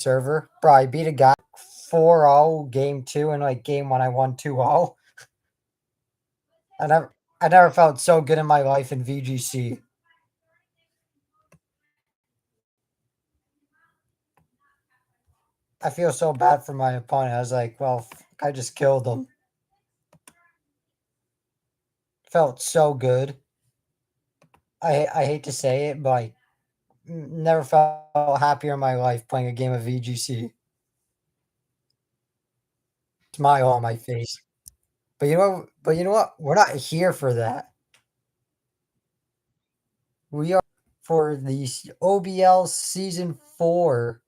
server. Bro, I beat a guy 4-0 game 2 and like game 1 I won 2-0. I never I never felt so good in my life in VGC. I feel so bad for my opponent. I was like, well, I just killed him. Felt so good. I hate to say it, but I never felt happier in my life playing a game of VGC. Smile on my face. But you know what? We're not here for that. We are for the OBL season 4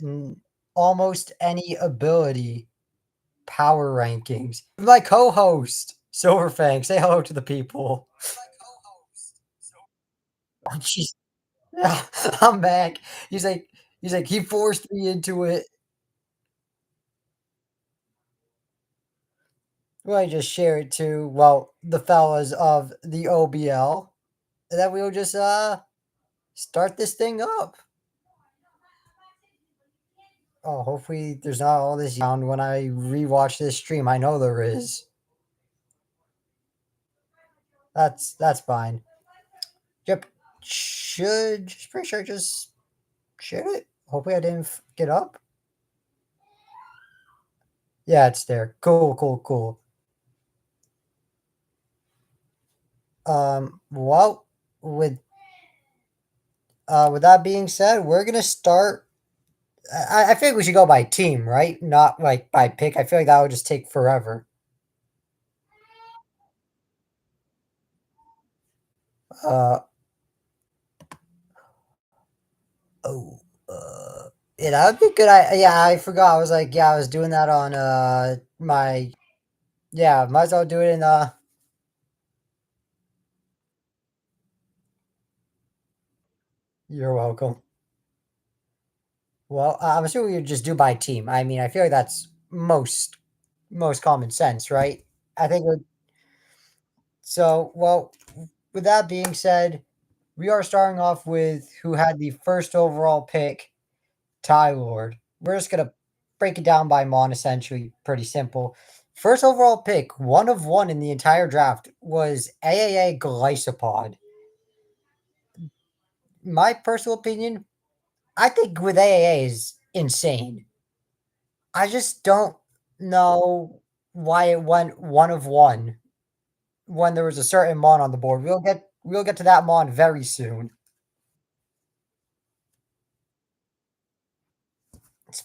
n almost any ability power rankings. My co-host, Silverfang, say hello to the people. Oh, jeez. I'm back. He's like he forced me into it. Well, I just share it to, well, the fellas of the OBL, and then we'll just, start this thing up. Oh, hopefully there's not all this sound when I rewatch this stream. I know there is. That's fine. Yep. Should pretty sure just share it. Hopefully I didn't get up. Yeah, it's there. Cool, cool, cool. Well, with that being said, we're gonna start. I feel like we should go by team, right? Not like by pick. I feel like that would just take forever. Uh oh. Yeah, that would be good. Yeah, I forgot. I was like, yeah, I was doing that on my yeah. Might as well do it in You're welcome. Well, I'm assuming you just do by team. I mean, I feel like that's most common sense, right? I think so. Well, with that being said, we are starting off with who had the first overall pick, Ty Lord. We're just gonna break it down by Mon, essentially, pretty simple. First overall pick, one of one in the entire draft, was AAA Glycopod. My personal opinion, I think with AAA is insane. I just don't know why it went one of one when there was a certain Mon on the board. We'll get to that Mon very soon. It's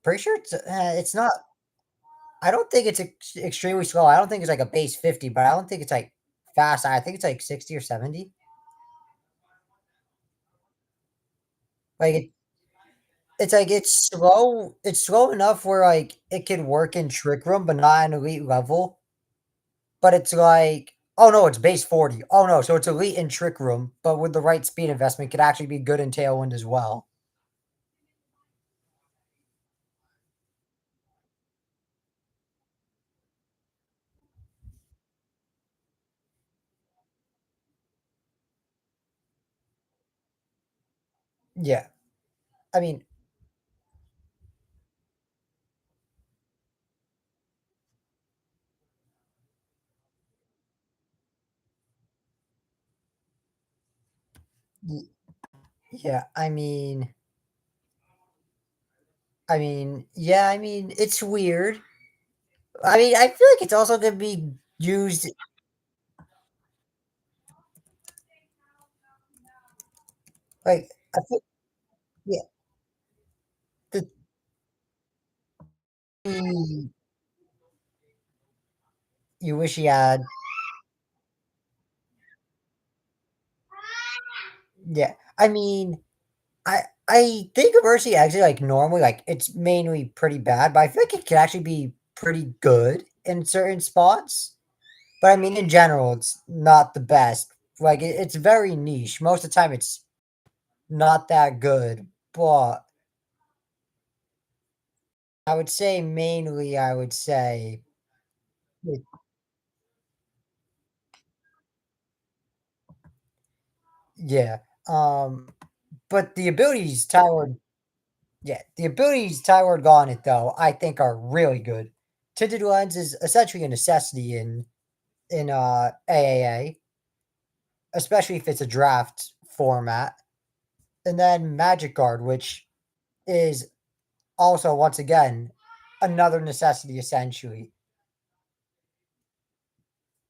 pretty sure it's not. I don't think it's extremely slow. I don't think it's like a base 50, but I don't think it's like fast. I think it's like 60 or 70. Like it's like it's slow. It's slow enough where like it can work in Trick Room, but not an elite level. But it's like, oh no, it's base 40. Oh no, so it's elite in Trick Room, but with the right speed investment, could actually be good in Tailwind as well. Yeah, I mean, y- yeah, yeah, it's weird. I mean, I feel like it's also gonna be used like I feel, yeah, the you wish you had. Yeah, I think Mercy actually like normally like it's mainly pretty bad, but I feel like it can actually be pretty good in certain spots. But I mean, in general, it's not the best. Like it's very niche. Most of the time, it's not that good. But I would say mainly, I would say, it- yeah. But the abilities Tyler, Yeah, the abilities Tyward got on it though, I think are really good. Tinted Lens is essentially a necessity in AAA, especially if it's a draft format. And then Magic Guard, which is also once again another necessity essentially.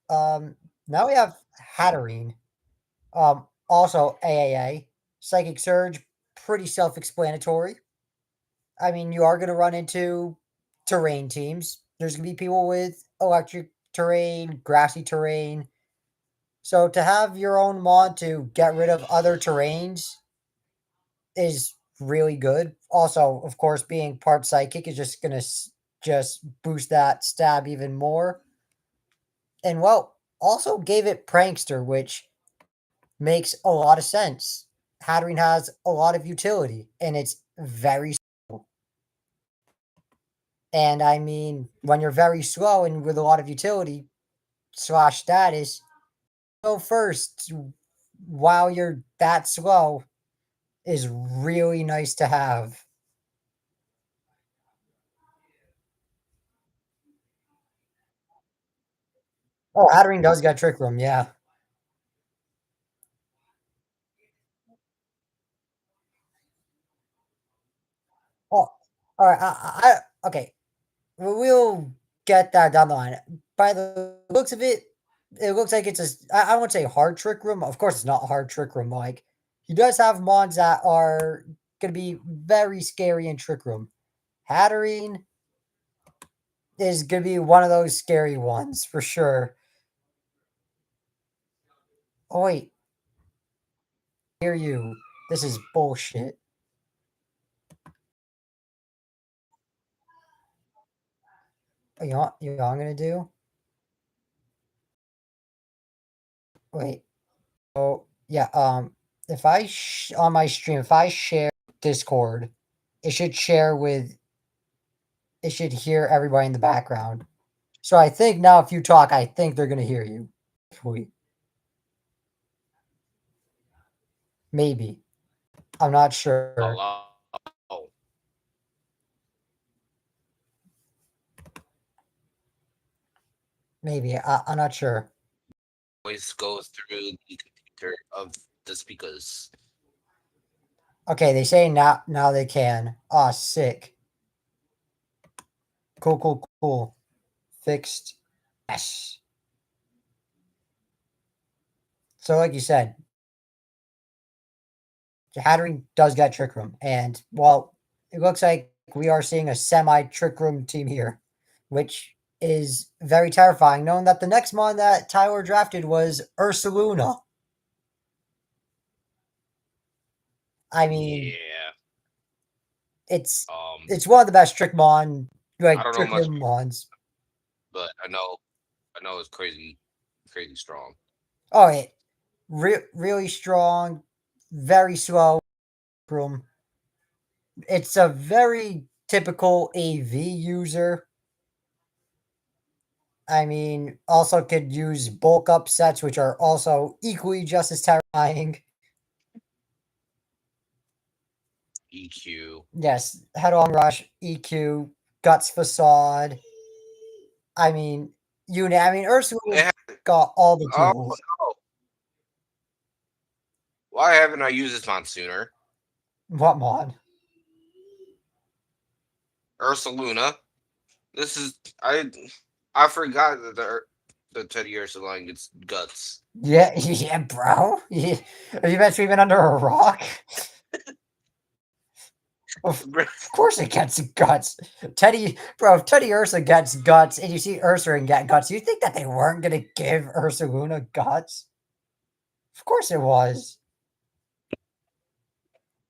Now we have Hatterene, also AAA. Psychic Surge, pretty self-explanatory. I mean, you are going to run into terrain teams. There's going to be people with electric terrain, grassy terrain. So to have your own mod to get rid of other terrains is really good. Also, of course, being part psychic is just going to just boost that stab even more. And well, also gave it Prankster, which makes a lot of sense. Hatterene has a lot of utility, and it's very slow. And I mean, when you're very slow and with a lot of utility slash status, go first while you're that slow is really nice to have. Oh, Hatterene does got Trick Room, yeah. Oh, all right. Okay. We'll get that down the line. By the looks of it, it looks like it's a. I won't say hard trick room. Of course, it's not a hard trick room. Like he does have mods that are going to be very scary in trick room. Hatterene is going to be one of those scary ones for sure. Oh wait, hear you. This is bullshit. You know what I'm gonna do? Wait. Oh yeah. If I on my stream, if I share Discord, it should share with. It should hear everybody in the background. So I think now, if you talk, I think they're gonna hear you. Wait, maybe. I'm not sure. Hello. Maybe. I'm not sure. Voice goes through the computer of the speakers. Okay, they say now they can. Ah, sick. Cool. Fixed. Yes. So like you said, Hatterene does get Trick Room. And well, it looks like we are seeing a semi Trick Room team here, which is very terrifying, knowing that the next mon that Tyler drafted was Ursaluna. I mean, Yeah. it's Um, it's one of the best trick mon I like don't know trick much, room mons. but I know it's crazy strong. Oh, really strong, very slow room. It's a very typical AV user. I mean, also could use bulk up sets, which are also equally just as terrifying. EQ. Yes, head-on rush, EQ, guts facade. I mean, I mean, Ursula's Eh, got all the Oh tools. no! Why haven't I used this mod sooner? What mod? Ursaluna. This is I forgot that the Teddy Ursuline gets guts. Yeah, yeah, bro. Yeah. Have you been sleeping under a rock? Of course it gets guts. Teddy, bro, if Teddy Ursa gets guts and you see Ursa and get guts, you think that they weren't going to give Ursa Luna guts? Of course it was.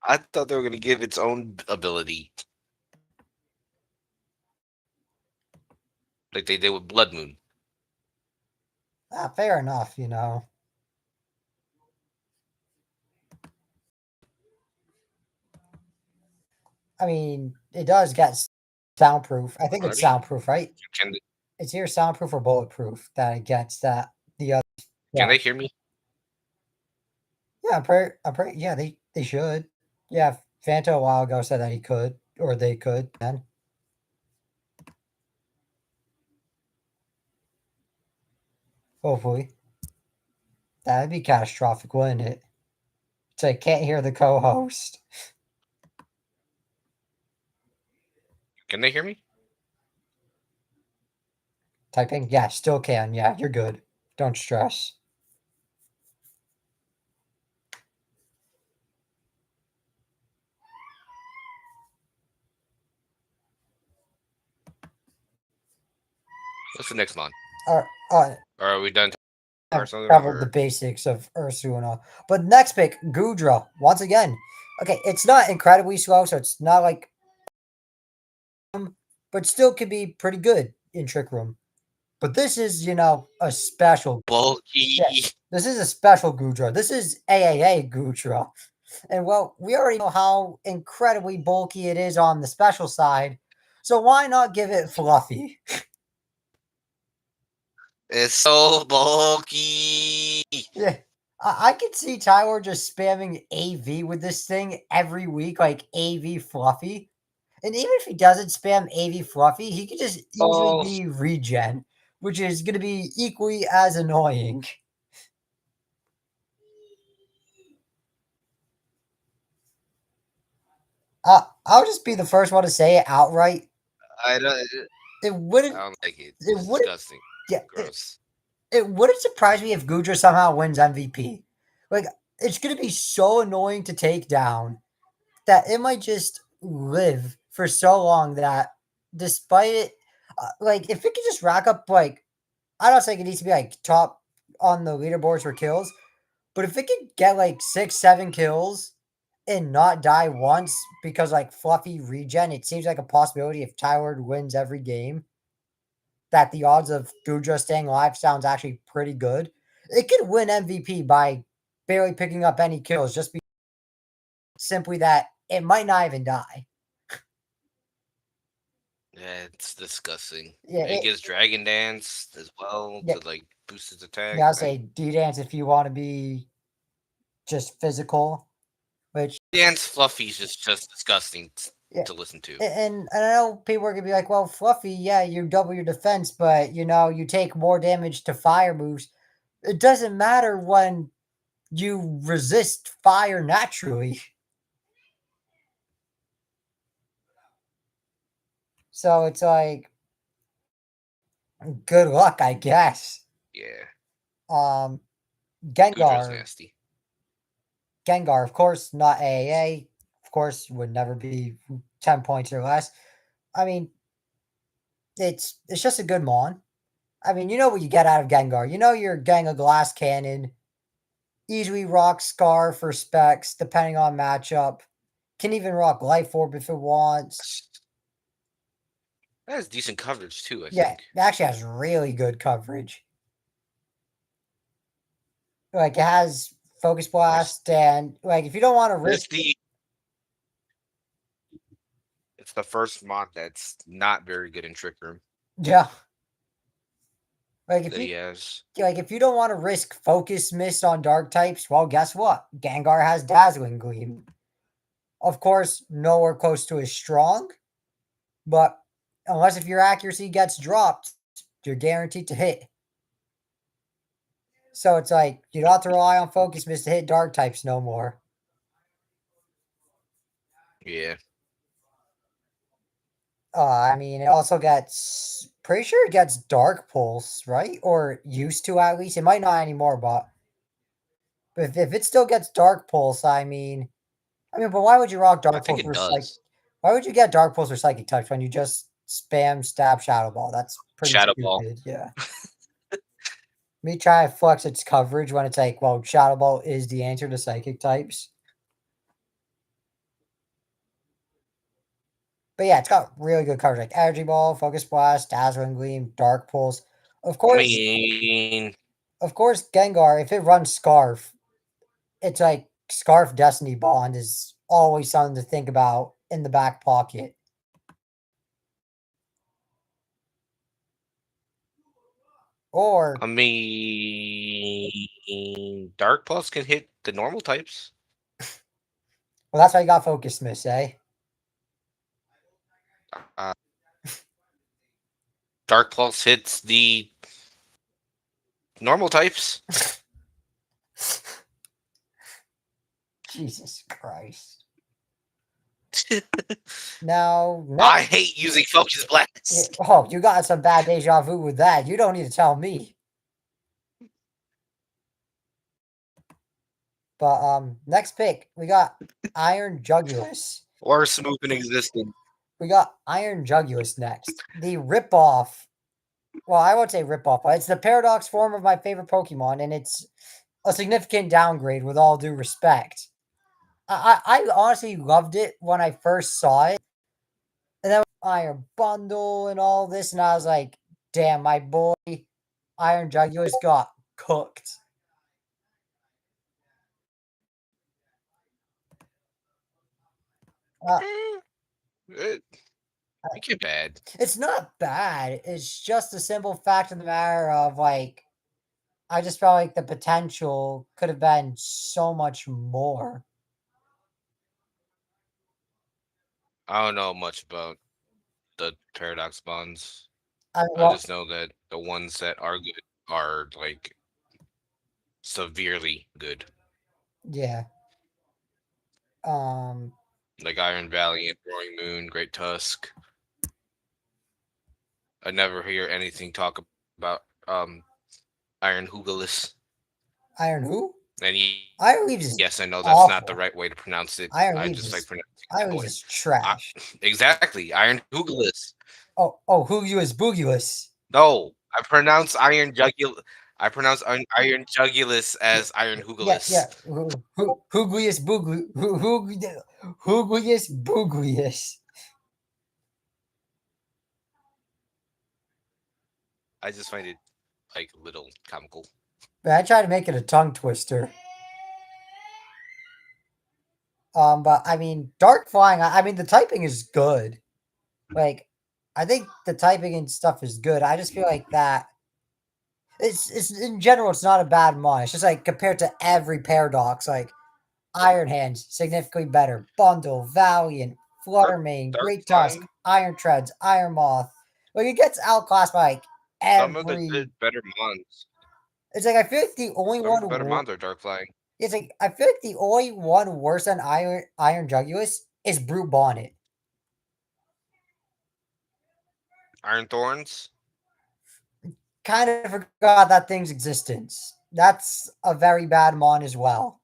I thought they were gonna give its own ability, like they did with Blood Moon. Fair enough. I mean, it does get soundproof. I think it's Already? soundproof, right? Can It's either soundproof or bulletproof that it gets that the other. can Yeah, they hear me? yeah, yeah, they should. Yeah, Fanta a while ago said that he could, or they could. Then hopefully that'd be catastrophic, wouldn't it? So I can't hear the co-host. Can they hear me? Typing, yeah, still can. Yeah, you're good. Don't stress. What's the next mon? Or Are we done? Or I've something? covered the Or basics of Ursuna. But next pick, Gudra. Once again. Okay, it's not incredibly slow, so it's not like but still can be pretty good in Trick Room. But this is, a special. bulky? Yes, this is a special Gudra. This is AAA Gudra. And well, we already know how incredibly bulky it is on the special side. So why not give it fluffy? It's so bulky. Yeah. I could see Tyler just spamming AV with this thing every week, like AV Fluffy. And even if he doesn't spam AV Fluffy, he could just easily Oh, be regen, which is going to be equally as annoying. I'll just be the first one to say it outright. I don't. It I wouldn't. don't like it. It It's wouldn't. disgusting. Yeah. Gross. It wouldn't surprise me if Gudra somehow wins MVP. Like it's going to be so annoying to take down that it might just live for so long that despite it, like if it could just rack up like I don't think it needs to be like top on the leaderboards for kills, but if it could get like 6, 7 kills and not die once because like fluffy regen, it seems like a possibility if Tyler wins every game that the odds of Gudra staying alive sounds actually pretty good. It could win MVP by barely picking up any kills, just be simply that it might not even die. Yeah, it's disgusting. Yeah, It gives Dragon Dance as well yeah, to like boost his attack. yeah. I'll say D dance if you want to be just physical, which Dance Fluffy's just disgusting yeah. to listen to. And I know people are gonna be like, "Well, Fluffy, yeah, you double your defense, but you take more damage to fire moves. It doesn't matter when you resist fire naturally." So it's like, good luck, I guess. Yeah, Um, Gudra's Gengar, nasty. Gengar, of course, not AAA. Of course, would never be 10 points or less. I mean, it's just a good mon. I mean, you know what you get out of Gengar. You know you're getting a glass cannon, easily rock Scar for specs, depending on matchup. Can even rock Life Orb if it wants. That has decent coverage too, I Yeah, think. it actually has really good coverage. Like it has Focus Blast, and like if you don't want to risk, It's the first mod that's not very good in Trick Room yeah. Like if that you he has. like if you don't want to risk Focus Miss on Dark types, well, guess what? Gengar has Dazzling Gleam. Of course, nowhere close to as strong, but unless if your accuracy gets dropped, you're guaranteed to hit. So it's like you don't have to rely on Focus Miss to hit Dark types no more. Yeah. I mean, it also gets pretty sure it gets Dark Pulse, right? Or used to at least. It might not anymore, but if it still gets Dark Pulse, but why would you rock I Dark think Pulse it for Psychic? does. Why would you get Dark Pulse or Psychic Touch when you just spam stab Shadow Ball? That's pretty Shadow Ball. stupid. Yeah. Me try to flex its coverage when it's like, well, Shadow Ball is the answer to Psychic types. But yeah, it's got really good coverage like Energy Ball, Focus Blast, Dazzling Gleam, Dark Pulse. Of I course, mean, Gengar, if it runs Scarf, it's like Scarf Destiny Bond is always something to think about in the back pocket. Or I mean, Dark Pulse can hit the normal types. Well, that's why you got Focus Miss, eh? Uh, Dark Pulse hits the normal types. Jesus Christ. Now, I next. hate using Focus Blast. Oh, you got some bad deja vu with that. You don't need to tell me. But next pick, we got Iron Jugulus. Worst move in existence. We got Iron Jugulus next. The ripoff. Well, I won't say ripoff, but it's the paradox form of my favorite Pokemon, and it's a significant downgrade with all due respect. I honestly loved it when I first saw it. And then Iron Bundle and all this, and I was like, damn, my boy Iron Jugulus got cooked. It became bad. It's not bad. It's just a simple fact of the matter of like, I just felt like the potential could have been so much more. I don't know much about the Paradox bonds. I I well, just know that the ones that are good are like severely good. yeah. Um, Like Iron Valiant, Roaring Moon, Great Tusk. I never hear anything talk about Iron Hoogalis. Iron who? And Iron Leaves is yes, I know that's not the awful. right way to pronounce it. Iron I Leaves just like is pronouncing Iron it Leaves that is way. trash. Exactly, Iron Hoogalis. Oh, Hugulus Boogulus. No, I pronounce Iron Jugul. I pronounce Iron Jugulus as Iron Yeah. Hoogalis. Huglius Huglius Booglius. I just find it like a little comical. Man, I tried to make it a tongue twister. But I mean, Dark Flying. I mean, the typing is good. Like, I think the typing and stuff is good. I just feel like that it's in general, it's not a bad mon. It's just like compared to every paradox, like Iron Hands significantly better. Bundle, Valiant, Fluttermane, Dark Great Tusk, Flying. Iron Treads, Iron Moth. Like it gets outclassed by like Some of the every. better mons. It's like I feel like the only Some of one. the better mons are Dark Flying. It's like I feel like the only one worse than Iron Jugulus is Brute Bonnet. Iron Thorns. Kind of forgot that thing's existence. That's a very bad mon as well.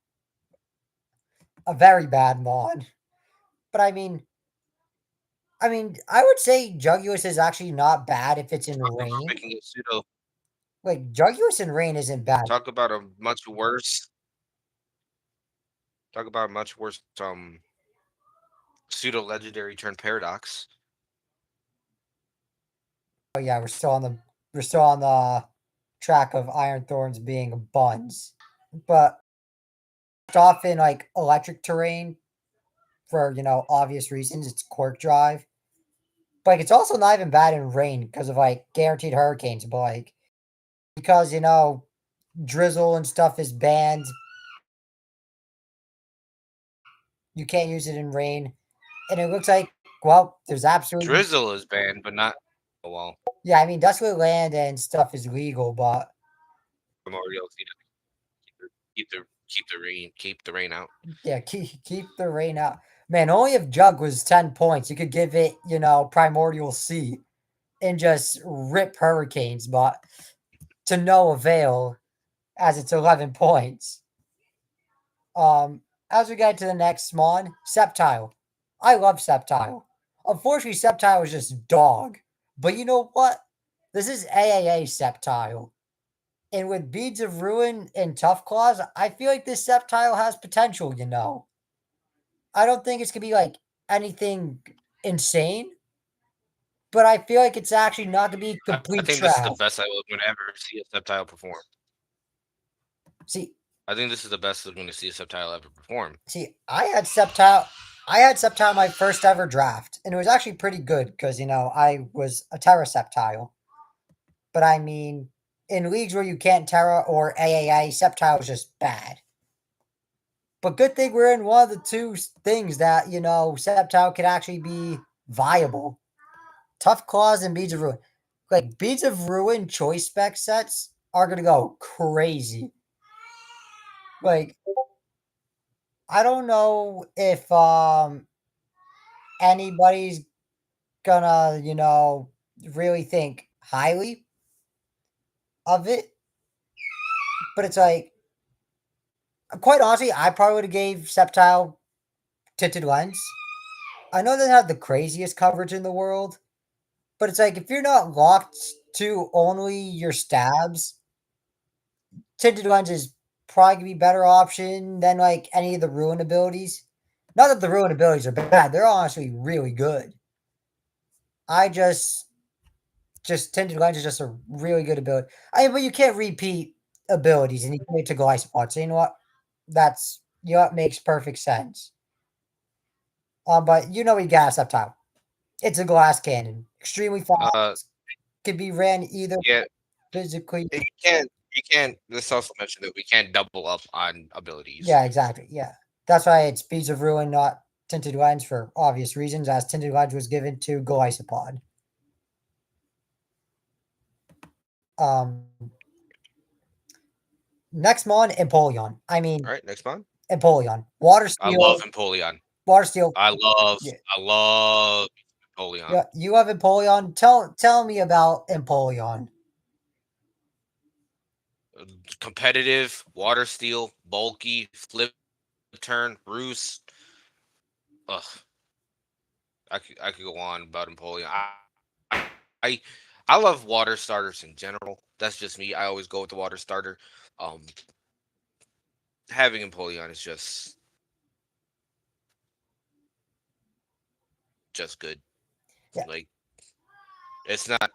A very bad mon. But I would say Jugulus is actually not bad if it's in Talk about rain. making it pseudo. Like Jugulus in rain isn't bad. Talk about a much worse. Talk about a much worse pseudo legendary turn paradox. Oh yeah, we're still on the track of Iron Thorns being buns. But off in like electric terrain for obvious reasons, it's Quark Drive. But like, it's also not even bad in rain because of like guaranteed hurricanes, but like because drizzle and stuff is banned. You can't use it in rain. And it looks like there's absolutely Drizzle is banned, but not. Oh well. yeah, I mean Duskwood Land and stuff is legal, but Memorial keep the rain out. yeah, keep the rain out. Man, only if Jug was 10 points, you could give it, Primordial Sea and just rip Hurricanes, but to no avail as it's 11 points. As we get to the next Mon, Sceptile. I love Sceptile. Unfortunately, Sceptile is just dog. But you know what? This is AAA Sceptile. And with Beads of Ruin and Tough Claws, I feel like this Sceptile has potential. I don't think it's going to be like anything insane, but I feel like it's actually not going to be I complete think this is trash. the best I would ever see a Sceptile perform. See, I think this is the best I'm going to see a Sceptile ever perform. I had Sceptile my first ever draft, and it was actually pretty good because I was a Terra Sceptile. But I mean, in leagues where you can't Terra or AAA, Sceptile was just bad. But good thing we're in one of the two things that, Sceptile could actually be viable. Tough Claws and Beads of Ruin. Like, Beads of Ruin choice spec sets are going to go crazy. Like, I don't know if anybody's gonna, really think highly of it. But it's like, quite honestly, I probably would have gave Sceptile Tinted Lens. I know they don't have the craziest coverage in the world, but it's like if you're not locked to only your stabs, Tinted Lens is probably gonna be a better option than like any of the ruin abilities. Not that the ruin abilities are bad, they're honestly really good. I just Tinted Lens is just a really good ability. But you can't repeat abilities and you can't to Glycopod. So you know what? That makes perfect sense. But we gas up top. It's a glass cannon. Extremely fast. Can be ran either Yeah, physically. you can't. This also mentioned that we can't double up on abilities. Yeah, exactly. Yeah. That's why it's Beads of Ruin, not Tinted Lens for obvious reasons, as Tinted Lens was given to Golisopod. Um Next mon, Empoleon. I mean All right, next one. Empoleon. Water I love Steel. Empoleon. Water Steel. I love Yeah. I love Empoleon. Yeah, you have Empoleon. Tell me about Empoleon. Competitive, water steel, bulky, flip turn, roost. Ugh. I could go on about Empoleon. I I love water starters in general. That's just me. I always go with the water starter. Um, having Empoleon is just good. Yeah, Like it's not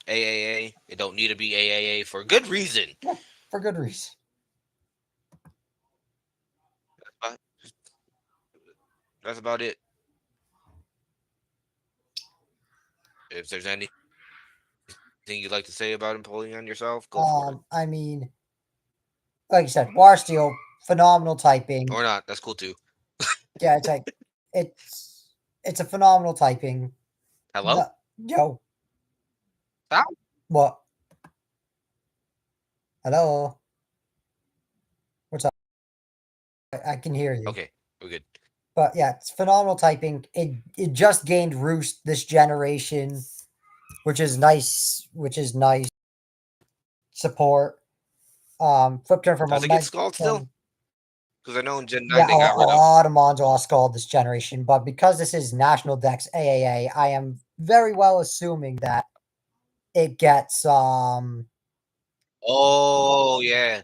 AAA. It don't need to be AAA for a good reason. yeah, for good reason. But that's about it. If there's anything you'd like to say about Empoleon yourself, go for it. I mean, like you said, Water Steel, phenomenal typing. Or not. That's cool too. Yeah, it's like it's a phenomenal typing. Hello? No, yo, Stop? what? Hello, what's up? I can hear you. Okay, we're good. But yeah, it's phenomenal typing. It just gained Roost this generation, which is nice. Which is nice support. Flip turn for Does it get scald still? momentum. Because I know in Gen 9 Yeah, they got a rid of. lot of mons are scald this generation, but because this is National Dex AAA, I am very well assuming that it gets Oh, yeah.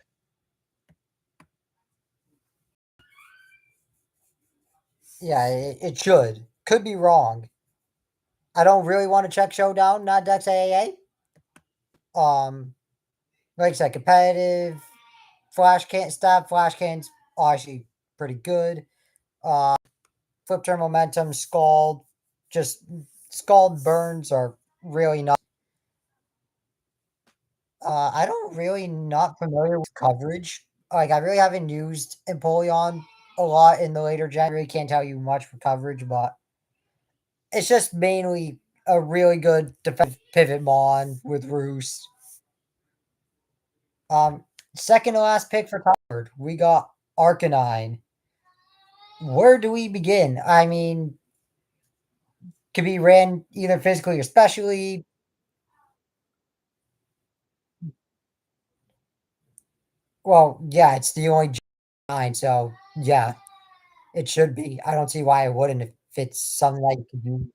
yeah, it should. Could be wrong. I don't really want to check Showdown, not Dex AAA. Like I said, competitive. Flash cann's actually pretty good. Flip turn momentum, scald, just scald burns are really not. I don't really not familiar with coverage. Like I really haven't used Empoleon a lot in the later gen. I really can't tell you much for coverage, but it's just mainly a really good defensive pivot mon with Roost. Second to last pick for covered, we got Arcanine. Where do we begin? I mean, could be ran either physically or specially. Well, yeah, it's the only nine, so yeah, it should be. I don't see why it wouldn't if it's something like you could do.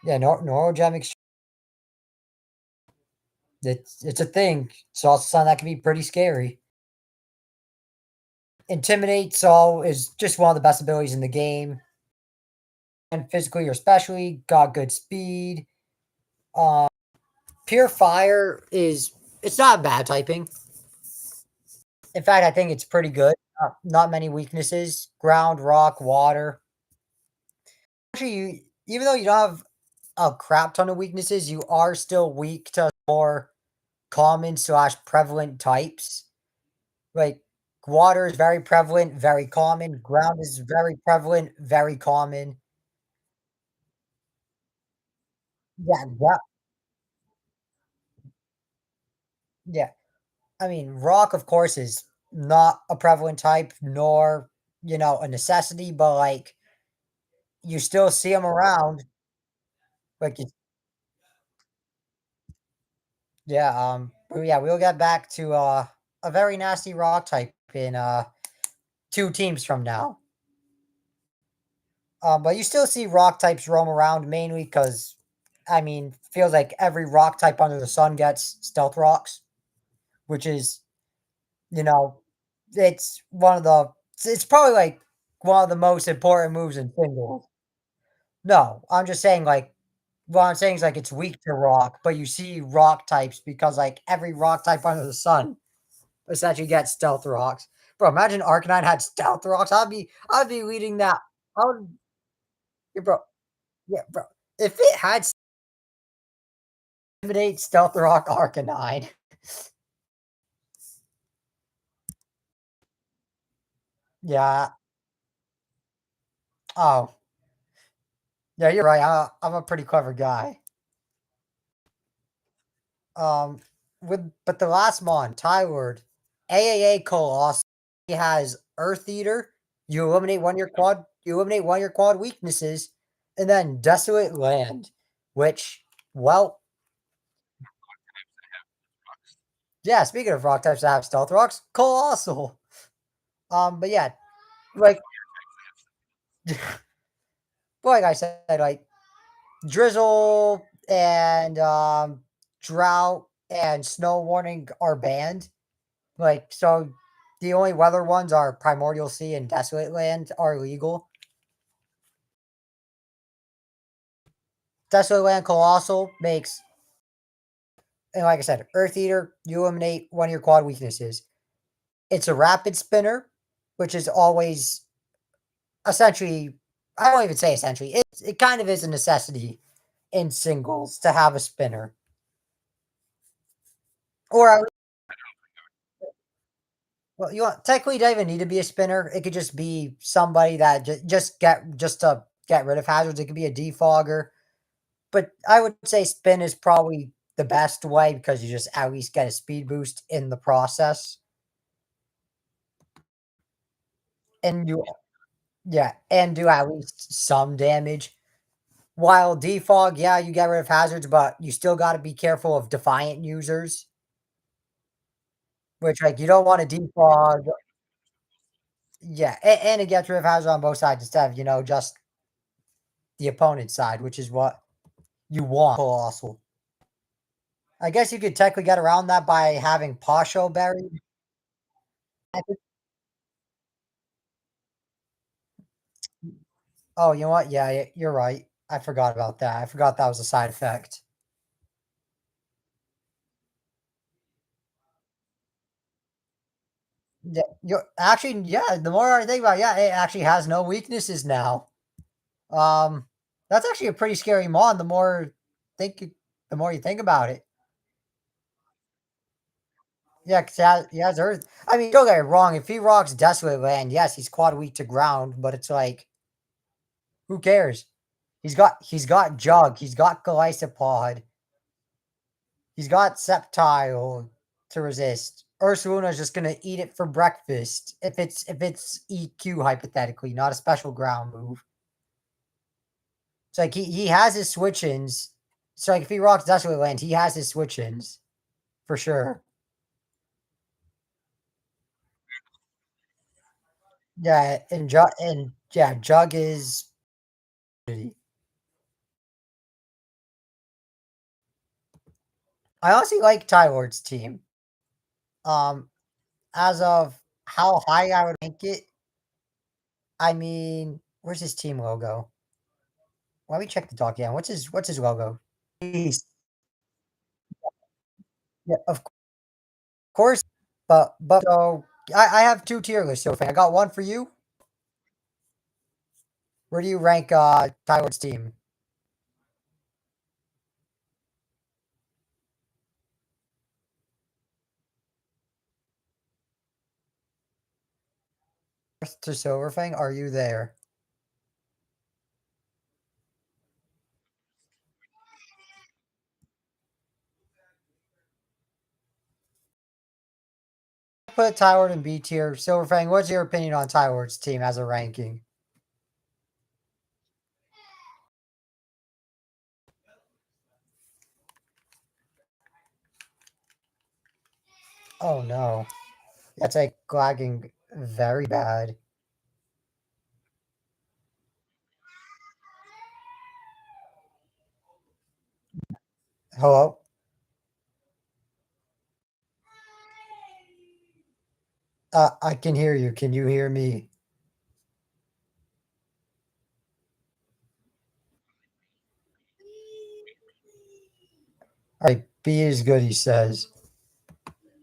Yeah, Neurogem Exchange. It's a thing. It's also something that can be pretty scary. Intimidate Saul is just one of the best abilities in the game. And physically or specially, got good speed. Um, Pure Fire is it's not bad typing. In fact, I think it's pretty good. Not many weaknesses. Ground, rock, water. Actually, even though you don't have a crap ton of weaknesses, you are still weak to more common slash prevalent types. Like water is very prevalent, very common. Ground is very prevalent, very common. Yeah, yeah. I mean, rock, of course, is not a prevalent type, nor a necessity, but like you still see them around. Like, but yeah, we'll get back to a very nasty rock type in 2 teams from now. But you still see rock types roam around mainly because, I mean, feels like every rock type under the sun gets stealth rocks, which is, you know, it's one of the, it's probably like one of the most important moves in singles. No, I'm just saying, like, what I'm saying is like it's weak to rock, but you see rock types because like every rock type under the sun essentially gets stealth rocks. Bro, imagine Arcanine had stealth rocks. I'd be leading that. I would, yeah, bro. Yeah, bro. If it had Intimidate Stealth Rock Arcanine. Yeah. Oh, yeah, you're right. I'm a pretty clever guy. Um, but the last mon, Tyward, AAA Colossus, he has Earth Eater. You eliminate one of your quad. You eliminate one of your quad weaknesses, and then Desolate Land, which, well, yeah. Speaking of rock types that have stealth rocks, Colossal. But yeah, like, like I said, like drizzle and drought and snow warning are banned. Like, so the only weather ones are Primordial Sea and Desolate Land are legal. Desolate Land Colossal makes, and like I said, Earth Eater, you eliminate one of your quad weaknesses. It's a rapid spinner, which is always essentially, I don't even say essentially, it kind of is a necessity in singles to have a spinner. Or well, you want technically don't even need to be a spinner. It could just be somebody that just to get rid of hazards. It could be a defogger, but I would say spin is probably the best way because you just at least get a speed boost in the process, and you yeah, and do at least some damage. While defog, yeah, you get rid of hazards, but you still got to be careful of defiant users, which like you don't want to defog. Yeah, and it gets rid of hazards on both sides instead of just the opponent's side, which is what you want. Colossal. I guess you could technically get around that by having Pasho buried. I think- Oh, you know what? Yeah, you're right. I forgot about that. I forgot that was a side effect. Yeah, you're actually, yeah. The more I think about it, yeah, it actually has no weaknesses now. Um, that's actually a pretty scary mon. Think, the more you think about it. Yeah, because he has Earth. I mean, don't get me wrong. If he rocks Desolate Land, yes, he's quad weak to ground, but it's like, who cares? He's got Jug, he's got Golisopod, he's got Sceptile to resist. Ursaluna's just gonna eat it for breakfast if it's EQ hypothetically, not a special ground move. It's like he has his switch-ins. So like if he rocks Desolate Land, he has his switch-ins for sure. Yeah, and yeah, Jug is. I honestly like Tyward's team. Um, as of how high I would rank it, I mean, where's his team logo? Let me check the doc again. What's his logo? Peace. Yeah, of course. But so I have 2 tier lists so far. I got one for you. Where do you rank Tyward's team? to Silverfang, are you there? Put Tyward in B tier. Silverfang, what's your opinion on Tyward's team as a ranking? Oh no. That's like lagging very bad. Hello? I can hear you. Can you hear me? All right, B is good, he says.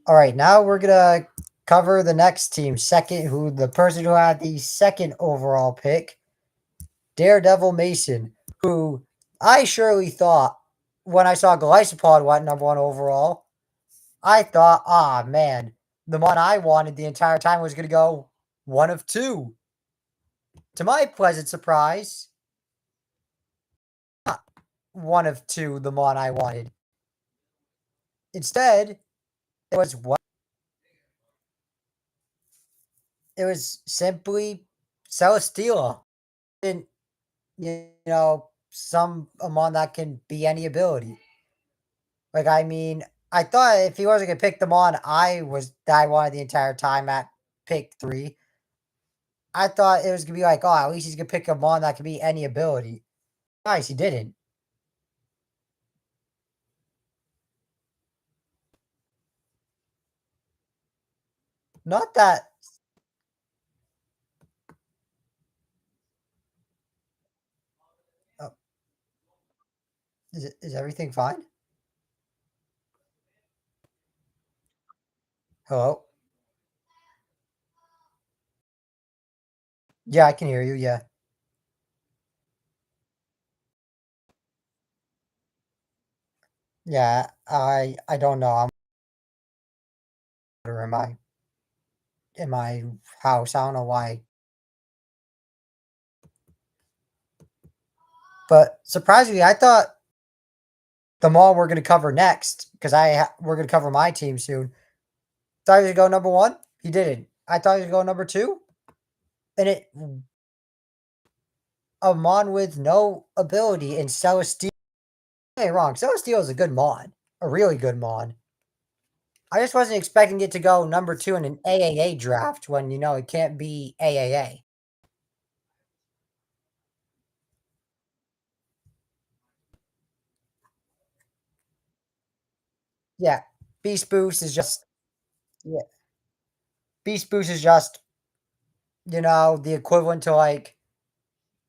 All right, now we're gonna cover the next team, second, who the person who had the second overall pick, Daredevil Mason, who I surely thought when I saw Glycopod went number one overall, I thought, ah man, the one I wanted the entire time was gonna go one of two. To my pleasant surprise, not one of two, the one I wanted. Instead, it was what it was simply Celesteela. And some among that can be any ability. Like I mean, I thought if he wasn't gonna pick them on, I wanted the entire time at pick three. I thought it was gonna be like, oh, at least he's gonna pick them on that could be any ability. Nice, he didn't. Not that. Oh, is everything fine? Hello. Yeah, I can hear you. Yeah, yeah. I don't know. I'm in my house. I don't know why, but surprisingly, I thought the mall we're gonna cover next because we're gonna cover my team soon. Thought he was gonna go number one. He didn't. I thought he was going number two, and it a mon with no ability in Celesteal. Ain't wrong. Celesteal is a good mon, a really good mon. I just wasn't expecting it to go number two in an AAA draft when it can't be AAA. Yeah, Beast Boost is just yeah. Beast Boost is just the equivalent to like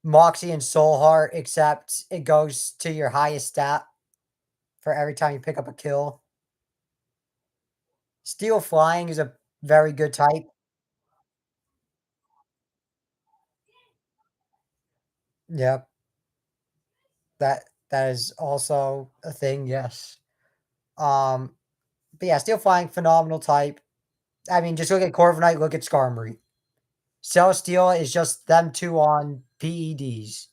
Moxie and Soul Heart, except it goes to your highest stat for every time you pick up a kill. Steel Flying is a very good type. Yep, that is also a thing. Yes. Um, but yeah, Steel Flying, phenomenal type. I mean, just look at Corviknight, look at Skarmory. Celesteela is just them two on PEDs.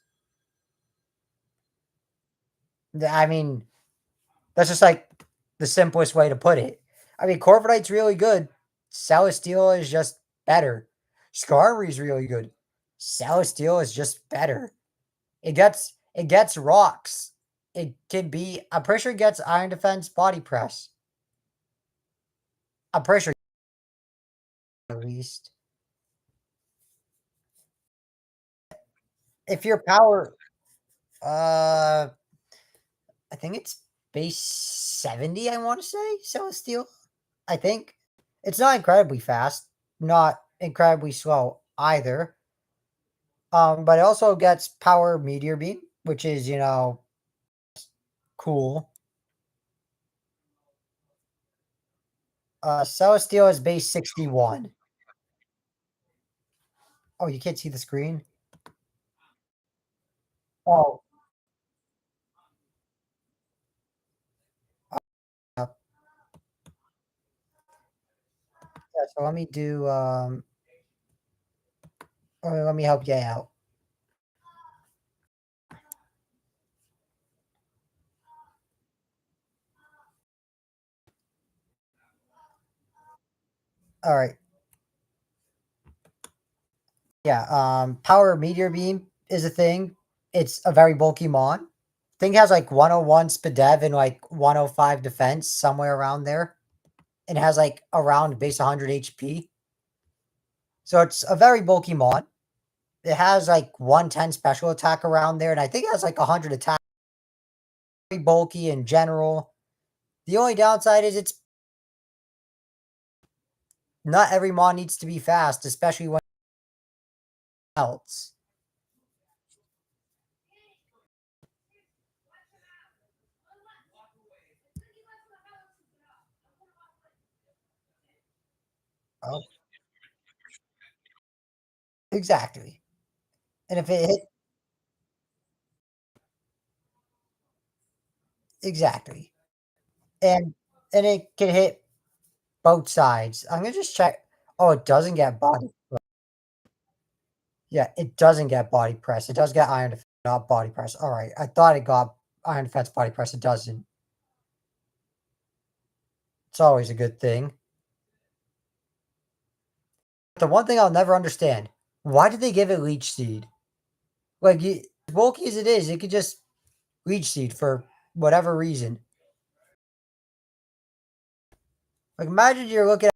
I mean, that's just like the simplest way to put it. I mean, Corviknight's really good. Celesteela is just better. Skarmory's really good. Celesteela is just better. It gets rocks. It can be. I'm pretty sure it gets Iron Defense, Body Press. I'm pretty sure at least. If your power, uh, I think it's base 70. I want to say Celesteal. I think it's not incredibly fast, not incredibly slow either. But it also gets power Meteor Beam, which is cool. Celesteal is base 61. Oh, you can't see the screen. Oh, yeah. So let me do. Let me help you out. All right. Yeah. Power meteor beam is a thing. It's a very bulky mon. Thing has like 101 SPDEV and like 105 defense, somewhere around there. It has like around base 100 HP. So it's a very bulky mon. It has like 110 special attack around there, and I think it has like 100 attack. Very bulky in general. The only downside is it's not every mon needs to be fast, especially when else. Oh, exactly. And if it hit exactly. And it can hit both sides. I'm gonna just check. Oh, it doesn't get body. Yeah, it doesn't get body press. It does get iron defense, not body press. All right. I thought it got iron defense body press. It doesn't. It's always a good thing. The one thing I'll never understand, why did they give it leech seed? Like as bulky as it is, it could just leech seed for whatever reason. Like imagine you're looking at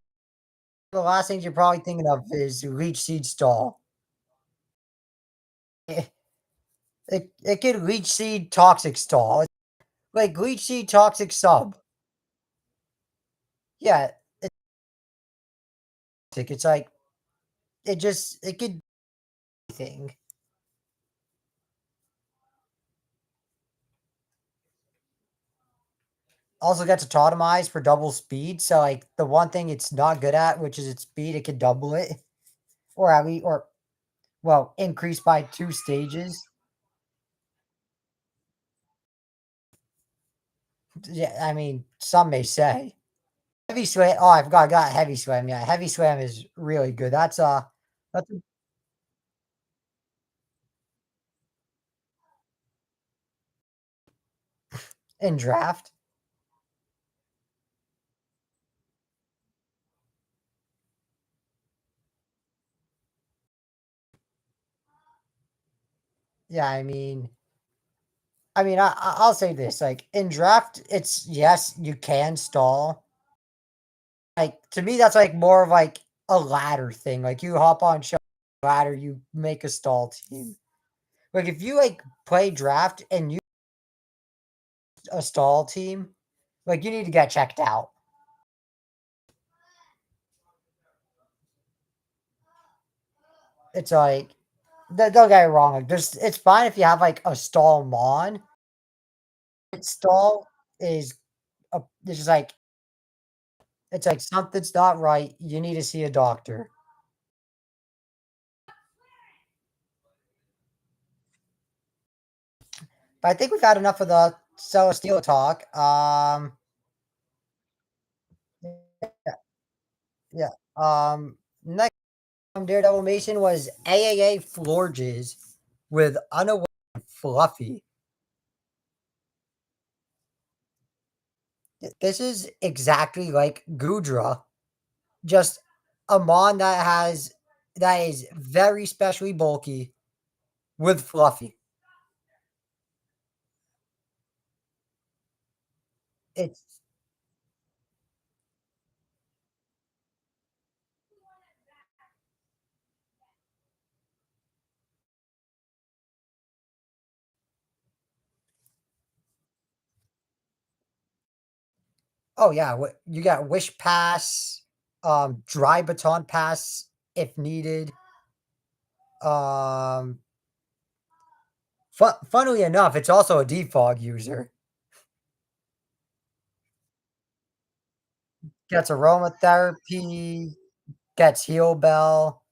the last things you're probably thinking of is leech seed stall. It, it could leech seed toxic stall. Like leech seed toxic sub. Yeah, it's like it could thing. Also gets automized for double speed. So like the one thing it's not good at, which is its speed, it could double it. Or at least or well, increase by 2 stages. Yeah, I mean, some may say. Heavy swim. Oh, I forgot I got heavy swim. Yeah, heavy swim is really good. That's in draft. Yeah, I'll say this, like, in draft, it's yes, you can stall. Like, to me, that's, like, more of, like, a ladder thing, like, you hop on show ladder, you make a stall team. Like, if you, like, play draft and you a stall team, like, you need to get checked out. It's like don't get me wrong, like, there's it's fine if you have, like, a stall mon. Stall is it's just like it's like something's not right, you need to see a doctor. But I think we've had enough of the Celestial talk. Yeah, yeah. Next on Daredevil Mason was AAA Florges with Unaware and Fluffy. This is exactly like Gudra, just a mon that is very specially bulky with Fluffy. It's oh yeah, you got Wish Pass, Dry Baton Pass if needed. Um, funnily enough, it's also a defog user. Gets aromatherapy, gets heal bell,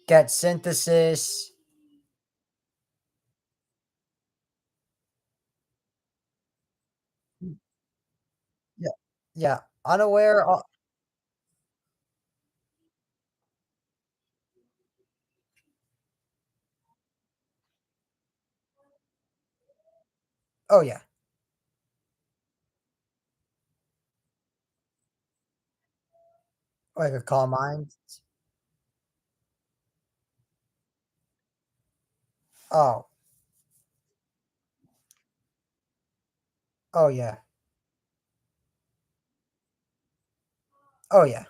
gets synthesis. Yeah, yeah. Unaware. Oh, yeah. Like a Calm Mind? Oh. Oh, yeah. Oh, yeah.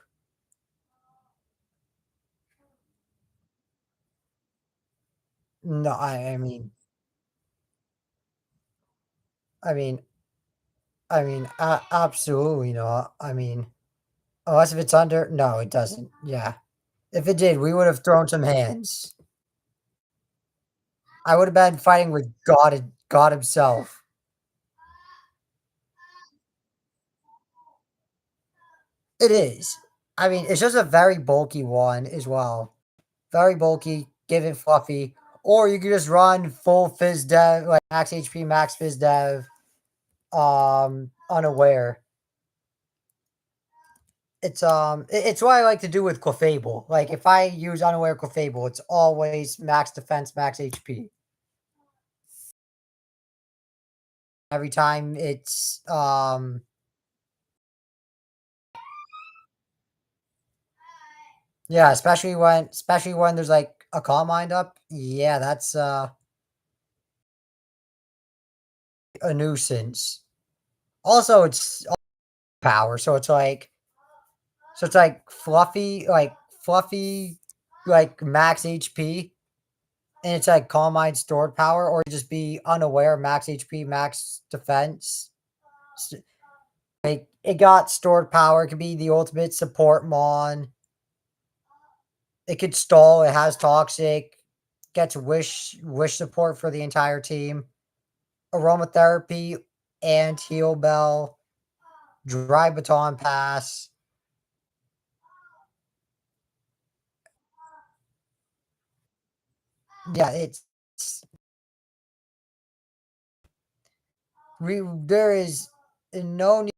No, I mean absolutely not. Unless if it's under no, it doesn't. Yeah. If it did, we would have thrown some hands. I would have been fighting with God himself. It is. It's just a very bulky one as well. Very bulky, give it fluffy. Or you could just run full Fizz Dev, like max HP, max Fizz Dev, unaware. It's what I like to do with Clefable. Like if I use unaware Clefable, it's always max defense, max HP. Every time it's yeah, especially when there's like a Calm Mind up. Yeah, that's a nuisance. Also, it's power, so it's like fluffy, like max HP, and it's like Calm Mind stored power, or just be unaware, max HP, max defense. S- Like it got stored power. It could be the ultimate support mon. It could stall. It has toxic. Gets wish support for the entire team. Aromatherapy and heal bell. Dry baton pass. Yeah, it's there is no need.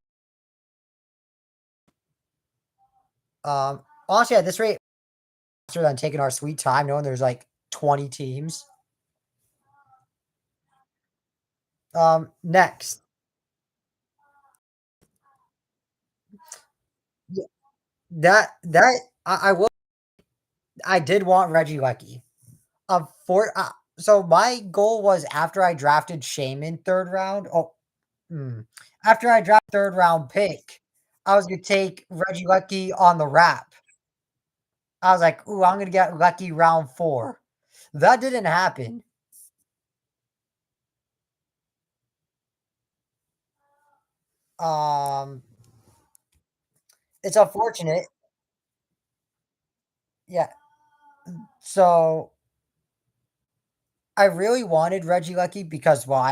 Honestly, at this rate, faster than taking our sweet time, knowing there's like 20 teams. Next, Y- I will. I did want Reggie Lecky. For so my goal was after I drafted Shaman third round. Oh, after I drafted third round pick, I was gonna take Reggie Lecky on the wrap. I was like, "Ooh, I'm gonna get Lucky round 4." That didn't happen. Um, it's unfortunate. Yeah. So I really wanted Reggie Lucky because, well,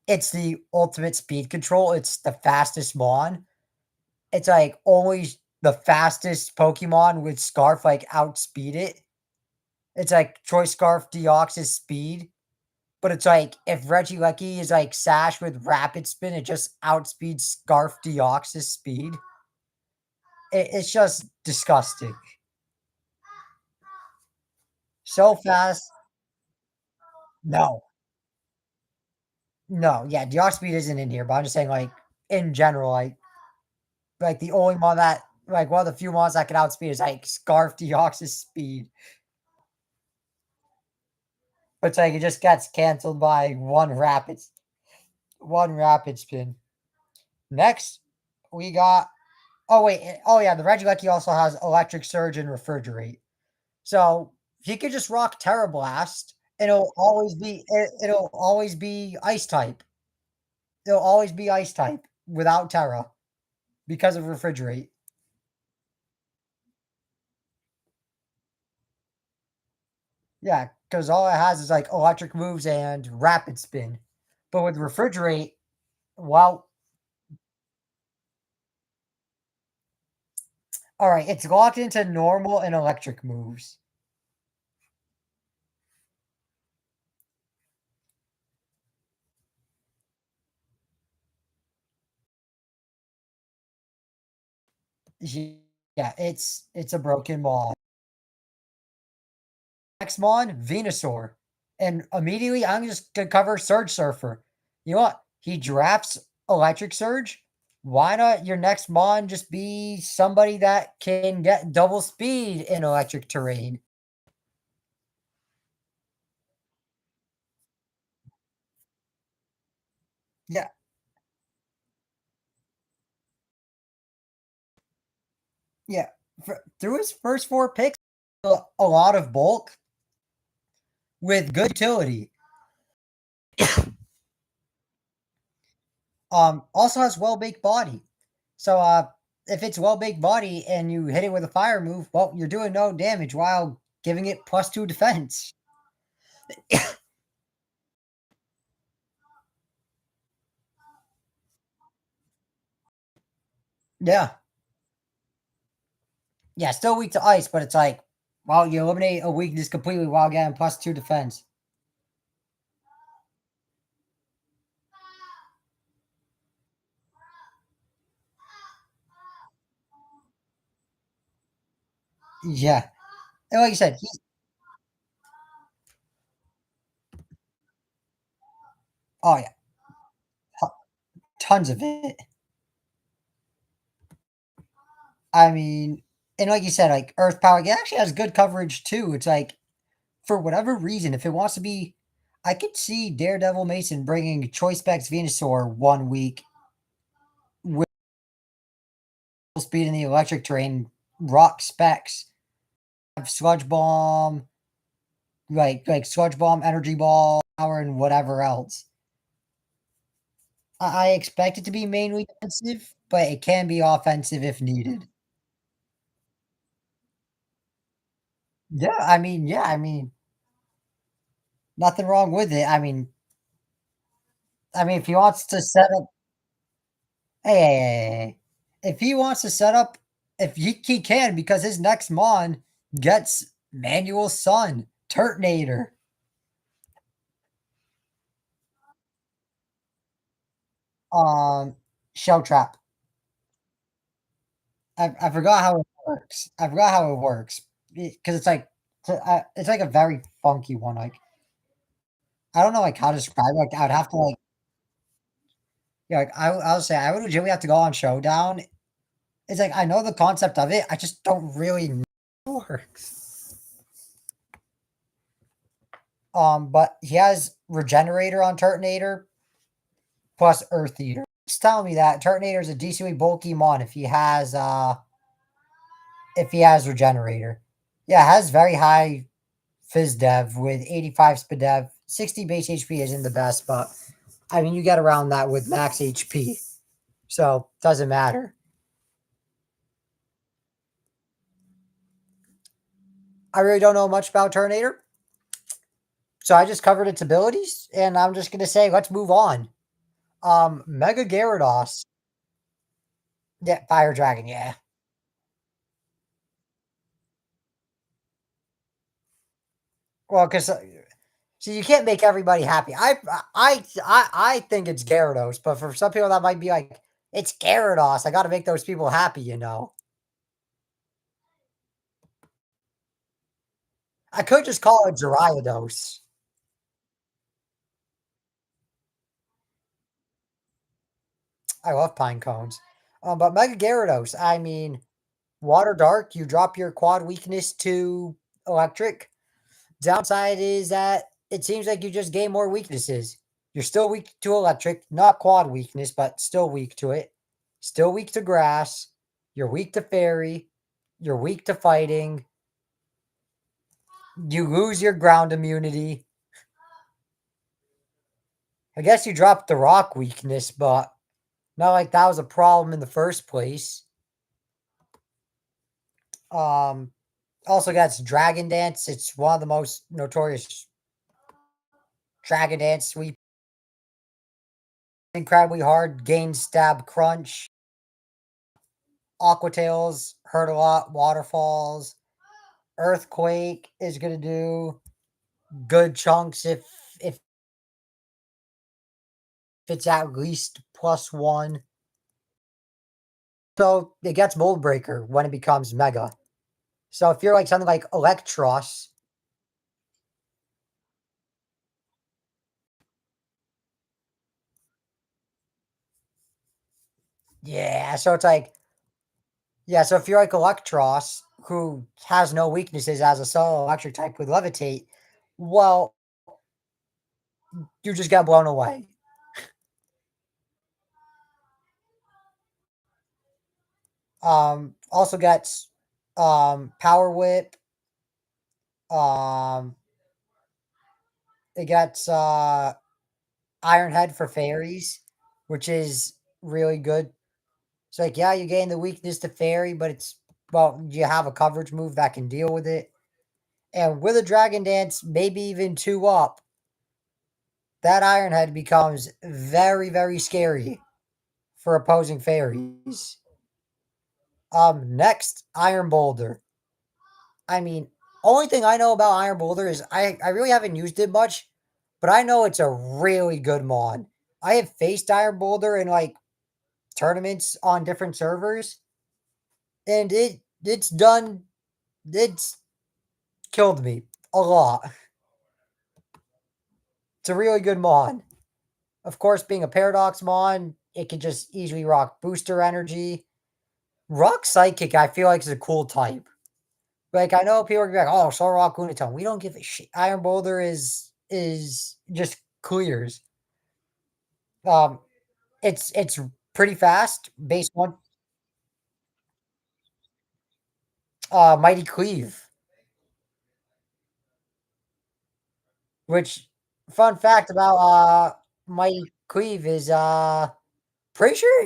it's the ultimate speed control. It's the fastest mon. It's like always the fastest Pokemon with Scarf like outspeed it. It's like Choice Scarf Deoxys speed. But it's like if Regieleki is like Sash with Rapid Spin, it just outspeeds Scarf Deoxys speed. It's just disgusting. So fast. No, no, yeah, Deoxys speed isn't in here, but I'm just saying, like in general, like the only one that like one of the few ones that can outspeed is like Scarf Deoxys speed. But it's like it just gets canceled by one rapid spin. Next, we got oh yeah, the Regieleki also has Electric Surge and Refrigerate. So he could just rock Terra Blast, and it'll always be Ice type. It'll always be Ice type without Terra because of Refrigerate. Yeah, because all it has is like electric moves and rapid spin. But with Refrigerate, well, all right, it's locked into normal and electric moves. Yeah, it's a broken mon. Next mon, Venusaur. And immediately I'm just gonna cover Surge Surfer. You know what? He drafts Electric Surge. Why not your next Mon just be somebody that can get double speed in electric terrain? Yeah, yeah. Through his first four picks, a lot of bulk with good utility. Also has well baked body. So if it's well baked body and you hit it with a fire move, well, you're doing no damage while giving it +2 defense. Yeah. Yeah, still weak to ice, but it's like, well, you eliminate a weakness completely while getting +2 defense. Yeah. And like you said, he oh yeah, tons of it. I mean, and like you said, like Earth Power, it actually has good coverage too. It's like for whatever reason, if it wants to be, I could see Daredevil Mason bringing Choice Specs Venusaur 1 week with speed in the electric terrain, rock specs, have Sludge Bomb, like Sludge Bomb, Energy Ball, power, and whatever else. I expect it to be mainly defensive, but it can be offensive if needed. Yeah, I mean, nothing wrong with it. I mean, if he wants to set up, hey, if he wants to set up, if he can, because his next mon gets Manual Sun, Turtonator, um, Shell Trap. I forgot how it works. I forgot how it works because it's like a very funky one. Like I don't know like how to describe it. Like I'd have to like yeah. Like I'll say I would legitimately have to go on Showdown. It's like I know the concept of it. I just don't really know how it works. But he has Regenerator on Turtonator plus Earth Eater. It's telling me that Turtonator is a decently bulky mon if he has Regenerator. Yeah, it has very high Fizz Dev with 85 Speed Dev. 60 base HP isn't the best, but I mean, you get around that with max HP. So, doesn't matter. I really don't know much about Turtonator. So, I just covered its abilities, and I'm just going to say, let's move on. Mega Gyarados. Yeah, Fire Dragon, yeah. Well, because see, you can't make everybody happy. I think it's Gyarados, but for some people that might be like, it's Gyarados. I got to make those people happy. I could just call it Gyarados. I love pine cones. But Mega Gyarados, I mean, Water Dark, you drop your quad weakness to electric. Downside is that it seems like you just gain more weaknesses. You're still weak to electric, not quad weakness, but still weak to it. Still weak to grass. You're weak to fairy. You're weak to fighting. You lose your ground immunity. I guess you dropped the rock weakness, but not like that was a problem in the first place. Um, Also got Dragon Dance. It's one of the most notorious Dragon Dance sweep. Incredibly hard. Gain Stab Crunch. Aqua Tails hurt a lot. Waterfalls. Earthquake is gonna do good chunks if it's at least +1. So it gets Mold Breaker when it becomes Mega. So if you're like something like Electros, Yeah, so it's like yeah, so if you're like Electros, who has no weaknesses as a solo electric type with Levitate, well, you just got blown away. Also gets Power Whip. Um, it gets Iron Head for fairies, which is really good. It's like, yeah, you gain the weakness to fairy, but it's well, you have a coverage move that can deal with it. And with a Dragon Dance, maybe even two up, that Iron Head becomes very, very scary for opposing fairies. Next, Iron Boulder. I mean, only thing I know about Iron Boulder is I really haven't used it much, but I know it's a really good mod. I have faced Iron Boulder in like tournaments on different servers, and it's killed me a lot. It's a really good mod. Of course, being a Paradox mod, it can just easily rock Booster Energy. Rock Psychic, I feel like is a cool type. Like I know people are gonna be like, "Oh, Soul Rock Unitone." We don't give a shit. Iron Boulder is just clears. Um, it's pretty fast. Base one, Mighty Cleave. Which fun fact about Mighty Cleave is I'm pretty sure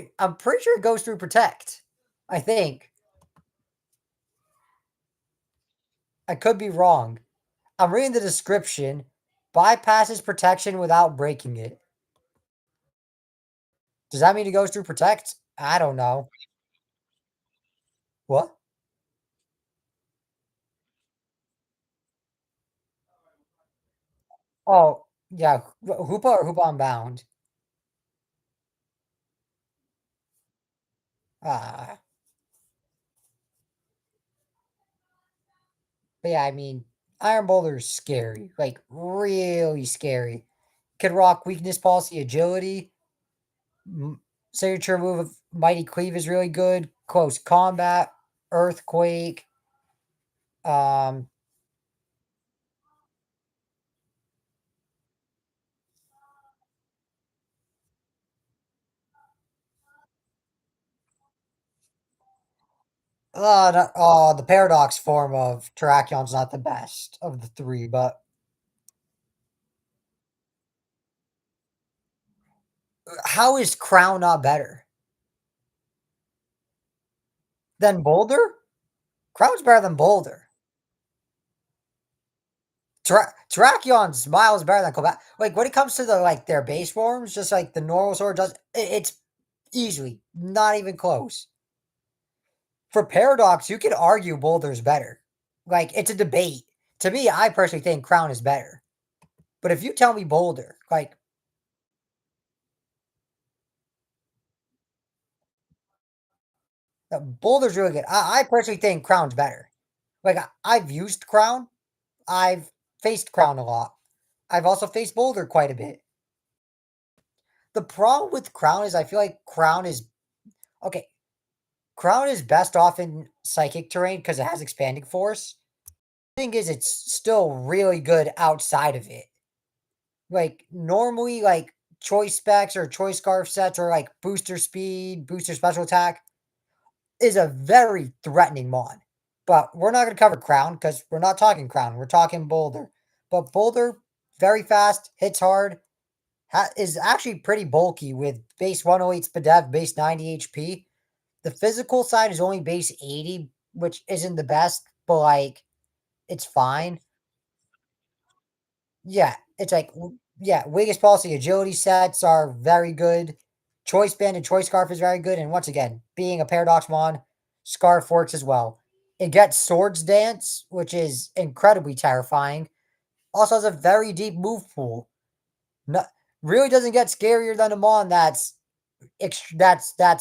it goes through Protect. I think I could be wrong. I'm reading the description. Bypasses protection without breaking it. Does that mean it goes through Protect? I don't know. What? Oh, yeah. Hoopa or Hoopa Unbound? Ah, but yeah, I mean, Iron Boulder is scary. Like, really scary. Could rock Weakness Policy Agility. M- Signature move of Mighty Cleave is really good. Close Combat. Earthquake. Um, the Paradox form of Terrakyon's not the best of the three, but how is Crown not better than Boulder? Crown's better than Boulder. Terrachyon's miles better than Combat. Like when it comes to the like their base forms, just like the normal sword does, it's easily not even close. For Paradox, you could argue Boulder's better. Like it's a debate. To me, I personally think Crown is better. But if you tell me Boulder, like Boulder's really good. I personally think Crown's better. Like I've used Crown. I've faced Crown a lot. I've also faced Boulder quite a bit. The problem with Crown is I feel like Crown is okay. Crown is best off in psychic terrain because it has expanding force. Thing is, it's still really good outside of it. Like normally, like choice specs or choice scarf sets or like booster speed, booster special attack is a very threatening mod. But we're not going to cover Crown because we're not talking Crown. We're talking Boulder. But Boulder, very fast, hits hard, is actually pretty bulky with base 108 Spadev, base 90 HP. The physical side is only base 80, which isn't the best, but like it's fine. Yeah, it's like yeah, Wiggins policy agility sets are very good. Choice band and choice scarf is very good, and once again, being a paradox mon, scarf works as well. It gets swords dance, which is incredibly terrifying. Also has a very deep move pool. No, really doesn't get scarier than a mon that's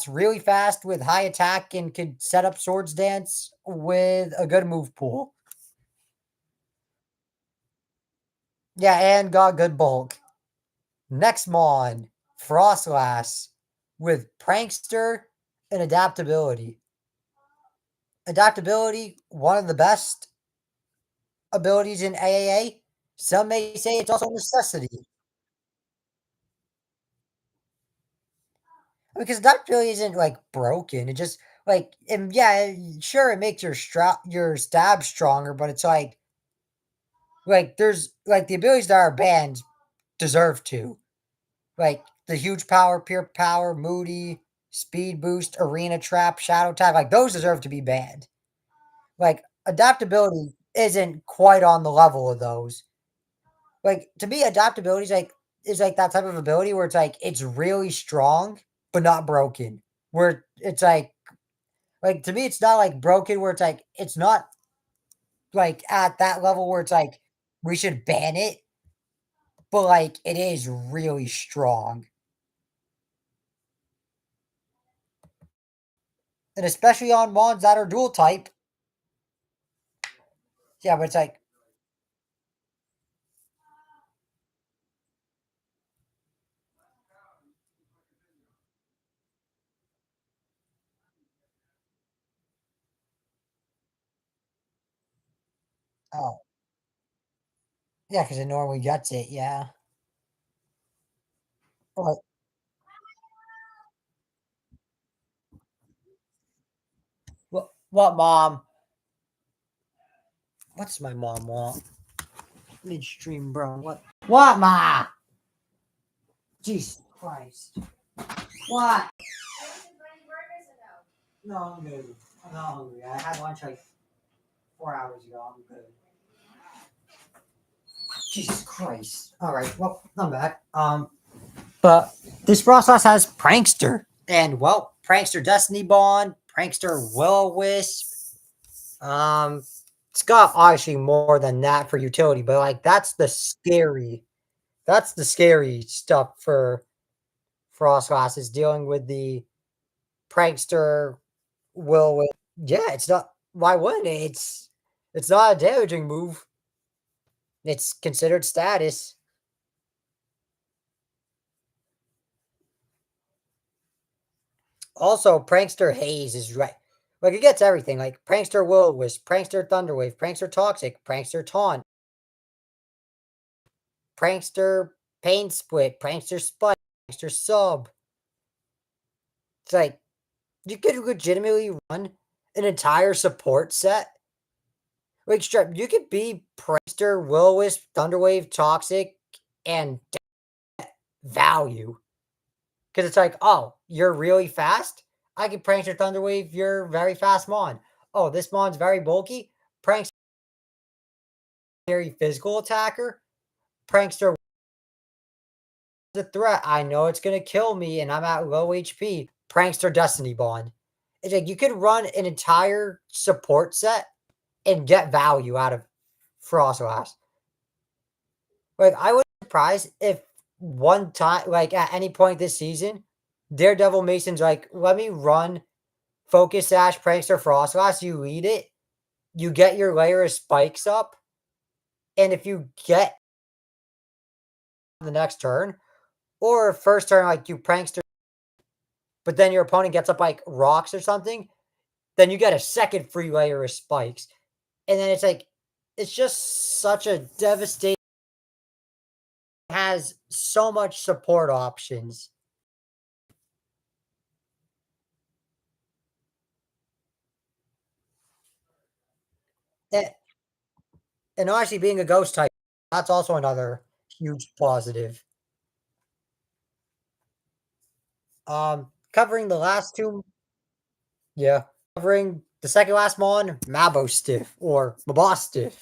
really fast with high attack and could set up swords dance with a good move pool. Yeah, and got good bulk. Next mon, Frostlass with Prankster and adaptability. Adaptability, one of the best abilities in AAA. Some may say it's also a necessity because adaptability isn't like broken. It just like and yeah, sure it makes your stab stronger, but it's like there's like the abilities that are banned deserve to. Like the huge power, pure power, moody, speed boost, arena trap, shadow tag, like those deserve to be banned. Like adaptability isn't quite on the level of those. Like to me, adaptability is like that type of ability where it's like it's really strong but not broken. Where it's like to me, it's not like broken where it's like it's not like at that level where it's like we should ban it, but like it is really strong. And especially on mons that are dual type. Yeah, but it's like, oh, yeah, because it normally gets it. Yeah. What, what mom? What's my mom want? Midstream, bro. What, ma? Jesus Christ. What? No, I'm good. I'm not hungry. I had lunch like 4 hours ago. I'm good. Jesus Christ. All right. Well, I'm back. But this process has Prankster. And, well, Prankster Destiny Bond, Prankster Will-O-Wisp. Um, it's got obviously more than that for utility, but, like, that's the scary stuff for Frostlass is dealing with the Prankster Will-O-Wisp. Yeah, it's not why wouldn't it? It's not a damaging move. It's considered status. Also, Prankster Haze is right. Like it gets everything. Like Prankster Will-O-Wisp, Prankster Thunderwave, Prankster Toxic, Prankster Taunt, Prankster Pain Split, Prankster Spike, Prankster Sub. It's like you could legitimately run an entire support set. Like strap, you could be Prankster, Will-O-Wisp, Thunderwave, Toxic, and value. Because it's like, oh, you're really fast? I can Prankster Thunderwave your very fast Mon. Oh, this Mon's very bulky? Prankster very physical attacker? Prankster the threat. I know it's gonna kill me and I'm at low HP. Prankster Destiny Bond. It's like you could run an entire support set and get value out of Frostlass. Like I would be surprised if one time, like at any point this season, Daredevil Mason's like, let me run Focus Sash, Prankster, Frostlass, you lead it, you get your layer of spikes up, and if you get the next turn, or first turn, like you Prankster, but then your opponent gets up like rocks or something, then you get a second free layer of spikes. And then it's like, it's just such a devastating, has so much support options. And, and honestly, being a ghost type, that's also another huge positive. Covering the last two, yeah, covering the second last mon, Mabostiff or Mabostiff.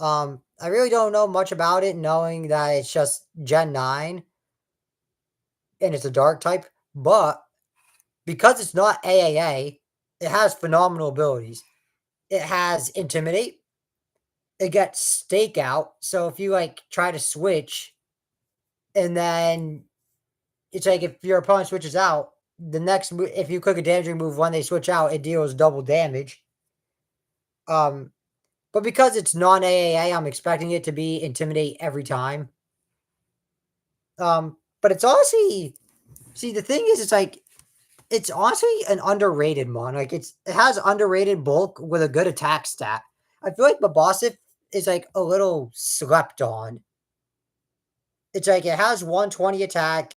I really don't know much about it, knowing that it's just Gen 9 and it's a dark type, but because it's not AAA, it has phenomenal abilities. It has Intimidate, it gets Stakeout, so if you like try to switch and then it's like if your opponent switches out, the next if you click a damaging move when they switch out, it deals double damage. Um, but because it's non-AAA, I'm expecting it to be Intimidate every time. But it's honestly, see, the thing is, it's like it's honestly an underrated mon. Like it has underrated bulk with a good attack stat. I feel like Babasif is like a little slept on. It's like it has 120 attack,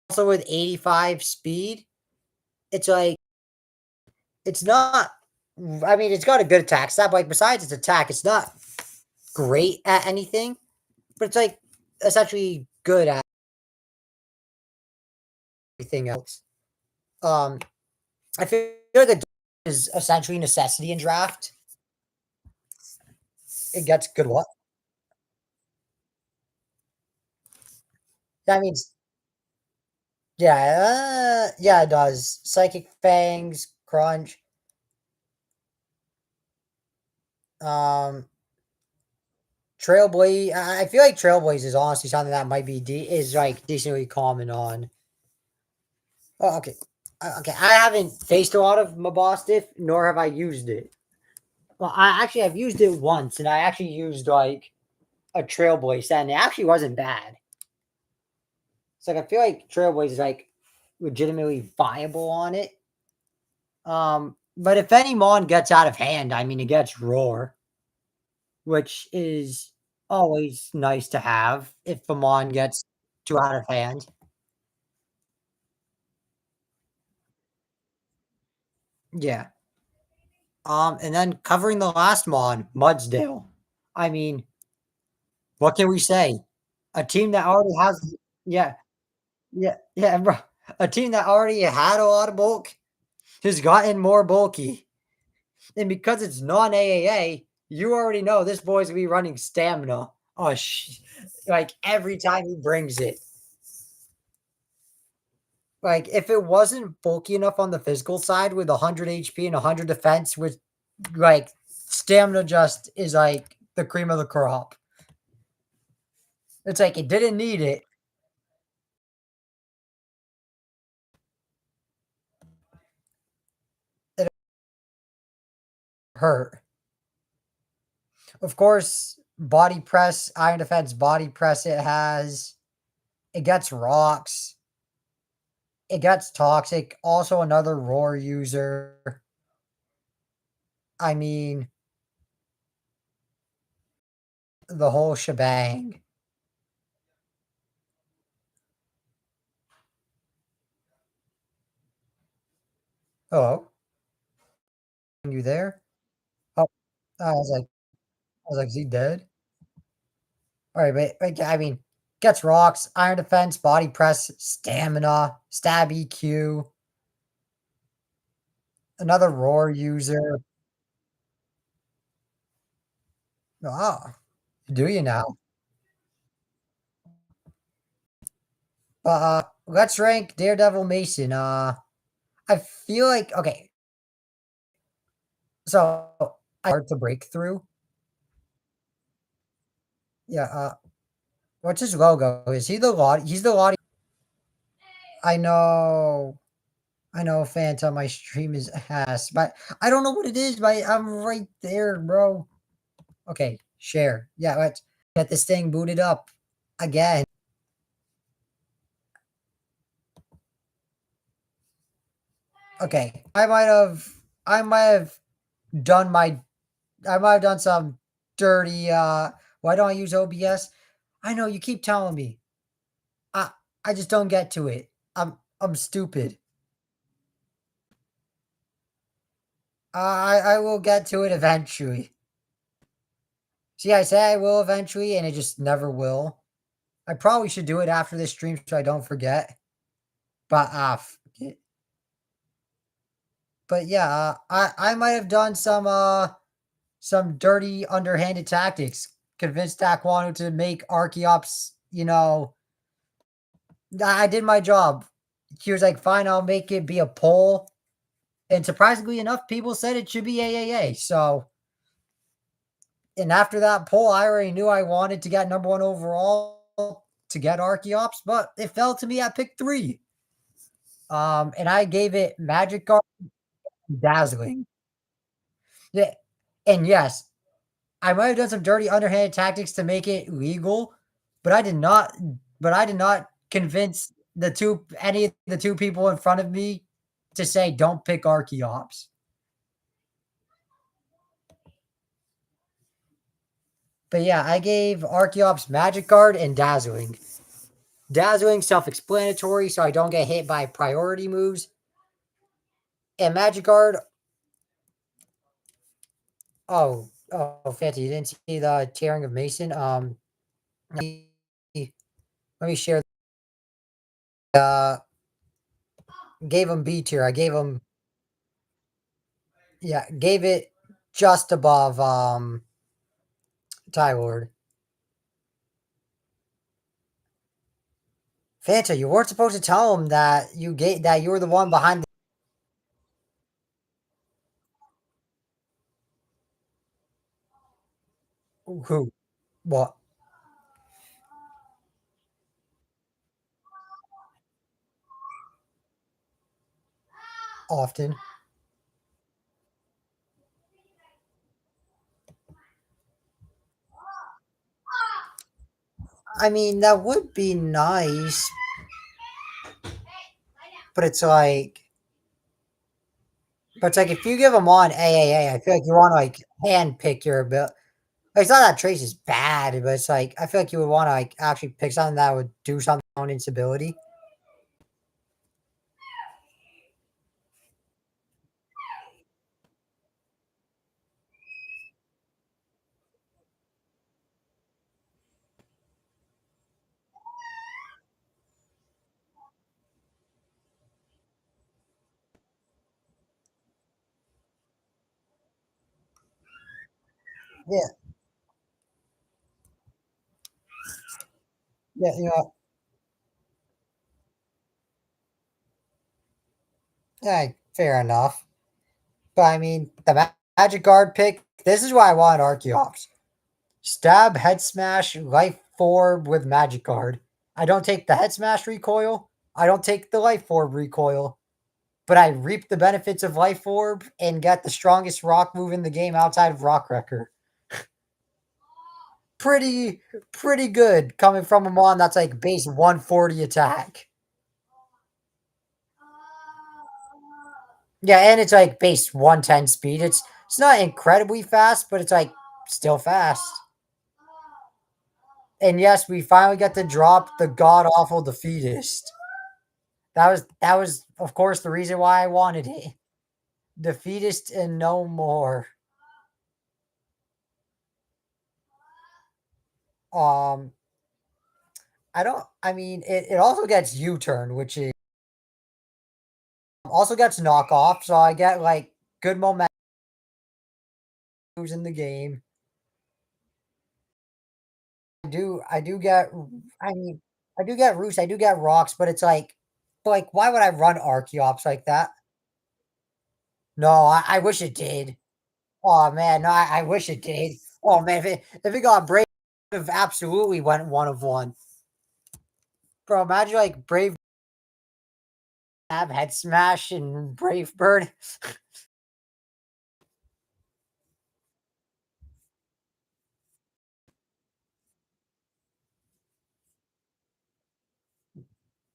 also with 85 speed. It's like it's not. I mean, it's got a good attack stat, but like besides its attack, it's not great at anything. But it's like essentially good at everything else. Um, I feel like a is essentially necessity in draft. It gets good what? That means yeah, yeah, it does. Psychic Fangs, Crunch. Um, Trailblaze. I feel like Trailblaze is honestly something that might be is like decently common on. Oh, okay. Okay, I haven't faced a lot of Mabostiff, nor have I used it. Well, I actually have used it once, and I actually used like a Trailblaze, and it actually wasn't bad. It's like I feel like Trailblaze is like legitimately viable on it. But if any Mon gets out of hand, I mean, it gets Roar, which is always nice to have if a Mon gets too out of hand. Yeah. And then covering the last Mon, Mudsdale. I mean, what can we say? A team that already has, yeah, yeah, bro. A team that already had a lot of bulk has gotten more bulky. And because it's non-AAA, you already know this boy's gonna be running stamina. Oh, like every time he brings it. Like if it wasn't bulky enough on the physical side with 100 HP and 100 defense, with like stamina just is like the cream of the crop. It's like it didn't need it. It hurt. Of course, body press, iron defense, body press. It has. It gets rocks. It gets toxic. Also, another roar user. I mean, the whole shebang. Hello, you there? Oh, is he dead? All right, but yeah, I mean, gets rocks, iron defense, body press, stamina, stab EQ, another roar user. Ah, do you now? Let's rank Daredevil Mason. I feel like okay, so hard to break through. Yeah. What's his logo? Is he the lot? He's the lot. I know. I know Phantom, my stream is ass, but I don't know what it is, but I'm right there, bro. Okay, share. Yeah, let's get this thing booted up again. Okay. I might have done my I might have done some dirty why don't I use OBS? I know you keep telling me. I I just don't get to it. I'm stupid. I will get to it eventually. See, I say I will eventually, and it just never will. I probably should do it after this stream so I don't forget. But but yeah, I might have done some dirty underhanded tactics. Convinced Aquano to make Archeops, I did my job. He was like, fine, I'll make it be a poll. And surprisingly enough, people said it should be AAA. So, and after that poll, I already knew I wanted to get number one overall to get Archeops, but it fell to me at pick 3. And I gave it Magic Guard Dazzling. Yeah. And yes, I might have done some dirty underhanded tactics to make it legal, but I did not convince the two people in front of me to say don't pick Archeops. But yeah, I gave Archeops Magic Guard and Dazzling. Dazzling, self-explanatory, so I don't get hit by priority moves. And Magic Guard, Fancy, you didn't see the tearing of Mason? Let me share. Uh, gave him B tier. I gave him, yeah, gave it just above Tie Lord. Fanta, you weren't supposed to tell him that you were the one behind who? What? Often. I mean, that would be nice, but it's like if you give them on AAA, I feel like you want to like hand pick your ability. It's not that Trace is bad, but it's like I feel like you would want to like actually pick something that would do something on instability. Yeah, yeah, yeah, fair enough. But I mean, the Magic Guard pick. This is why I wanted Archeops. Stab, head smash, life orb with Magic Guard. I don't take the head smash recoil. I don't take the life orb recoil. But I reap the benefits of life orb and get the strongest rock move in the game outside of Rock Wrecker. Pretty, pretty good coming from a mon that's like base 140 attack. Yeah, and it's like base 110 speed. It's not incredibly fast, but it's like still fast. And yes, we finally got to drop the god awful defeatist. That was of course the reason why I wanted it. Defeatist and no more. Um I mean it also gets U-turn, which is also gets knockoff, so I get like good momentum in the game. I do get I mean I do get Roost, I do get rocks, but it's like why would I run Archeops like that? No, I wish it did. Oh man, no, I wish it did. Oh man, if it got Brave, it would have absolutely went one of one. Bro, imagine like Brave have head smash and Brave Bird.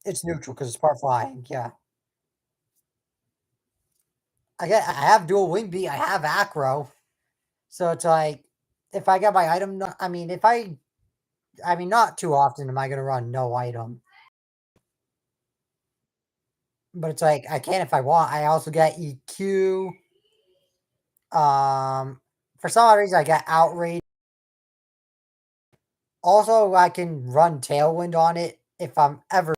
It's neutral because it's part flying. Yeah, I have dual wing beat. I have acro, so it's like if I get my item. I mean, I mean, not too often am I gonna run no item, but it's like I can if I want. I also get EQ. Um, for some odd reason, I get outrage. Also, I can run tailwind on it if I'm ever.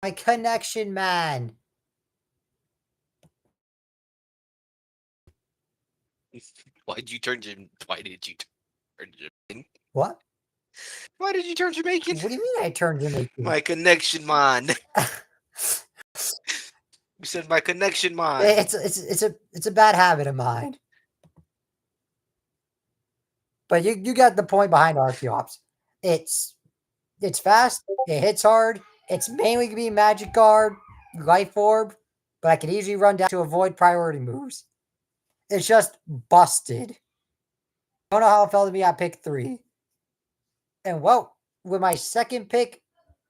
My connection man. Why did you turn Jim? Why did you turn Jamaican? What? Why did you turn Jamaican? What do you mean I turned Jamaican? My connection, man. You said my connection, man. It's a bad habit of mine. But you got the point behind Archeops. It's it's fast, it hits hard, it's mainly gonna be Magic Guard, Life Orb, but I can easily run down to avoid priority moves. It's just busted. I don't know how it felt to me at pick 3. And well, with my second pick,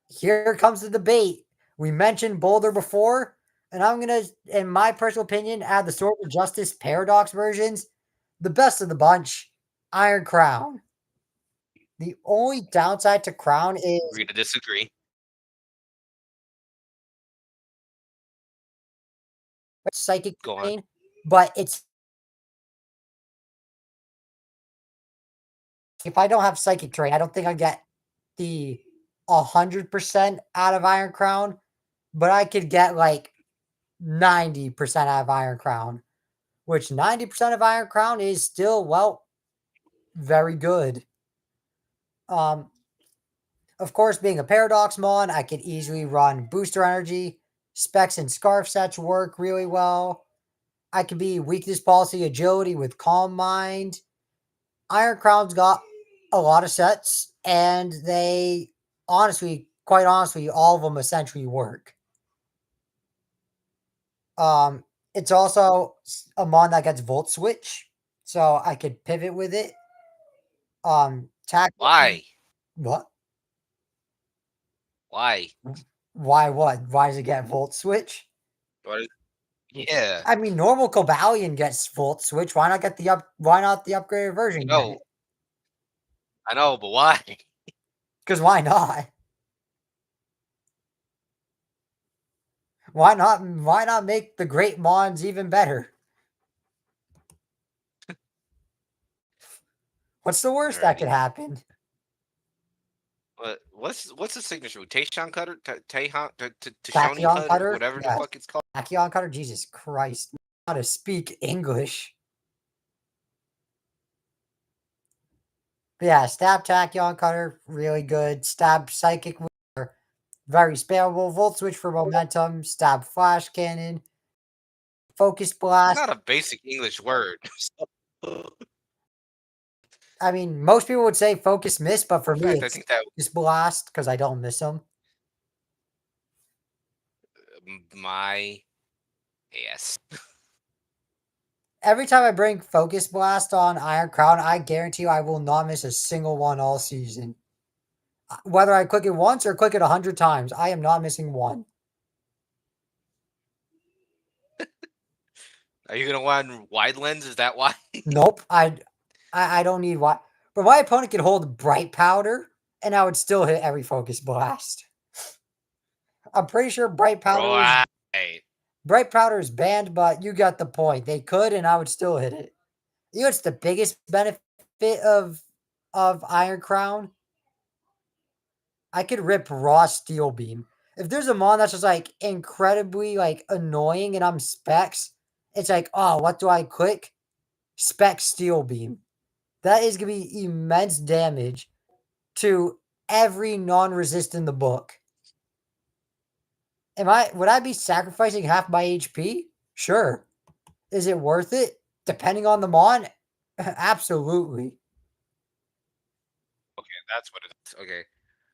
here comes the debate. We mentioned Boulder before, and I'm gonna, in my personal opinion, add the Sword of Justice Paradox versions. The best of the bunch, Iron Crown. The only downside to Crown is Agree to disagree. psychic Go on. terrain, but it's if I don't have psychic terrain, I don't think I get the 100% out of Iron Crown, but I could get like 90% out of Iron Crown, which 90% of Iron Crown is still, well, very good. Um, of course, being a Paradox Mon, I could easily run Booster Energy. Specs and Scarf sets work really well. I could be Weakness Policy Agility with Calm Mind. Iron Crown's got a lot of sets, and they honestly, quite honestly, all of them essentially work. Um, it's also a mon that gets Volt Switch, so I could pivot with it. Tack. Why? What? Why? Why? What? Why does it get Volt Switch? What is, yeah. I mean, normal Cobalion gets Volt Switch. Why not get the up? Why not the upgraded version? No. I know, but why? Because why not? Why not? Why not make the great Mons even better? What's the worst that could Alrighty. happen? What's the signature? Taishon Cutter? Tashoni Tachyon Cutter? Cutter? Whatever the Yes. fuck it's called. Tachyon Cutter? Jesus Christ. How to speak English. But yeah, Stab Tachyon Cutter, really good. Stab Psychic, very spammable. Volt Switch for momentum. Stab Flash Cannon. Focus It's Blast. not a basic English word. I mean, most people would say Focus Miss, but for In me, fact, I it's think that Focus Blast because I don't miss them. my yes. Every time I bring Focus Blast on Iron Crown, I guarantee you I will not miss a single one all season. Whether I click it once or click it 100 times, I am not missing one. Are you gonna want wide lens? Is that why? Nope, I don't need what. But my opponent could hold Bright Powder, and I would still hit every Focus Blast. I'm pretty sure Right. Bright Powder is banned, but you got the point. They could, and I would still hit it. You know what's the biggest benefit of Iron Crown? I could rip Raw Steel Beam. If there's a mon that's just like incredibly like annoying and I'm specs, it's like, oh, what do I click? Spec Steel Beam. That is gonna be immense damage to every non-resist in the book. Would I be sacrificing half my HP? Sure. Is it worth it? Depending on the mon? Absolutely. Okay, that's what it is. Okay.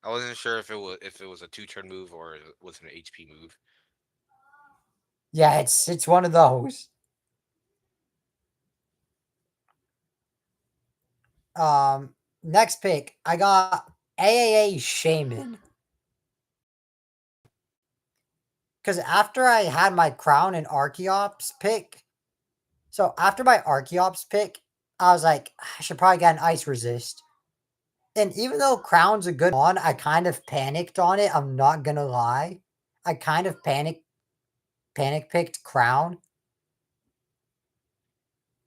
I wasn't sure if it was a 2-turn move or it was an HP move. Yeah, it's one of those. Next pick, I got AAA Shaman. Because after I had my Crown and Archeops pick, so after my Archeops pick, I was like, I should probably get an Ice Resist. And even though Crown's a good one, I kind of panicked on it. I'm not gonna lie. I kind of panic picked Crown.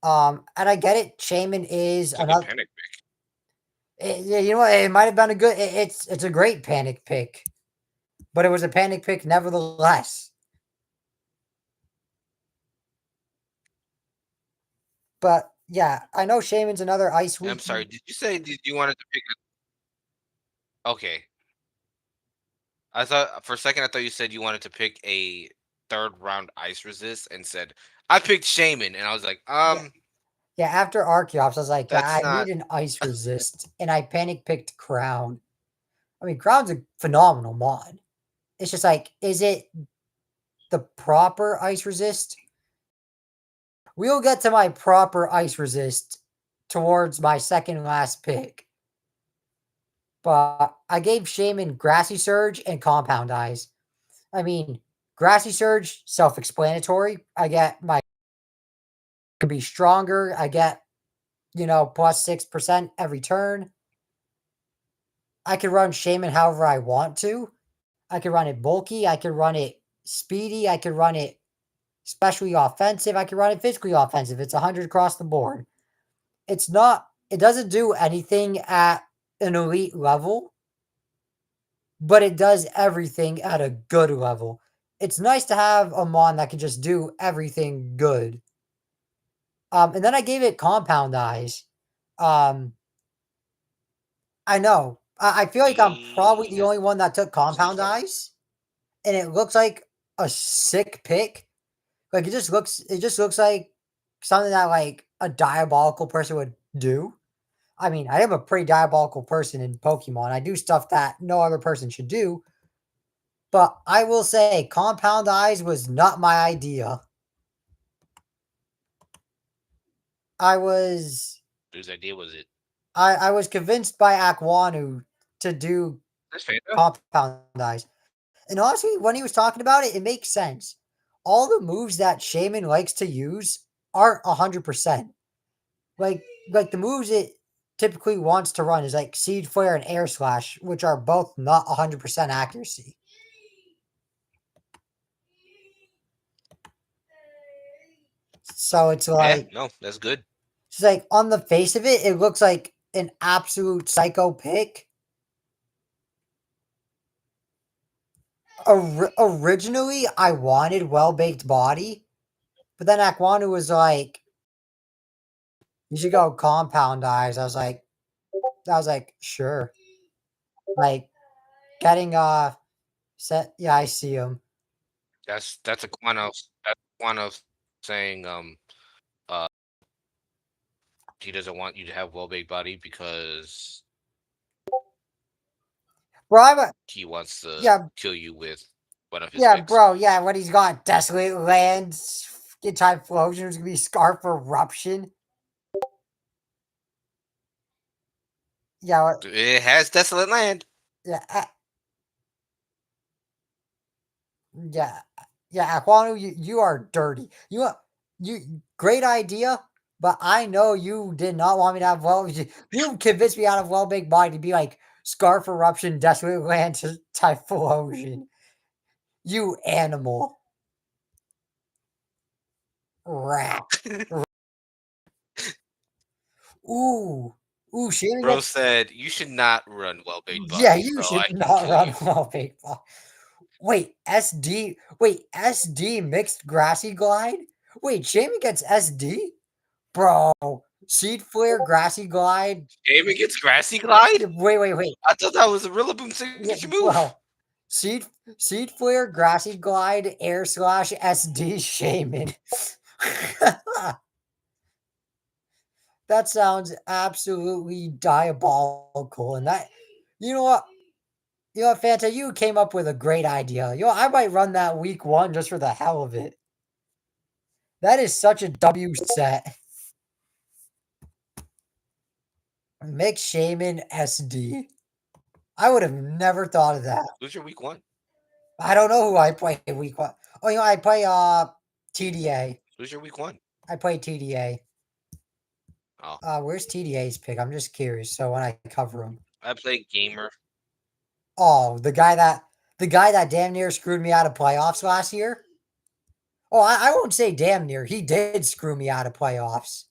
And I get it. Shaman is It's a good another. panic pick. Yeah, you know what? It might have been a good. It's a great panic pick, but it was a panic pick nevertheless. But yeah, I know Shaman's another ice weak. I'm sorry. Did you say did you wanted to pick okay. I thought for a second I thought you said you wanted to pick a third round ice resist and said I picked Shaman and I was like, Yeah, after Archeops, I was like, yeah, that's I not need an ice resist, and I panic picked Crown. I mean, Crown's a phenomenal mod. It's just like, is it the proper ice resist? We'll get to my proper ice resist towards my second last pick. but I gave Shaman Grassy Surge and Compound Eyes. I mean, Grassy Surge, self-explanatory. I get my could be stronger. I get, plus 6% every turn. I can run Shaman however I want to. I can run it bulky. I can run it speedy. I can run it especially offensive. I can run it physically offensive. It's 100 across the board. It doesn't do anything at an elite level, but it does everything at a good level. It's nice to have a mon that can just do everything good. And then I gave it Compound Eyes. Um, I know. I feel like I'm probably the Yeah. only one that took Compound Eyes, and it looks like a sick pick. Like it just looks like something that like a diabolical person would do. I mean, I am a pretty diabolical person in Pokemon. I do stuff that no other person should do. But I will say, Compound Eyes was not my idea. I was Whose idea was it? I was convinced by Aquanu to do That's fair. Compound Eyes. And honestly, when he was talking about it, it makes sense. All the moves that Shaman likes to use aren't 100%. Like the moves it typically wants to run is like Seed Flare and Air Slash, which are both not 100% accuracy. So it's Yeah, like no, that's good. it's like on the face of it, it looks like an absolute psycho pick. Originally, I wanted Well Baked Body, but then Aquanu was like, "You should go Compound Eyes." I was like, "Sure." Like getting set. Yeah, I see him. That's a Quano saying uh he doesn't want you to have well baked body because Bro, I'm a, he wants to yeah, kill you with one of his yeah, picks. bro, yeah. When he's got Desolate Lands, Typhlosion, there's gonna be Scarf Eruption. Yeah, It has desolate land. yeah, yeah, yeah. Aquanu, you are dirty. You great idea, but I know you did not want me to have You convinced me out of Well Big Body to be like Scarf Eruption, Desolate Land, Typhlosion. You animal rat. Ooh, Shaman Bro gets. said you should not run well baked Yeah, body, you bro. should I can not kill run you. Well Big Body. SD mixed Grassy Glide? Wait, Shaman gets SD? Bro, Seed Flare, Grassy Glide. Shaman gets grassy glide? Wait. I thought that was a Rillaboom Yeah, signature move. bro. Seed Seed Flare, Grassy Glide, Air Slash, SD, Shaman. That sounds absolutely diabolical. And you know what? Fanta, you came up with a great idea. I might run that week 1 just for the hell of it. That is such a W set. Mix Shaman SD. I would have never thought of that. Who's your week 1? I don't know who I play week 1. Oh, I play TDA. Who's your week 1? I play TDA. Oh, Where's TDA's pick? I'm just curious. So when I cover him. I play gamer. Oh, the guy that damn near screwed me out of playoffs last year. Oh, I won't say damn near. He did screw me out of playoffs.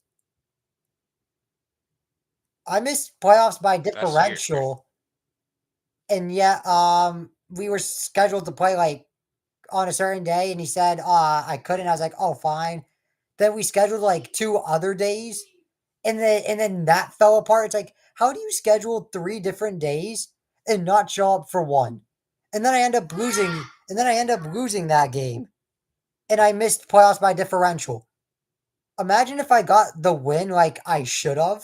I missed playoffs by That's fair. differential, and yet we were scheduled to play like on a certain day, and he said I couldn't. I was like, oh fine. Then we scheduled like 2 other days, and then that fell apart. It's like, how do you schedule 3 different days and not show up for one? And then I end up losing. And then I end up losing that game, and I missed playoffs by differential. Imagine if I got the win like I should have.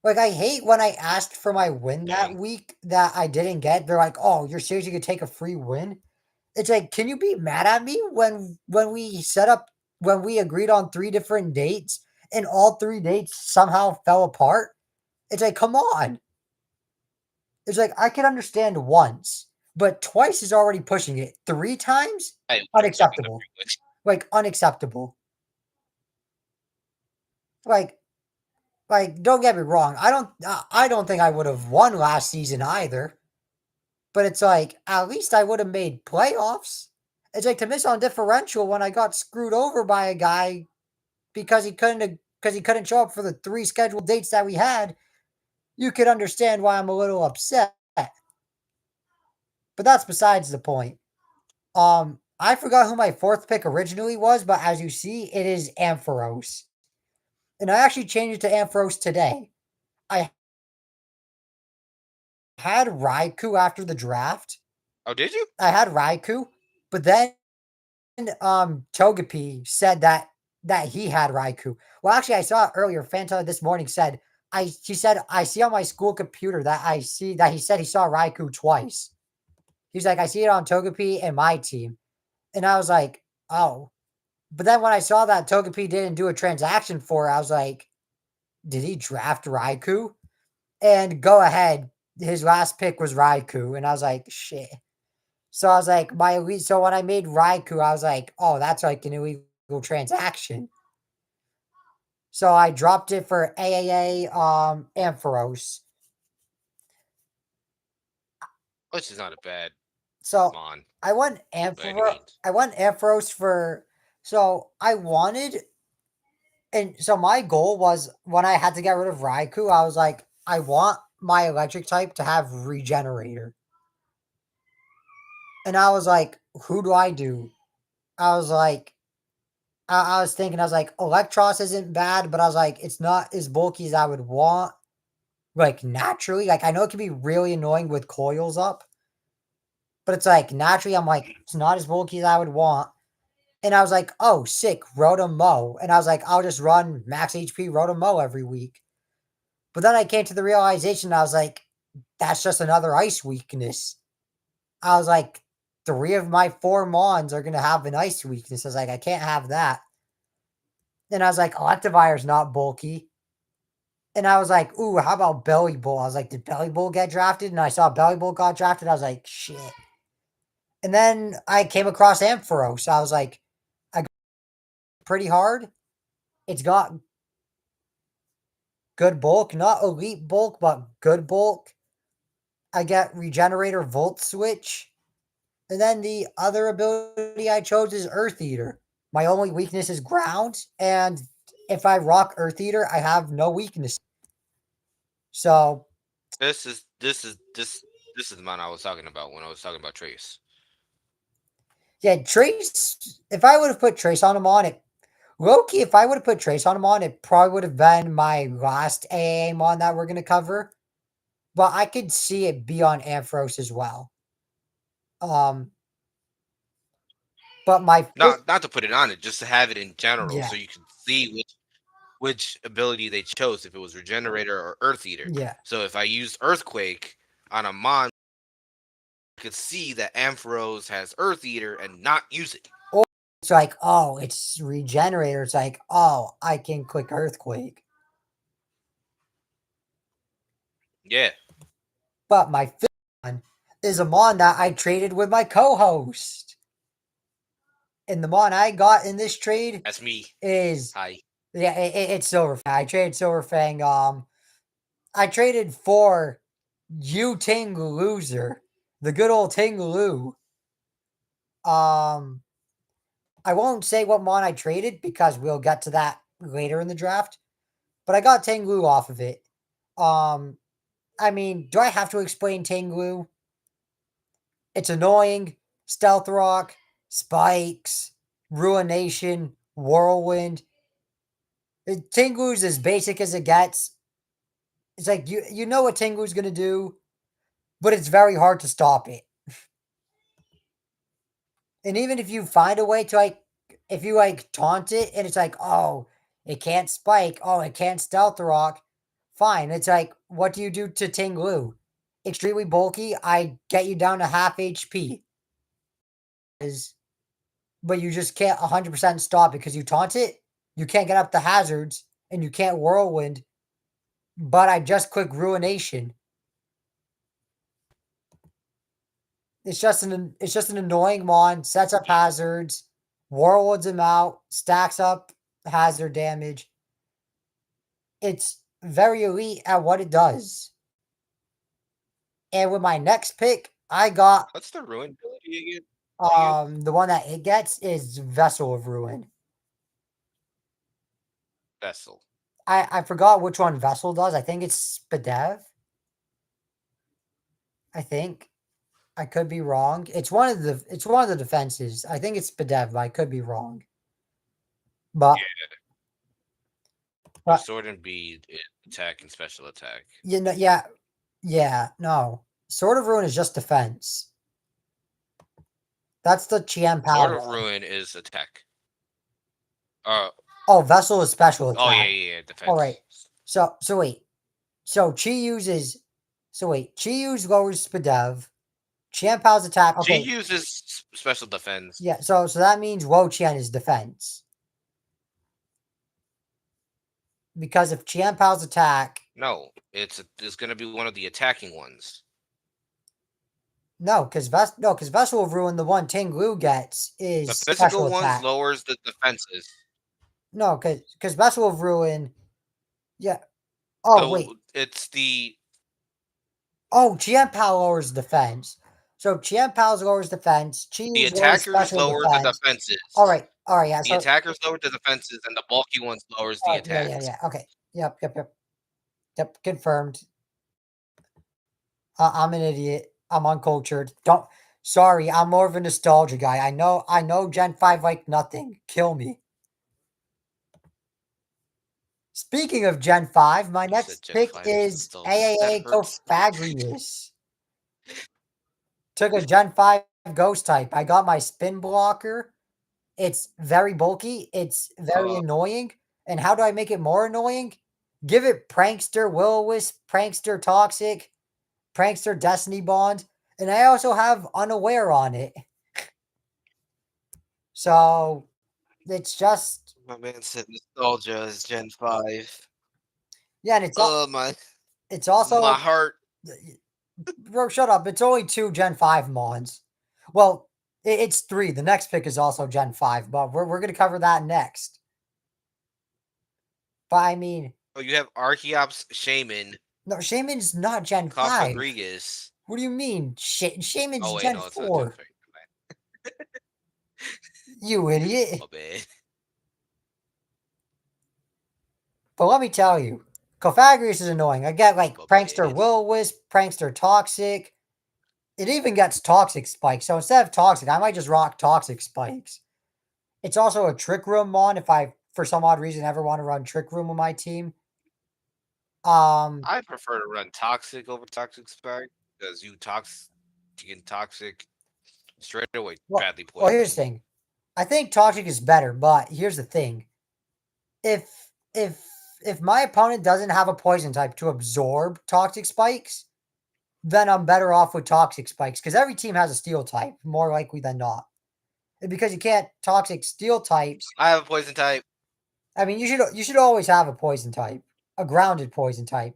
Like, I hate when I asked for my win that Dang. week that I didn't get. They're like, "Oh, you're seriously gonna take a free win?" It's like, can you be mad at me when we agreed on 3 different dates and all 3 dates somehow fell apart? It's like, come on. It's like I can understand once, but twice is already pushing it. 3 times? I would expect him to Unacceptable. bring it. Like, unacceptable. Like don't get me wrong. I don't think I would have won last season either. But it's like at least I would have made playoffs. It's like to miss on differential when I got screwed over by a guy because he couldn't show up for the 3 scheduled dates that we had. You could understand why I'm a little upset. But that's besides the point. I forgot who my 4th pick originally was, but as you see, it is Ampharos. And I actually changed it to Ampharos today. I had Raikou after the draft. Oh, did you? I had Raikou, but then Togepi said that he had Raikou. Well, actually, I saw it earlier. Fanta this morning said she said I see on my school computer that I see that he said he saw Raikou twice. He's like, I see it on Togepi and my team. And I was like, oh. But then when I saw that Togepi didn't do a transaction for it, I was like, did he draft Raikou? And go ahead. His last pick was Raikou. And I was like, shit. So I was like, so when I made Raikou, I was like, oh, that's like an illegal transaction. So I dropped it for AAA Ampharos. Which is not a bad So mon I went by any means. Ampharos for so I wanted and so my goal was when I had to get rid of Raikou, I was like, I want my electric type to have Regenerator. And I was like, who do I do? I was like, I was thinking, I was like, Electros isn't bad, but I was like, it's not as bulky as I would want. Like naturally, like I know it can be really annoying with coils up, but it's like naturally, I'm like, it's not as bulky as I would want. And I was like, oh, sick, Rotom-Mow. And I was like, I'll just run max HP Rotom-Mow every week. But then I came to the realization, I was like, that's just another ice weakness. I was like, 3 of my 4 Mons are going to have an ice weakness. I was like, I can't have that. And I was like, Electivire's not bulky. And I was like, ooh, how about Belly Bull? I was like, did Belly Bull get drafted? And I saw Belly Bull got drafted. I was like, shit. And then I came across Ampharos. I was like, I got pretty hard. It's got good bulk, not elite bulk, but good bulk. I get Regenerator Volt Switch. And then the other ability I chose is Earth Eater. My only weakness is ground. And if I rock Earth Eater, I have no weakness. So This is the mon I was talking about when I was talking about Trace. yeah, Trace. If I would have put Trace on him on it, Loki. If I would have put Trace on him on it, probably would have been my last AA mon that we're gonna cover. But I could see it be on Ampharos as well. But my Not to put it on it, just to have it in general, yeah, so you can see which ability they chose, if it was Regenerator or Earth Eater. yeah. So if I used Earthquake on a mon, I could see that Ampharos has Earth Eater and not use it. It's like, oh, it's Regenerator. It's like, oh, I can click Earthquake. Yeah. But my fifth one is a mon that I traded with my co-host. And the mon I got in this trade That's me. is Hi. yeah, it's Silverfang. I traded Silverfang. I traded for you Ting Loser, the good old Ting Lu. I won't say what mon I traded because we'll get to that later in the draft. But I got Tengu off of it. I mean, do I have to explain Tengu? It's annoying. Stealth Rock, Spikes, Ruination, Whirlwind. Tengu's as basic as it gets. It's like you know what Tengu's gonna do, but it's very hard to stop it. And even if you find a way to if you taunt it and it's like, oh, it can't spike, oh, it can't stealth rock, fine. It's like, what do you do to Tinglu? Extremely bulky, I get you down to half HP. But you just can't 100% stop because you taunt it, you can't get up the hazards, and you can't whirlwind. but I just click Ruination. It's just an annoying mon, sets up hazards, warlords them out, stacks up hazard damage. It's very elite at what it does. And with my next pick, I got What's the ruin ability again? the one that it gets is Vessel of Ruin. Vessel. I forgot which one Vessel does. I think it's Spadev. I think. I could be wrong. It's one of the defenses. I think it's Spadev, but I could be wrong. But But sword and bead, attack and special attack. You know, no. Sword of Ruin is just defense. That's the Qian Sword power. of Ruin is attack. Oh, Vessel is special attack. Oh yeah, defense. All right. So wait. So Chi uses. So wait. Chi uses lowers Spadev. Qian Pao's attack. Okay. Chi uses special defense. Yeah. So that means Wo Qian is defense. Because if Qian Pao's attack. No, it's going to be one of the attacking ones. No, because Vessel of Ruin, the one Ting Lu gets is the physical special ones attack. lowers the defenses. No, because Vessel of Ruin, yeah. Oh wait, it's the. Oh, Qian Pao lowers defense. So Qian Pao's lowers defense. The attackers lower the defenses. All right, yeah. The attackers lower the defenses, and the bulky ones lowers the attacks. Yeah. Okay. Yep. Confirmed. I'm an idiot. I'm uncultured. Sorry, I'm more of a nostalgia guy. I know Gen 5 like nothing. Kill me. Speaking of Gen 5, my next pick is AAA Cofagrius. Took a Gen 5 ghost type. I got my spin blocker. It's very bulky. It's very annoying. And how do I make it more annoying? Give it Prankster, Will-O-Wisp, Prankster Toxic, Prankster Destiny Bond, and I also have Unaware on it. So it's just. My man said nostalgia is Gen 5. Yeah, and it's also my heart. Bro, shut up. It's only 2 Gen 5 mons. Well, it's 3. The next pick is also Gen 5, but we're going to cover that next. But I mean... Oh, you have Archeops Shaman. No, Shaman's not Gen 5. Cofagrigus. What do you mean? Shaman's Gen 4. You idiot. Oh, man. But let me tell you, Cofagrius is annoying. I get like Prankster Will-O-Wisp, Prankster Toxic. It even gets Toxic Spikes. So instead of Toxic, I might just rock Toxic Spikes. It's also a Trick Room mon if I, for some odd reason, ever want to run Trick Room with my team. I prefer to run Toxic over Toxic Spike because you can Toxic straight away badly poisoned. Well, here's the thing. I think Toxic is better, but here's the thing. If my opponent doesn't have a poison type to absorb Toxic Spikes, then I'm better off with Toxic Spikes because every team has a Steel type, more likely than not. And because you can't Toxic Steel types. I have a poison type. I mean, you should always have a poison type, a grounded poison type.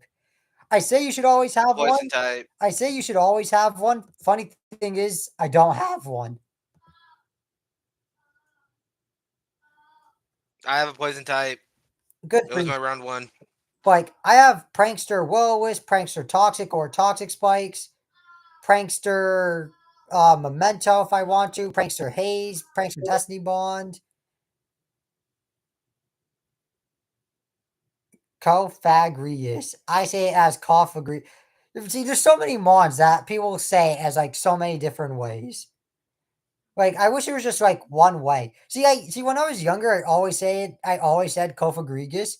I say you should always have poison type. I say you should always have one. Funny thing is, I don't have one. I have a poison type. Good. It was my round 1. Like, I have Prankster Will-O-Wisp, Prankster Toxic or Toxic Spikes, Prankster Memento if I want to, Prankster Haze, Prankster Destiny Bond, Cofagrius. I say it as Cofagrius. See, there's so many mons that people say as like so many different ways. Like, I wish it was just like one way. See, when I was younger, I always said Cofagrigus.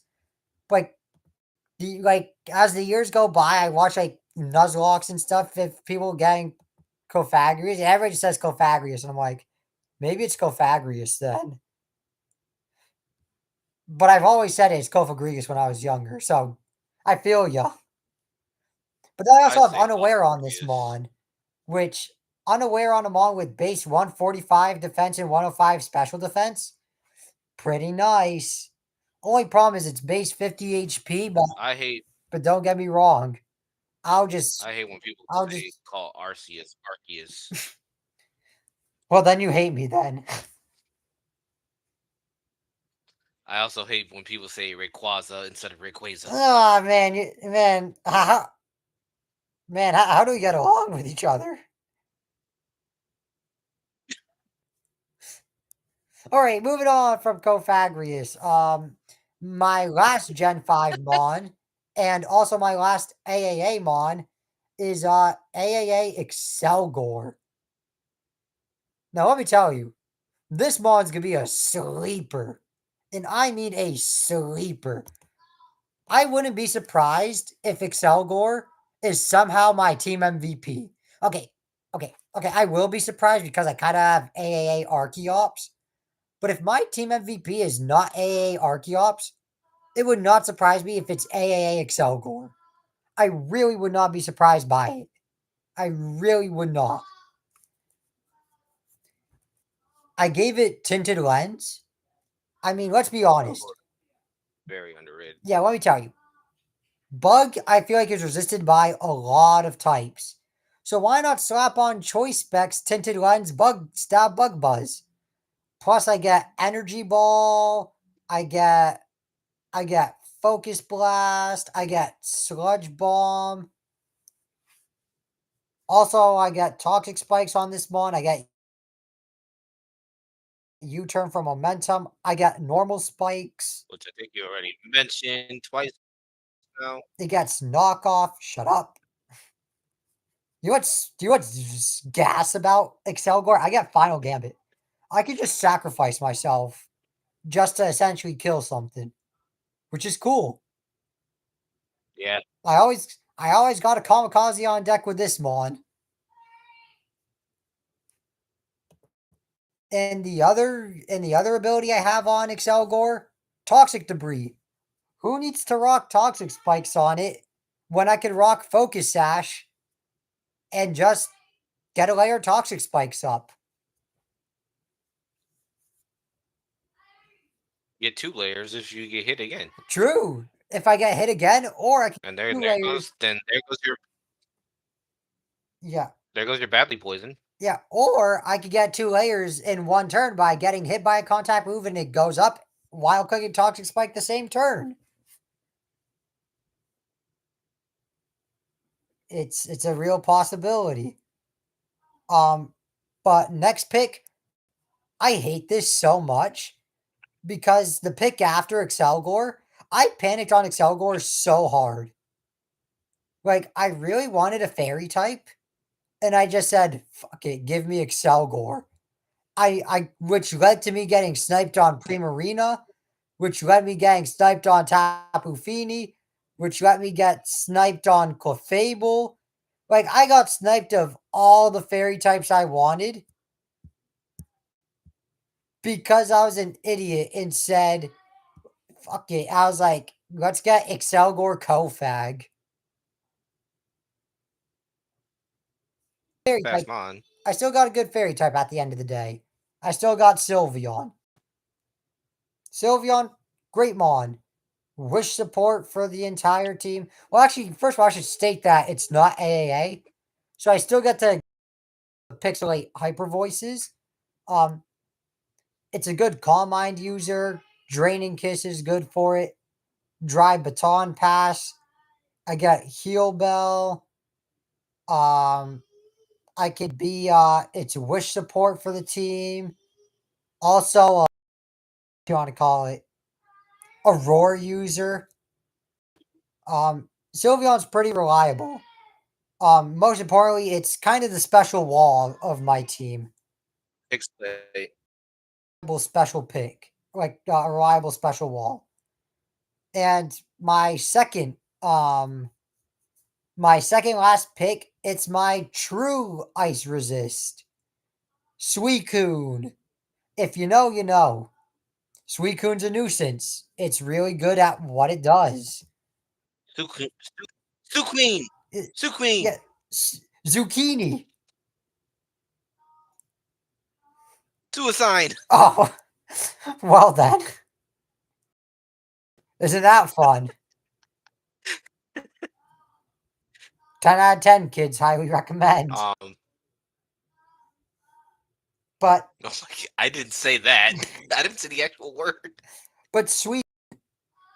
Like, as the years go by, I watch like Nuzlocke and stuff. If people getting Cofagrius, and everybody just says Cofagrius, and I'm like, maybe it's Cofagrius then. But I've always said it's Cofagrigus when I was younger, so I feel ya. But then I also have Unaware on this mon, which Unaware on a mon with base 145 defense and 105 special defense. Pretty nice. Only problem is it's base 50 HP, but I hate but don't get me wrong. I'll just, I hate when people I'll say just. call Arceus Arceus. Well, then you hate me then. I also hate when people say Rayquaza instead of Rayquaza. Oh man, man, how do we get along with each other? All right, moving on from Cofagrius. My last Gen 5 Mon, and also my last AAA Mon, is AAA Excelgor. Now let me tell you, this Mon's gonna be a sleeper. And I mean a sleeper. I wouldn't be surprised if Excelgor is somehow my team MVP. Okay, okay. I will be surprised because I kind of have AAA Archeops. But if my team MVP is not AAA Archeops, it would not surprise me if it's AAA Excelgor. I really would not be surprised by it. I really would not. I gave it Tinted Lens. I mean, let's be honest. Very underrated. Yeah, let me tell you. Bug, I feel like, is resisted by a lot of types. So why not slap on Choice Specs Tinted Lens Bug Stab Bug Buzz? Plus, I get Energy Ball. I get Focus Blast. I get Sludge Bomb. Also, I get Toxic Spikes on this one. I get U-Turn for Momentum. I get Normal Spikes. Which I think you already mentioned twice now. It gets Knockoff. Shut up. Do you know what's gas about Excelgor? I get Final Gambit. I can just sacrifice myself just to essentially kill something, which is cool. Yeah. I always got a kamikaze on deck with this Mon. And the other ability I have on Excelgor, Toxic Debris. Who needs to rock Toxic Spikes on it when I can rock Focus Sash and just get a layer of Toxic Spikes up? Get 2 layers if you get hit again. True. If I get hit again, or I can And get there two there layers. goes then Yeah. there goes your badly poison. Yeah, or I could get 2 layers in one turn by getting hit by a contact move and it goes up while clicking Toxic Spike the same turn. It's a real possibility. Um, but next pick, I hate this so much because the pick after Excelgor, I panicked on Excelgor so hard. Like I really wanted a fairy type, and I just said, "Fuck it, give me Excelgor." Which led to me getting sniped on Primarina, which let me getting sniped on Tapu Fini, which let me get sniped on Clefable. Like, I got sniped of all the fairy types I wanted because I was an idiot and said, fuck it. I was like, let's get Excelgor Kofag. Fairy type. Fast Mon. I still got a good fairy type at the end of the day. I still got Sylveon. Sylveon, great Mon. Wish support for the entire team. Well, actually, first of all, I should state that it's not AAA. So I still get to pixelate hyper voices. Um, it's a good Calm Mind user. Draining Kiss is good for it. Dry Baton Pass. I got Heal Bell. I could be it's wish support for the team. Also, what do you want to call it? A roar user. Sylveon's pretty reliable. Most importantly, it's kind of the special wall of my team. Pixelate. Special pick, like a reliable special wall. And my second last pick, it's my true ice resist. Suicune. If you know, you know. Suicune's a nuisance. It's really good at what it does. Suqueen. It- Suqueen. yeah, zucchini. Suicide. Oh, well then. Isn't that fun? 10 out of 10, kids. Highly recommend. Um, But oh I didn't say that. I didn't say the actual word. sweet.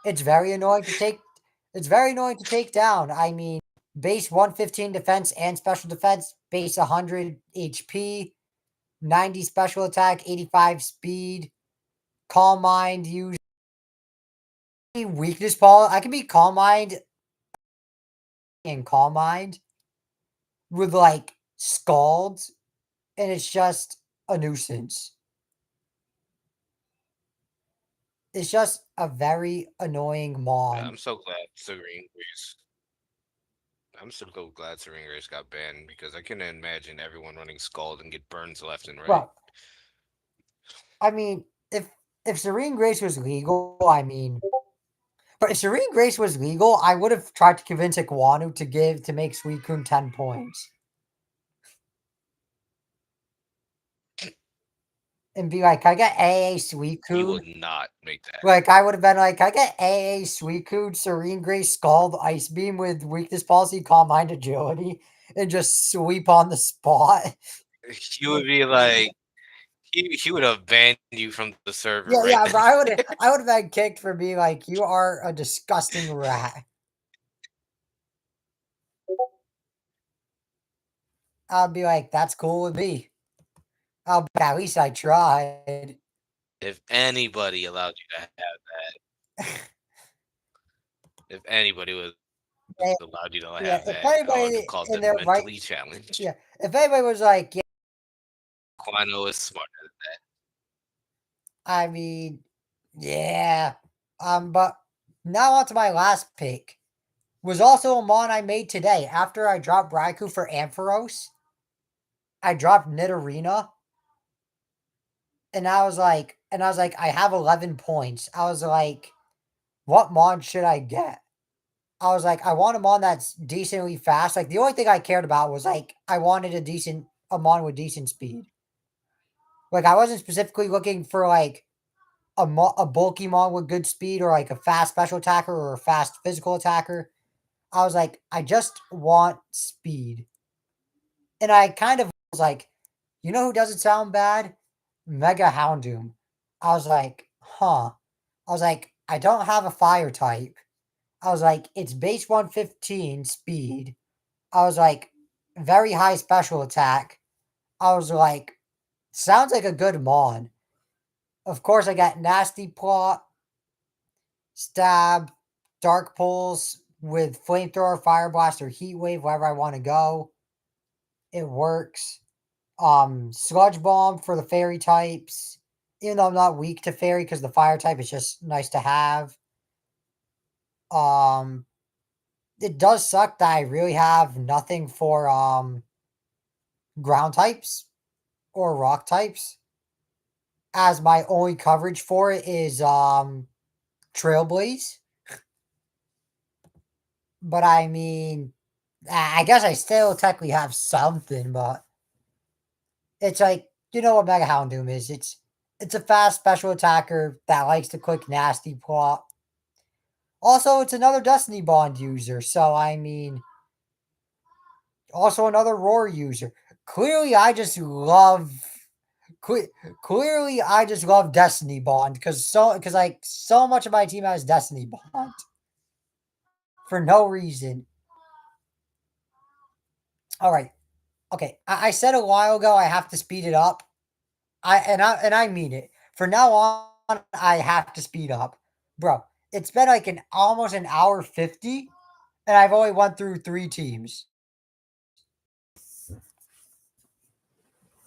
It's very annoying to take. It's very annoying to take down. I mean, base 115 defense and special defense, base 100 HP, 90 special attack, 85 speed, calm mind, use weakness Paul. I can be calm mind and calm mind with like scalds, and it's just a nuisance. It's just a very annoying Yeah, mon. I'm so glad Serene Grace. I'm so glad Serene Grace got banned because I can imagine everyone running Scald and get burns left and right. Well, I mean, if Serene Grace was legal, I mean, but if Serene Grace was legal, I would have tried to convince Iguanu to make Suicune 10 points. And be like, can I get AA You will Suicune? not make that. Like, I would have been like, can I get AA Suicune, Serene Grace, Scald, Ice Beam with weakness policy, Calm Mind, Agility, and just sweep on the spot? You would be like, he would have banned you from the server Yeah, right yeah, then. but I would have been kicked for being like, you are a disgusting rat. I'll be like, that's cool with me. At least I tried. If anybody allowed you to have that, if anybody was Yeah, allowed you to yeah, have if that, I would have anybody called in them their right, mentally challenged. yeah, if anybody was like, yeah, Quano is smarter. I mean, yeah, but now on to my last pick. Was also a mon I made today after I dropped Raikou for Ampharos. I dropped Nidorina, and I was like, I have 11 points. I was like, what mon should I get? I was like, I want a mon that's decently fast. Like the only thing I cared about was like I wanted a mon with decent speed. Like I wasn't specifically looking for like a bulky mon with good speed or like a fast special attacker or a fast physical attacker. I was like, I just want speed. And I kind of was like, you know who doesn't sound bad? Mega Houndoom. I was like, huh. I was like, I don't have a fire type. I was like, it's base 115 speed. I was like, very high special attack. I was like, sounds like a good mon. Of course, I got Nasty Plot, Stab, Dark Pulse with Flamethrower, Fire Blast, or Heat Wave, wherever I want to go. It works. Sludge Bomb for the fairy types. Even though I'm not weak to fairy because the fire type is just nice to have. Um, it does suck that I really have nothing for ground types or rock types, as my only coverage for it is Trailblaze. But I mean, I guess I still technically have something, but it's like, you know what Mega Houndoom is. It's a fast special attacker that likes to click nasty plot. Also, it's another Destiny Bond user, so I mean, also another Roar user. Clearly, I just love. Clearly, I just love Destiny Bond because like so much of my team has Destiny Bond for no reason. All right, okay. I said a while ago I have to speed it up. I mean it. For now on, I have to speed up, bro. It's been like an almost an hour 50, and I've only went through 3 teams.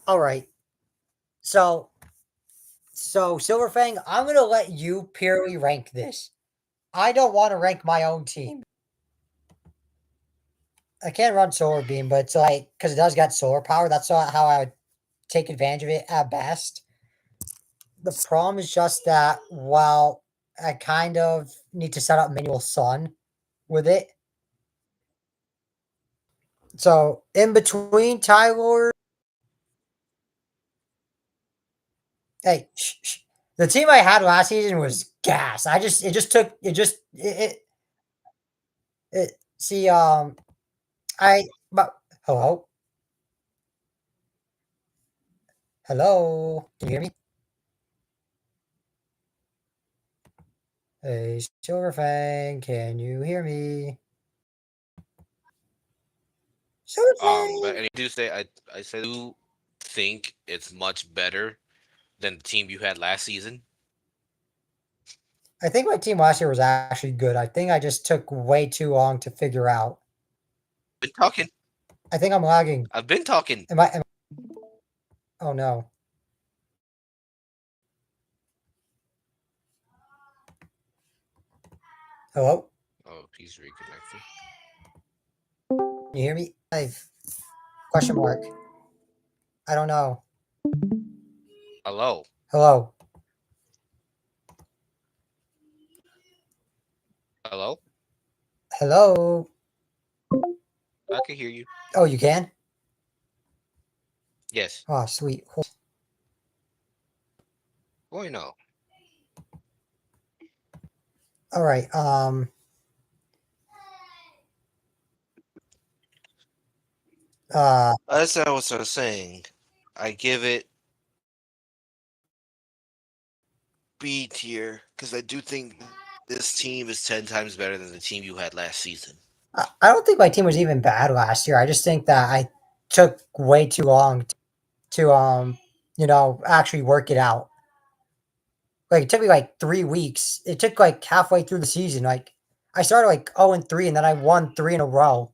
All right. So Silverfang, I'm gonna let you purely rank this. I don't want to rank my own team. I can't run Solar Beam, but it's like because it does get solar power. That's not how I would take advantage of it at best. The problem is just that while I kind of need to set up manual sun with it. So in between Tyler, hey, the team I had last season was gas. It just took it just it see But hello, hello. Can you hear me? Hey, Silverfang, can you hear me? But Silverfang. I do say I say do think it's much better than the team you had last season. I think my team last year was actually good. I think I just took way too long to figure out. Been talking. I think I'm lagging. I've been talking. Am oh no. Hello? Oh, he's reconnecting. Can you hear me? I've question mark. I don't know. Hello. Hello. Hello. Hello. I can hear you. Oh, you can? Yes. Oh, sweet. Boy, no. All right. That's not what I was saying. I give it B tier because I do think this team is 10 times better than the team you had last season. I don't think my team was even bad last year. I just think that I took way too long to actually work it out. Like it took me like 3 weeks. It took like halfway through the season. Like I started like 0-3 and then I won three in a row.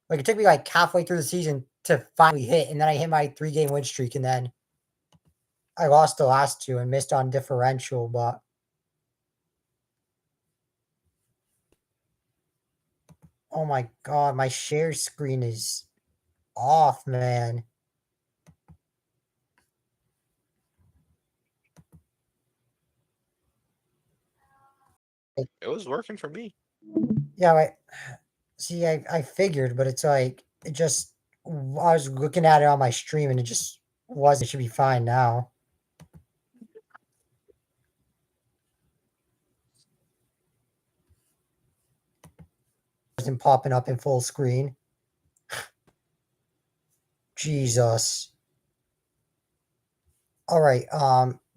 Like it took me like halfway through the season to finally hit, and then I hit my 3 game win streak, and then I lost the last two and missed on differential. But oh my god, my share screen is off, man. It was working for me. Yeah, see, I figured, but it's like it just. I was looking at it on my stream, and it just wasn't. It should be fine now. Wasn't popping up in full screen. Jesus. All right.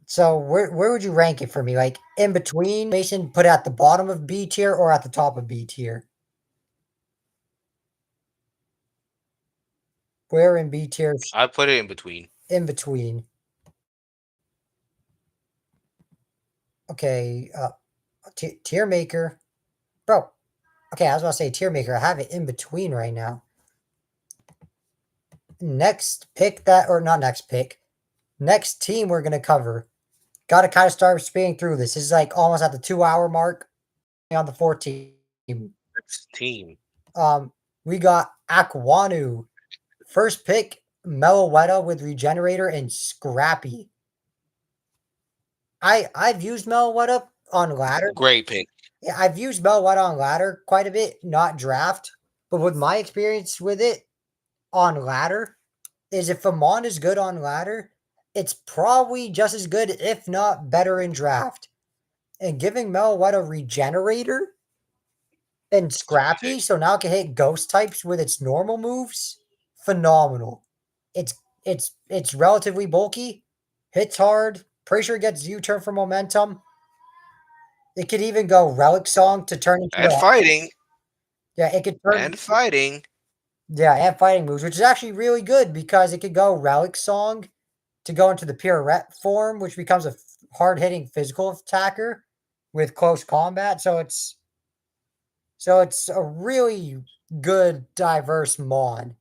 So where would you rank it for me? Like in between, Mason, put it at the bottom of B tier or at the top of B tier? Where in B tier? I put it in between. In between. Okay. Tier maker, bro. Okay, I was about to say tier maker. I have it in between right now. Next pick that, or not next pick. Next team we're gonna cover. Got to kind of start speeding through this. This is like almost at the 2 hour mark on the 14. Next team. We got Aquanu. First pick, Meloetta with Regenerator and Scrappy. I've used Meloetta on ladder. Great pick. Yeah, I've used Meloetta on ladder quite a bit, not draft. But with my experience with it on ladder, is if a mon is good on ladder, it's probably just as good, if not better, in draft. And giving Meloetta Regenerator and Scrappy, so now it can hit ghost types with its normal moves. Phenomenal. It's it's relatively bulky, hits hard. Pretty sure it gets U-turn for momentum. It could even go Relic Song to turn into And a fighting. yeah. It could turn And fighting. yeah, and fighting moves, which is actually really good because it could go Relic Song to go into the Pirouette form, which becomes a hard hitting physical attacker with close combat. So it's a really good, diverse Mon.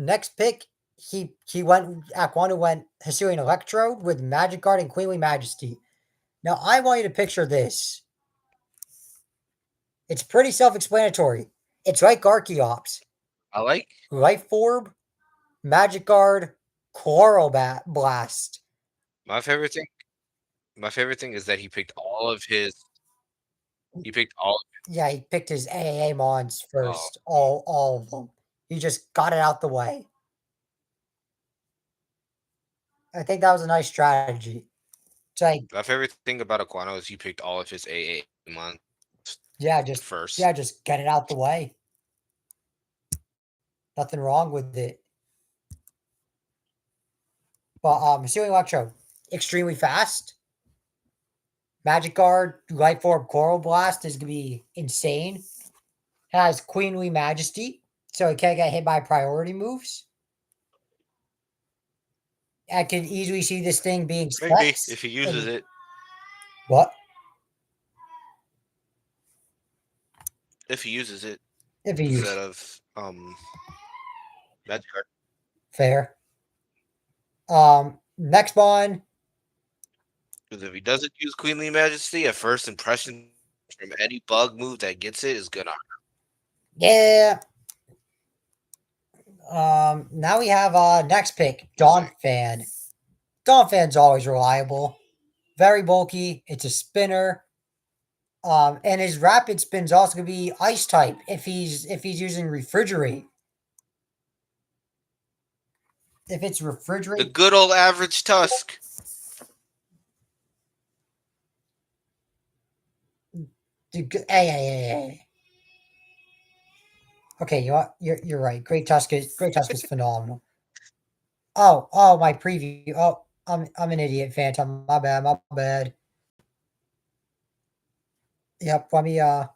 Next pick, he went Aquanu went Hisuian Electrode with Magic Guard and Queenly Majesty. Now I want you to picture this. It's pretty self-explanatory. It's like Archeops. I like. Life Orb, Magic Guard, Chloral Blast. My favorite thing. My favorite thing is that he picked all of his. He picked all. Yeah, he picked his AAA Mons Oh, first. All of them. He just got it out the way. I think that was a nice strategy. It's like my favorite thing about Aquano is he picked all of his AA months. Yeah, just first. yeah, just get it out the way. Nothing wrong with it. But Hisuian Electro, extremely fast. Magic Guard, Light Orb, Coral Blast is gonna be insane. Has Queenly Majesty, so it can't get hit by priority moves. I can easily see this thing being Maybe specs. if he uses it. What? If he uses it If he instead uses of Magic Card. fair. Next one. Because if he doesn't use Queenly Majesty, a first impression from any bug move that gets it is gonna. Yeah. Now we have next pick, Dawn Fan. Dawn Fan's always reliable. Very bulky. It's a spinner. And his rapid spin's also gonna be ice type if he's using refrigerate. If it's The refrigerate, good old average Tusk. hey. Okay, you're right. Great Tusk is phenomenal. Oh, my preview. Oh, I'm an idiot, Phantom. My bad. Yep, let me yeah,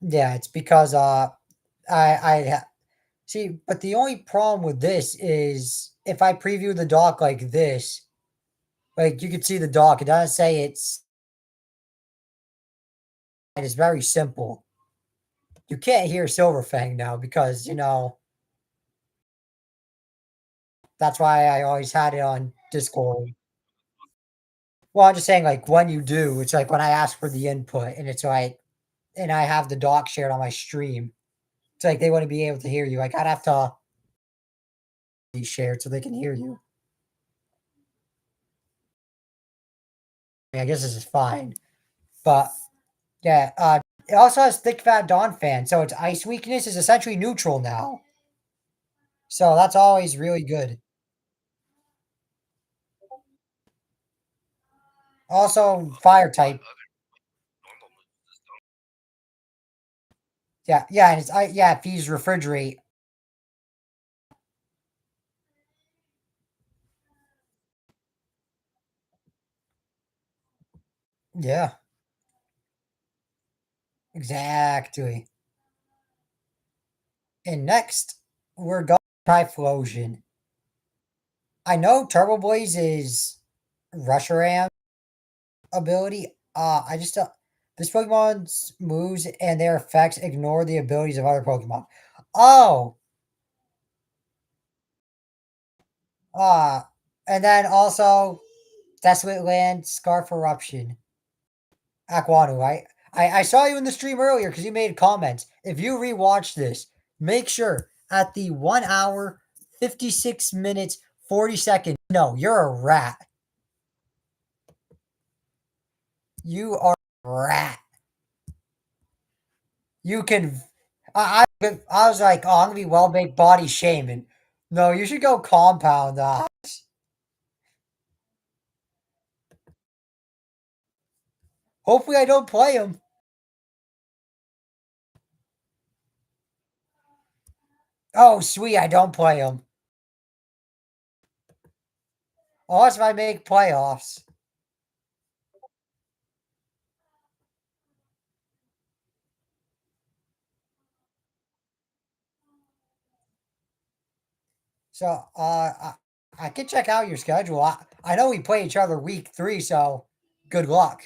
it's because I see, but the only problem with this is if I preview the dock like this, like you can see the dock, it doesn't say it's very simple. You can't hear Silverfang now because, that's why I always had it on Discord. Well, I'm just saying, like, when you do, it's like when I ask for the input and it's like, and I have the doc shared on my stream, it's like they want to be able to hear you. Like, I'd have to be shared so they can hear you. I guess this is fine. But, yeah, it also has Thick Fat Dawn Fan, so its ice weakness is essentially neutral now. So that's always really good. Also, fire type. Yeah, and if he's refrigerate. Yeah, exactly. And next, we're going Typhlosion. I know Turbo Blaze is Rusharam ability. I just this Pokemon's moves and their effects ignore the abilities of other Pokemon. Oh, uh, and then also Desolate Land, Scarf Eruption. Aquanu, I saw you in the stream earlier because you made comments. If you rewatch this, make sure at the 1 hour, 56 minutes, 40 seconds. No, you're a rat. You are a rat. You can. I was like, oh, I'm gonna be well baked body shaming. No, you should go compound. Hopefully, I don't play him. Oh, sweet, I don't play him. Unless if I make playoffs. So, I can check out your schedule. I know we play each other week 3, so good luck.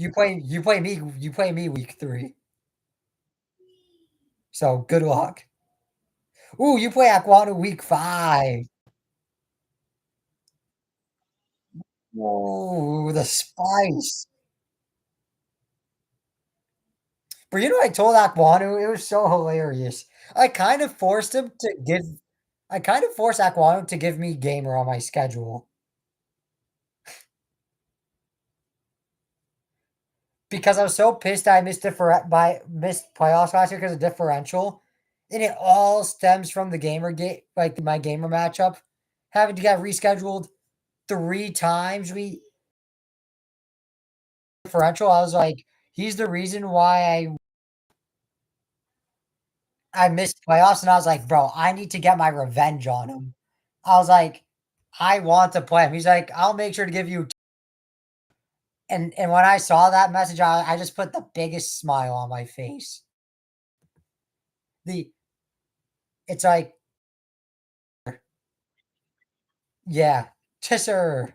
You play me week 3. So good luck. Ooh, you play Aquanu week 5. Ooh, the spice. But I told Aquanu, it was so hilarious. I kind of forced him to give I kind of forced Aquanu to give me Gamer on my schedule. Because I was so pissed I missed playoffs last year because of differential. And it all stems from the gamer game, like my gamer matchup, having to get rescheduled. 3 times we differential. I was like, he's the reason why I missed playoffs, and I was like, "Bro, I need to get my revenge on him." I was like, "I want to play him." He's like, "I'll make sure to give you" and when I saw that message, I just put the biggest smile on my face. The it's like, yeah, Tisser.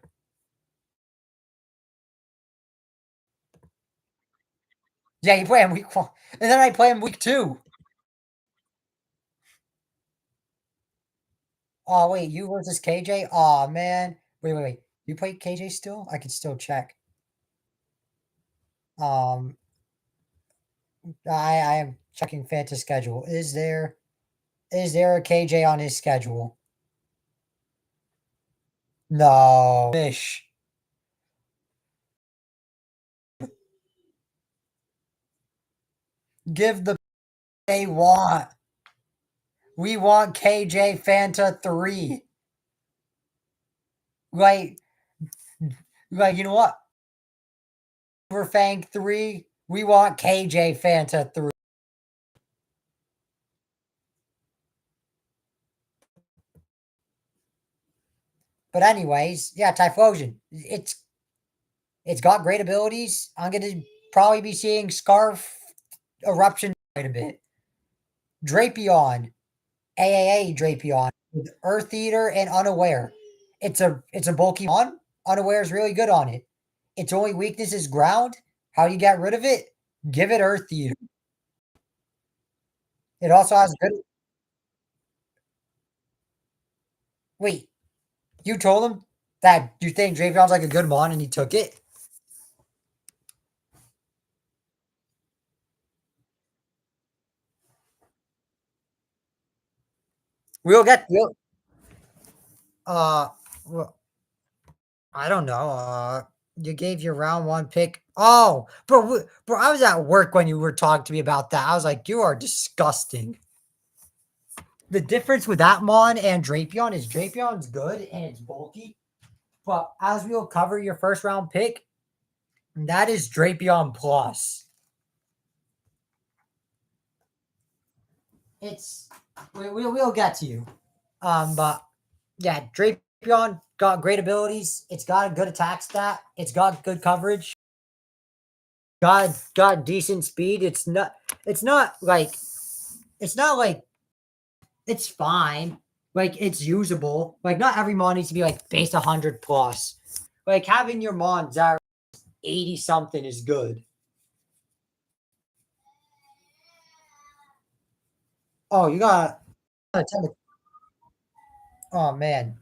Yeah, you play him week 1, and then I play him week 2. Oh, wait, you versus KJ? Oh man. Wait. You play KJ still? I can still check. Um, I am checking Fanta's schedule. Is there a KJ on his schedule? No. Fish. Give the they want. We want KJ Fanta 3. Like, you know what? Overfang 3. We want KJ Fanta 3. But anyways, yeah, Typhlosion. It's got great abilities. I'm gonna probably be seeing Scarf Eruption quite a bit. Drapion, AAA Drapion with Earth Eater and Unaware. It's a bulky mon. Unaware is really good on it. Its only weakness is ground. How do you get rid of it? Give it Earth Eater. It also has good. Wait, you told him that you think Drapion's like a good mon and he took it? We'll uh well, I don't know. You gave your round 1 pick. Oh, bro, I was at work when you were talking to me about that. I was like, you are disgusting. The difference with that mon and Drapion is Drapion's good and it's bulky, but as we'll cover your first round pick, that is Drapion plus. It's we'll get to you. But yeah, Drapion got great abilities. It's got a good attack stat. It's got good coverage. Got decent speed. It's not like it's fine. Like it's usable. Like not every mon needs to be like base 100 plus. Like having your mon Zara 80 something is good. Oh, you got oh man.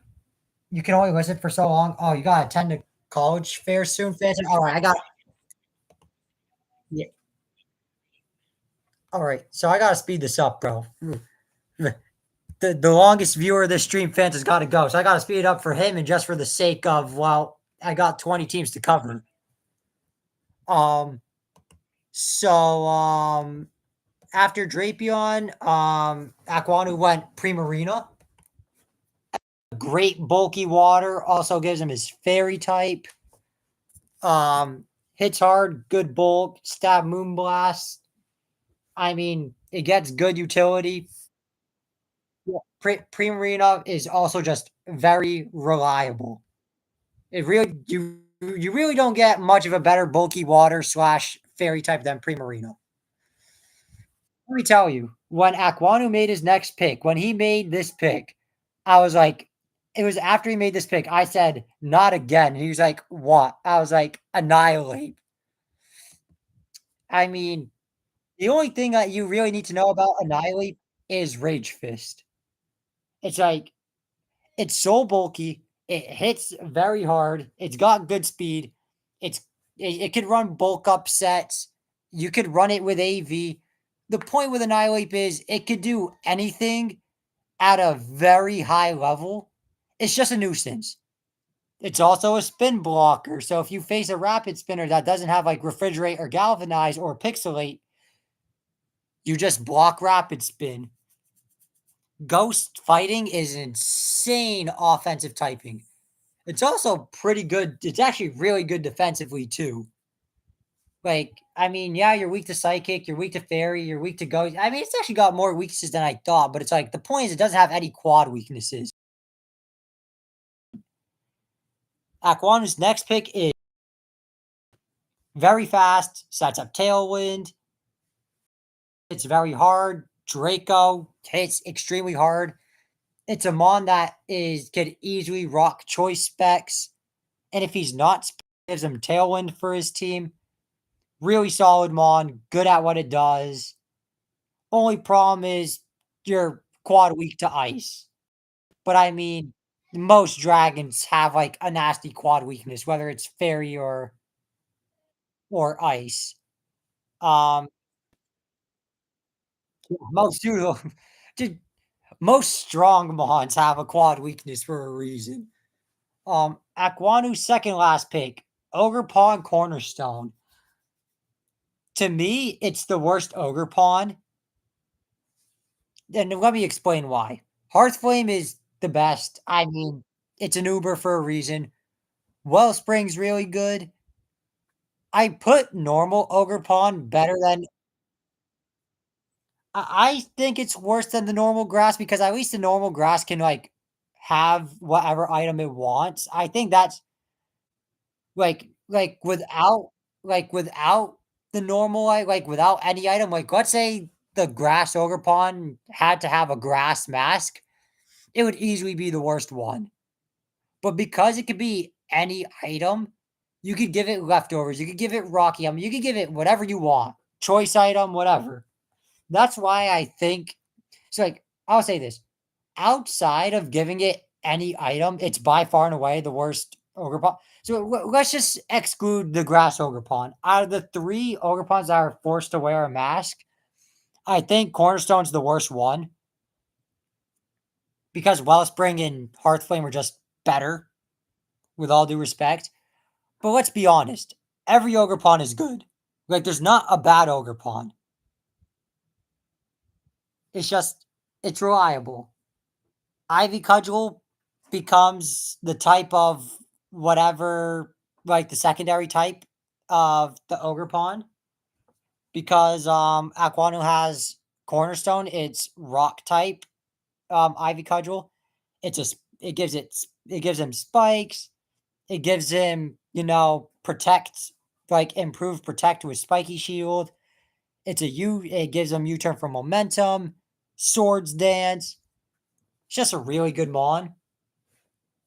You can only listen for so long. Oh, you gotta attend a college fair soon, Phantom. All right, I got yeah. All right, so I gotta speed this up, bro. The longest viewer of this stream, Phantom's got to go, so I gotta speed it up for him, and just for the sake of I got 20 teams to cover. Um, so after Drapion, Aquanu went Primarina. Great bulky water, also gives him his fairy type. Hits hard, good bulk, stab Moonblast. I mean, it gets good utility. Yeah. Primarina is also just very reliable. It really you really don't get much of a better bulky water slash fairy type than Primarina. Let me tell you, when Aquanu made his next pick, when he made this pick, I was like, it was after he made this pick. I said, not again. He was like, what? I was like, annihilate. I mean, the only thing that you really need to know about Annihilate is Rage Fist. It's like it's so bulky, it hits very hard, it's got good speed, it could run bulk up sets, you could run it with AV. The point with Annihilate is it could do anything at a very high level. It's just a nuisance. It's also a spin blocker. So if you face a rapid spinner that doesn't have like refrigerate or galvanize or pixelate, you just block rapid spin. Ghost fighting is insane offensive typing. It's also pretty good. It's actually really good defensively too. Like, I mean, yeah, you're weak to psychic, you're weak to fairy, you're weak to ghost. I mean, it's actually got more weaknesses than I thought, but it's like the point is it doesn't have any quad weaknesses. Aquanu's next pick is very fast, sets up tailwind. It's very hard. Draco hits extremely hard. It's a mon that could easily rock choice specs. And if he's not, gives him tailwind for his team. Really solid mon, good at what it does. Only problem is you're quad weak to ice. But I mean, most dragons have like a nasty quad weakness, whether it's fairy or ice. Um, most pseudo, dude, most strong mons have a quad weakness for a reason. Aquanu's second last pick, Ogre Pawn Cornerstone. To me, it's the worst Ogre Pawn. And let me explain why. Hearthflame is the best. I mean, it's an Uber for a reason. Wellspring's really good. I put normal Ogre Pawn better than I think it's worse than the normal grass because at least the normal grass can like have whatever item it wants. I think that's like without the normal like without any item. Like let's say the grass ogre pawn had to have a grass mask, it would easily be the worst one. But because it could be any item, you could give it leftovers, you could give it rocky, I mean, you could give it whatever you want, choice item, whatever. That's why I think so. Like, I'll say this outside of giving it any item, it's by far and away the worst ogre pawn. So let's just exclude the grass ogre pawn. Out of the three ogre pawns that are forced to wear a mask, I think Cornerstone's the worst one because Wellspring and Hearthflame are just better, with all due respect. But let's be honest, every ogre pawn is good. Like, there's not a bad ogre pawn. It's just it's reliable. Ivy Cudgel becomes the type of whatever, like the secondary type of the ogre pawn because Aquanu has Cornerstone. It's rock type Ivy Cudgel. It gives it gives him spikes. It gives him protect like improved protect with spiky shield. It gives him U-turn for momentum, swords dance. It's just a really good mon.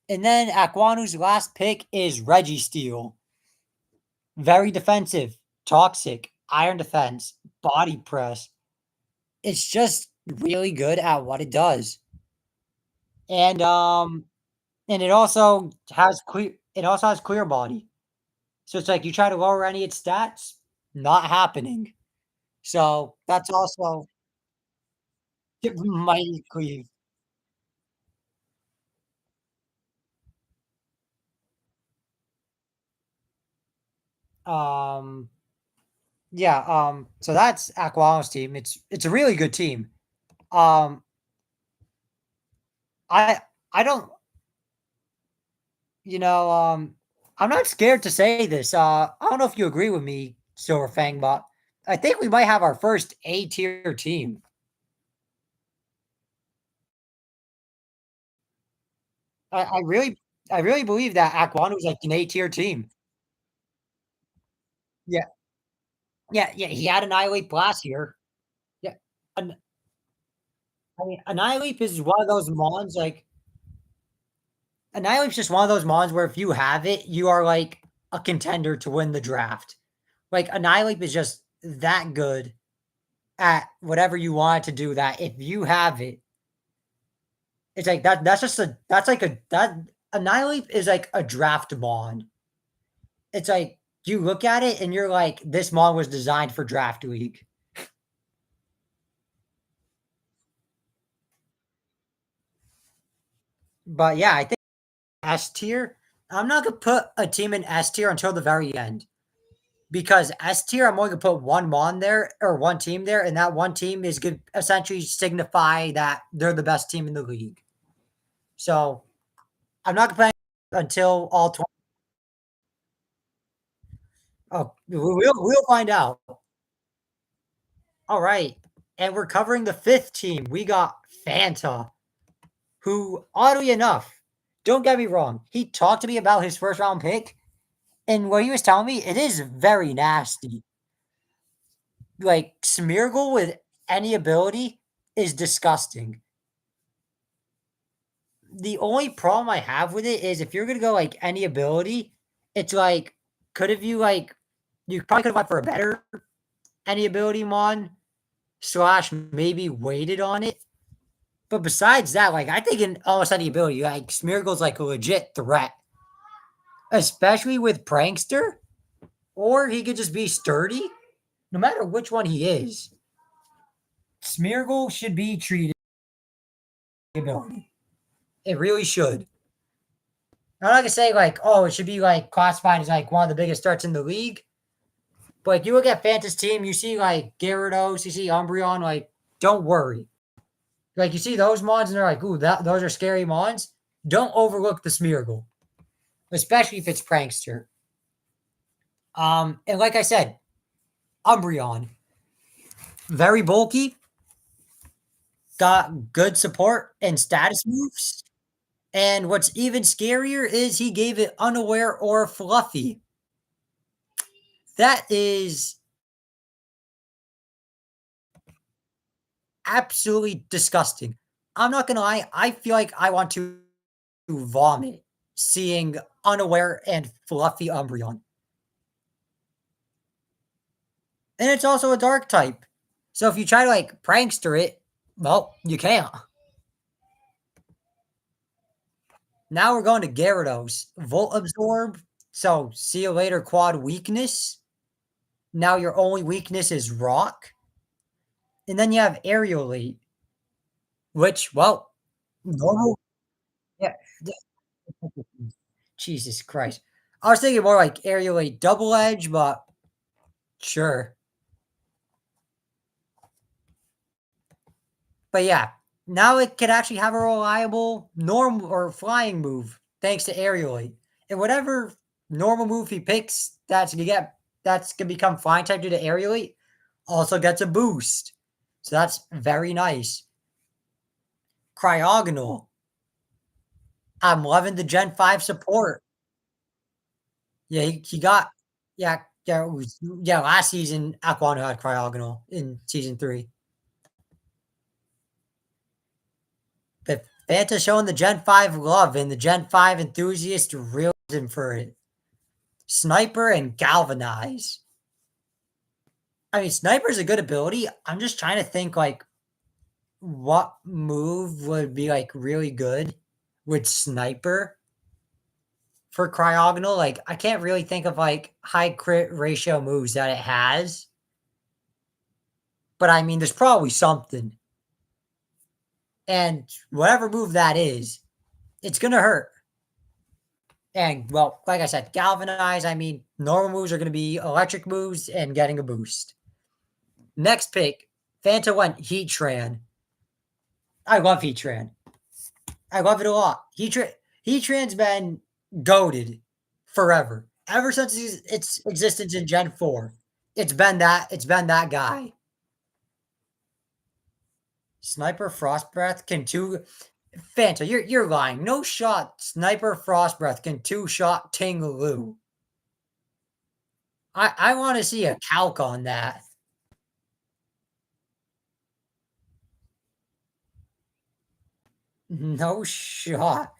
And then Aquanu's last pick is Registeel. Very defensive, toxic, iron defense, body press. It's just really good at what it does. And it also has clear body. So it's like you try to lower any of its stats, not happening. So that's also mighty cleave. Um yeah, so that's Aquanu's team. It's a really good team. Um I I don't I'm not scared to say this. I don't know if you agree with me, Silver Fang, but I think we might have our first A tier team. I really I really believe that Aquanu was like an A tier team. Yeah, yeah. He had Annihilate last year. Yeah, An- I mean, Annihilate is one of those mons. Like Annihilate's just one of those mons where if you have it, you are like a contender to win the draft. Like Annihilate is just that good at whatever you want it to do. That if you have it, it's like that. That's like a that Annihilate is like a draft mon. It's like you look at it and you're like, this mon was designed for draft league. But yeah, I think S tier. I'm not gonna put a team in S tier until the very end because S tier, I'm only gonna put one mon there or one team there, and that one team is gonna essentially signify that they're the best team in the league. So I'm not gonna put until all 20. Oh, we'll find out. All right. And we're covering the fifth team. We got Fanta, who, oddly enough, don't get me wrong, he talked to me about his first round pick, and what he was telling me, it is very nasty. Like, Smeargle with any ability is disgusting. The only problem I have with it is if you're gonna go like any ability, it's like, could have you like you probably could have went for a better any ability mon slash maybe waited on it. But besides that, like I think in almost any ability, like Smeargle's like a legit threat. Especially with Prankster, or he could just be sturdy. No matter which one he is, Smeargle should be treated ability. It really should. I'm not gonna say like, oh, it should be like classified as like one of the biggest threats in the league. But like, you look at Fanta's team, you see like Gyarados, you see Umbreon, like, don't worry. Like you see those mons and they're like, ooh, those are scary mons. Don't overlook the Smeargle. Especially if it's Prankster. And like I said, Umbreon. Very bulky. Got good support and status moves. And what's even scarier is he gave it Unaware or Fluffy. That is absolutely disgusting. I'm not gonna lie, I feel like I want to vomit seeing Unaware and Fluffy Umbreon. And it's also a dark type. So if you try to like prankster it, well, you can't. Now we're going to Gyarados. Volt Absorb. So see you later, quad weakness. Now your only weakness is rock. And then you have Aerial Lead, which, well, normal. Yeah. Jesus Christ. I was thinking more like Aerial Lead Double Edge, but sure. But yeah, now it can actually have a reliable normal or flying move thanks to Aerial Lead. And whatever normal move he picks that's gonna become flying type due to Aerial Lead also gets a boost. So that's very nice. Cryogonal. I'm loving the Gen 5 support. Yeah, he got last season Aquano had Cryogonal in season 3. But Fanta showing the Gen 5 love and the Gen 5 enthusiast realism for it. Sniper and Galvanize. I mean, Sniper's a good ability. I'm just trying to think like what move would be like really good with Sniper for Cryogonal. Like, I can't really think of like high crit ratio moves that it has. But I mean, there's probably something. And whatever move that is, it's gonna hurt. And well, like I said, Galvanize, I mean, normal moves are gonna be electric moves and getting a boost. Next pick, Fanta went Heatran. I love Heatran. I love it a lot. Heatran's been goaded forever. Ever since its existence in Gen 4. It's been that guy. Sniper Frost Breath can Fanta, you're lying. No shot Sniper Frost Breath can two-shot Ting Lu. I want to see a calc on that. No shot.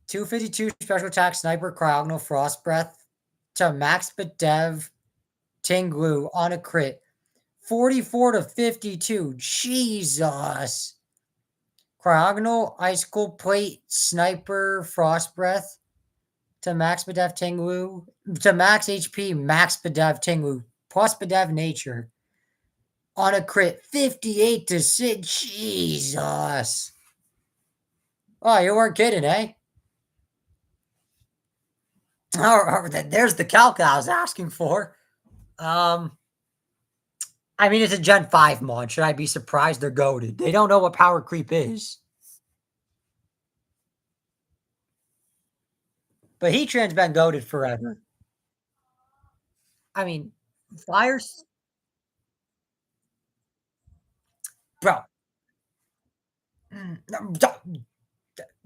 252 special attack Sniper Cryogonal Frost Breath to Max Bedev Tinglu on a crit. 44 to 52. Jesus. Cryogonal Icicle Plate Sniper Frost Breath to Max Bedev Tinglu to Max HP Max Bedev Tinglu plus Bedev Nature on a crit. 58 to 6. Jesus. Oh, you weren't kidding, eh? Oh, there's the calc I was asking for. I mean, it's a Gen 5 mod. Should I be surprised they're goaded? They don't know what power creep is. But Heatran's been goaded forever. I mean, Fires, bro.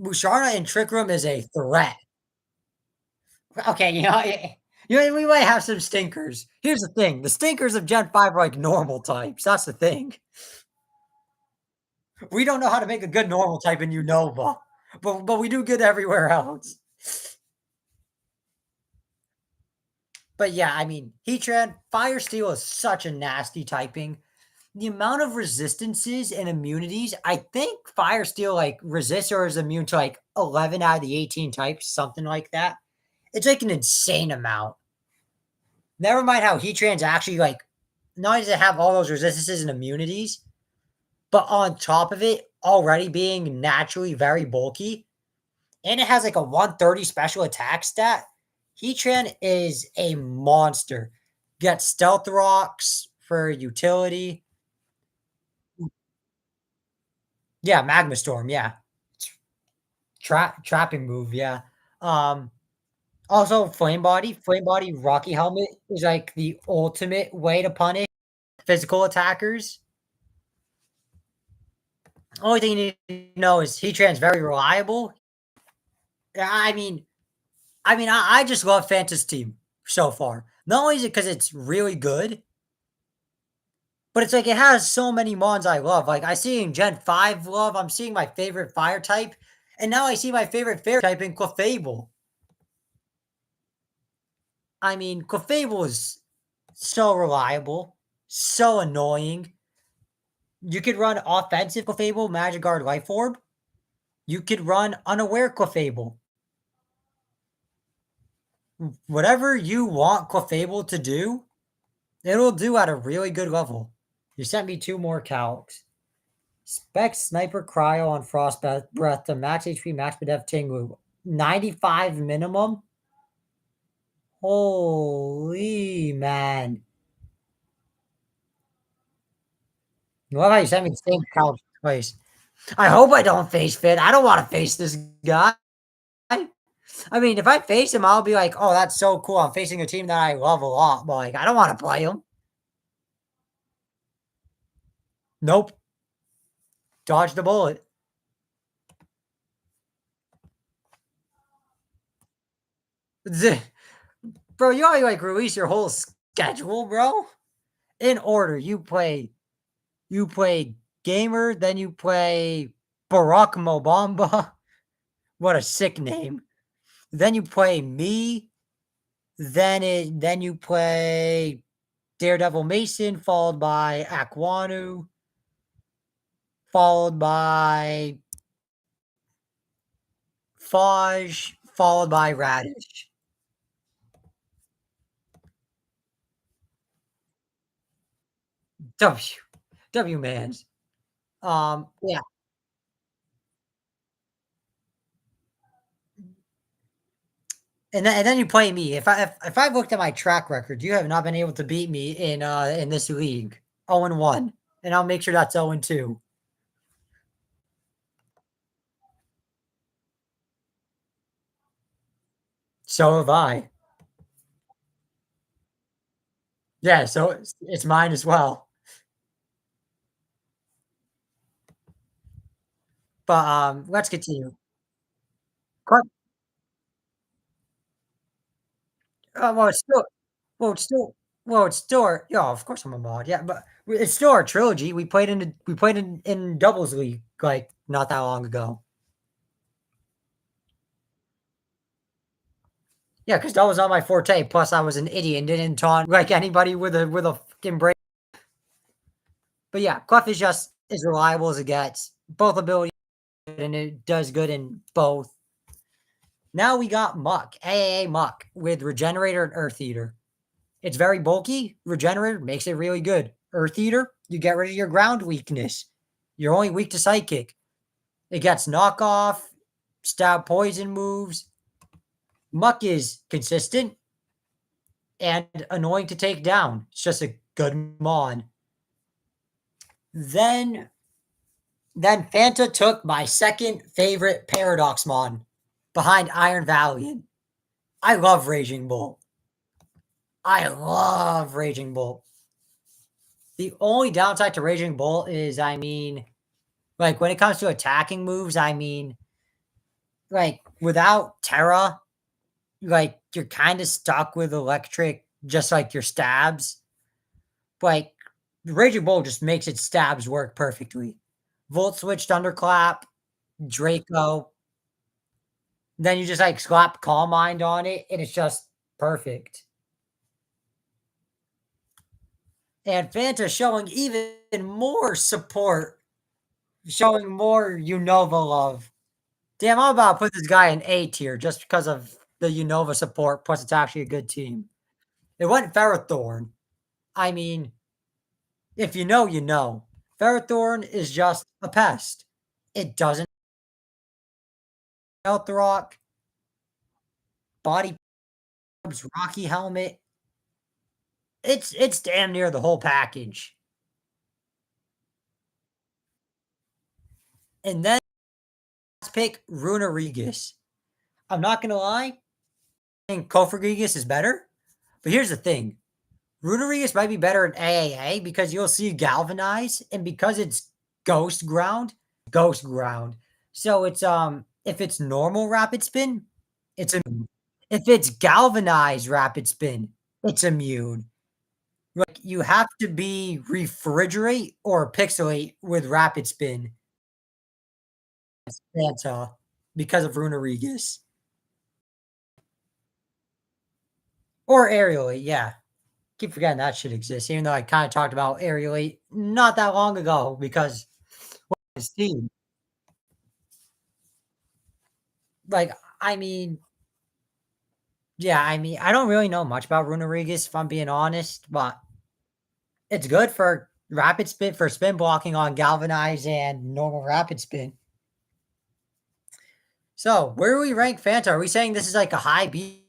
Musharna in Trick Room is a threat. Okay, we might have some stinkers. Here's the thing: the stinkers of Gen 5 are like normal types. That's the thing. We don't know how to make a good normal type in Unova, but we do good everywhere else. But yeah, I mean, Heatran, Fire Steel is such a nasty typing. The amount of resistances and immunities, I think Fire Steel like resists or is immune to like 11 out of the 18 types, something like that. It's like an insane amount. Never mind how Heatran's actually like not only does it have all those resistances and immunities, but on top of it, already being naturally very bulky, and it has like a 130 special attack stat. Heatran is a monster. Get Stealth Rocks for utility. Yeah, Magma Storm. Yeah, trapping move. Yeah. Um. Also, Flame Body. Flame Body Rocky Helmet is like the ultimate way to punish physical attackers. Only thing you need to know is Heatran's very reliable. I mean, I just love Fanta's team so far. Not only is it because it's really good, but it's like it has so many mons I love. Like I see in Gen 5 love, I'm seeing my favorite fire type, and now I see my favorite fairy type in Clefable. I mean, Clefable is so reliable, so annoying. You could run offensive Clefable, Magic Guard Life Orb. You could run unaware Clefable. Whatever you want Clefable to do, it'll do at a really good level. You sent me 2 more calcs. Spec Sniper Cryo on Frost Breath to max HP, max Def Tinglu. 95 minimum? Holy man. You love how you sent me the same calc twice. I hope I don't face fit. I don't want to face this guy. I mean, if I face him, I'll be like, oh, that's so cool. I'm facing a team that I love a lot, but like, I don't want to play him. Nope. Dodge the bullet. Bro, you already like release your whole schedule, bro. In order, you play Gamer, then you play Barack Mobamba. What a sick name. Then you play me. Then you play Daredevil Mason, followed by Aquanu, followed by Faj, followed by Radish. W. W mans. Yeah. And then you play me. If I looked at my track record, you have not been able to beat me in this league. 0-1. And I'll make sure that's 0-2. So have I. Yeah, so it's mine as well. But let's continue. Car- well, it's still, well, it's still, well, it's still. Yeah, of course I'm a mod. Yeah, but it's still our trilogy. We played in doubles league like not that long ago. Yeah, because that was not my forte. Plus, I was an idiot and didn't taunt like anybody with a fucking brain. But yeah, Clef is just as reliable as it gets. Both abilities, and it does good in both. Now we got Muck, AAA Muck with Regenerator and Earth Eater. It's very bulky. Regenerator makes it really good. Earth Eater, you get rid of your ground weakness. You're only weak to Psychic. It gets knockoff, stab poison moves. Muck is consistent and annoying to take down. It's just a good mod. Then Fanta took my second favorite Paradox mod behind Iron Valiant. I love Raging Bull. I love Raging Bull. The only downside to Raging Bull is, I mean, like when it comes to attacking moves, I mean, like without Terra, like you're kind of stuck with electric, just like your stabs. Like Raging Bull just makes its stabs work perfectly. Volt Switch, Thunderclap, Draco. Then you just like slap Calm Mind on it, and it's just perfect. And Fanta showing even more support, showing more Unova love. Damn, I'm about to put this guy in A tier just because of the Unova support, plus it's actually a good team. It went Ferrothorn. I mean, if you know, you know. Ferrothorn is just a pest. It doesn't melt the rock, body probes, rocky helmet. It's damn near the whole package. And then let's pick Runerigus. I'm not gonna lie, I think Kofragigas is better. But here's the thing. Runerigus might be better in AAA because you'll see Galvanize, and because it's Ghost Ground. So it's if it's normal Rapid Spin, it's immune. If it's Galvanized Rapid Spin, it's immune. Like you have to be Refrigerate or Pixelate with Rapid Spin Santa because of Runerigus. Or Aerially, yeah. Keep forgetting that shit exists, even though I kind of talked about Aerially not that long ago because his team. Like, I mean, yeah, I mean, I don't really know much about Runerigus if I'm being honest, but it's good for rapid spin for spin blocking on Galvanize and normal rapid spin. So, where do we rank Fanta? Are we saying this is like a high B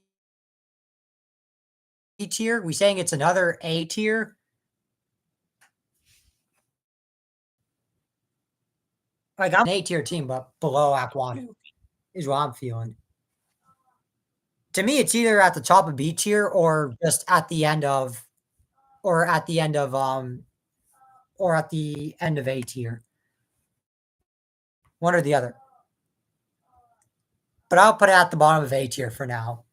tier? We saying it's another A tier? Like I'm an A tier team, but below Aquanu is what I'm feeling. To me, it's either at the top of B tier or just at the end of or at the end of or at the end of A tier. One or the other. But I'll put it at the bottom of A tier for now.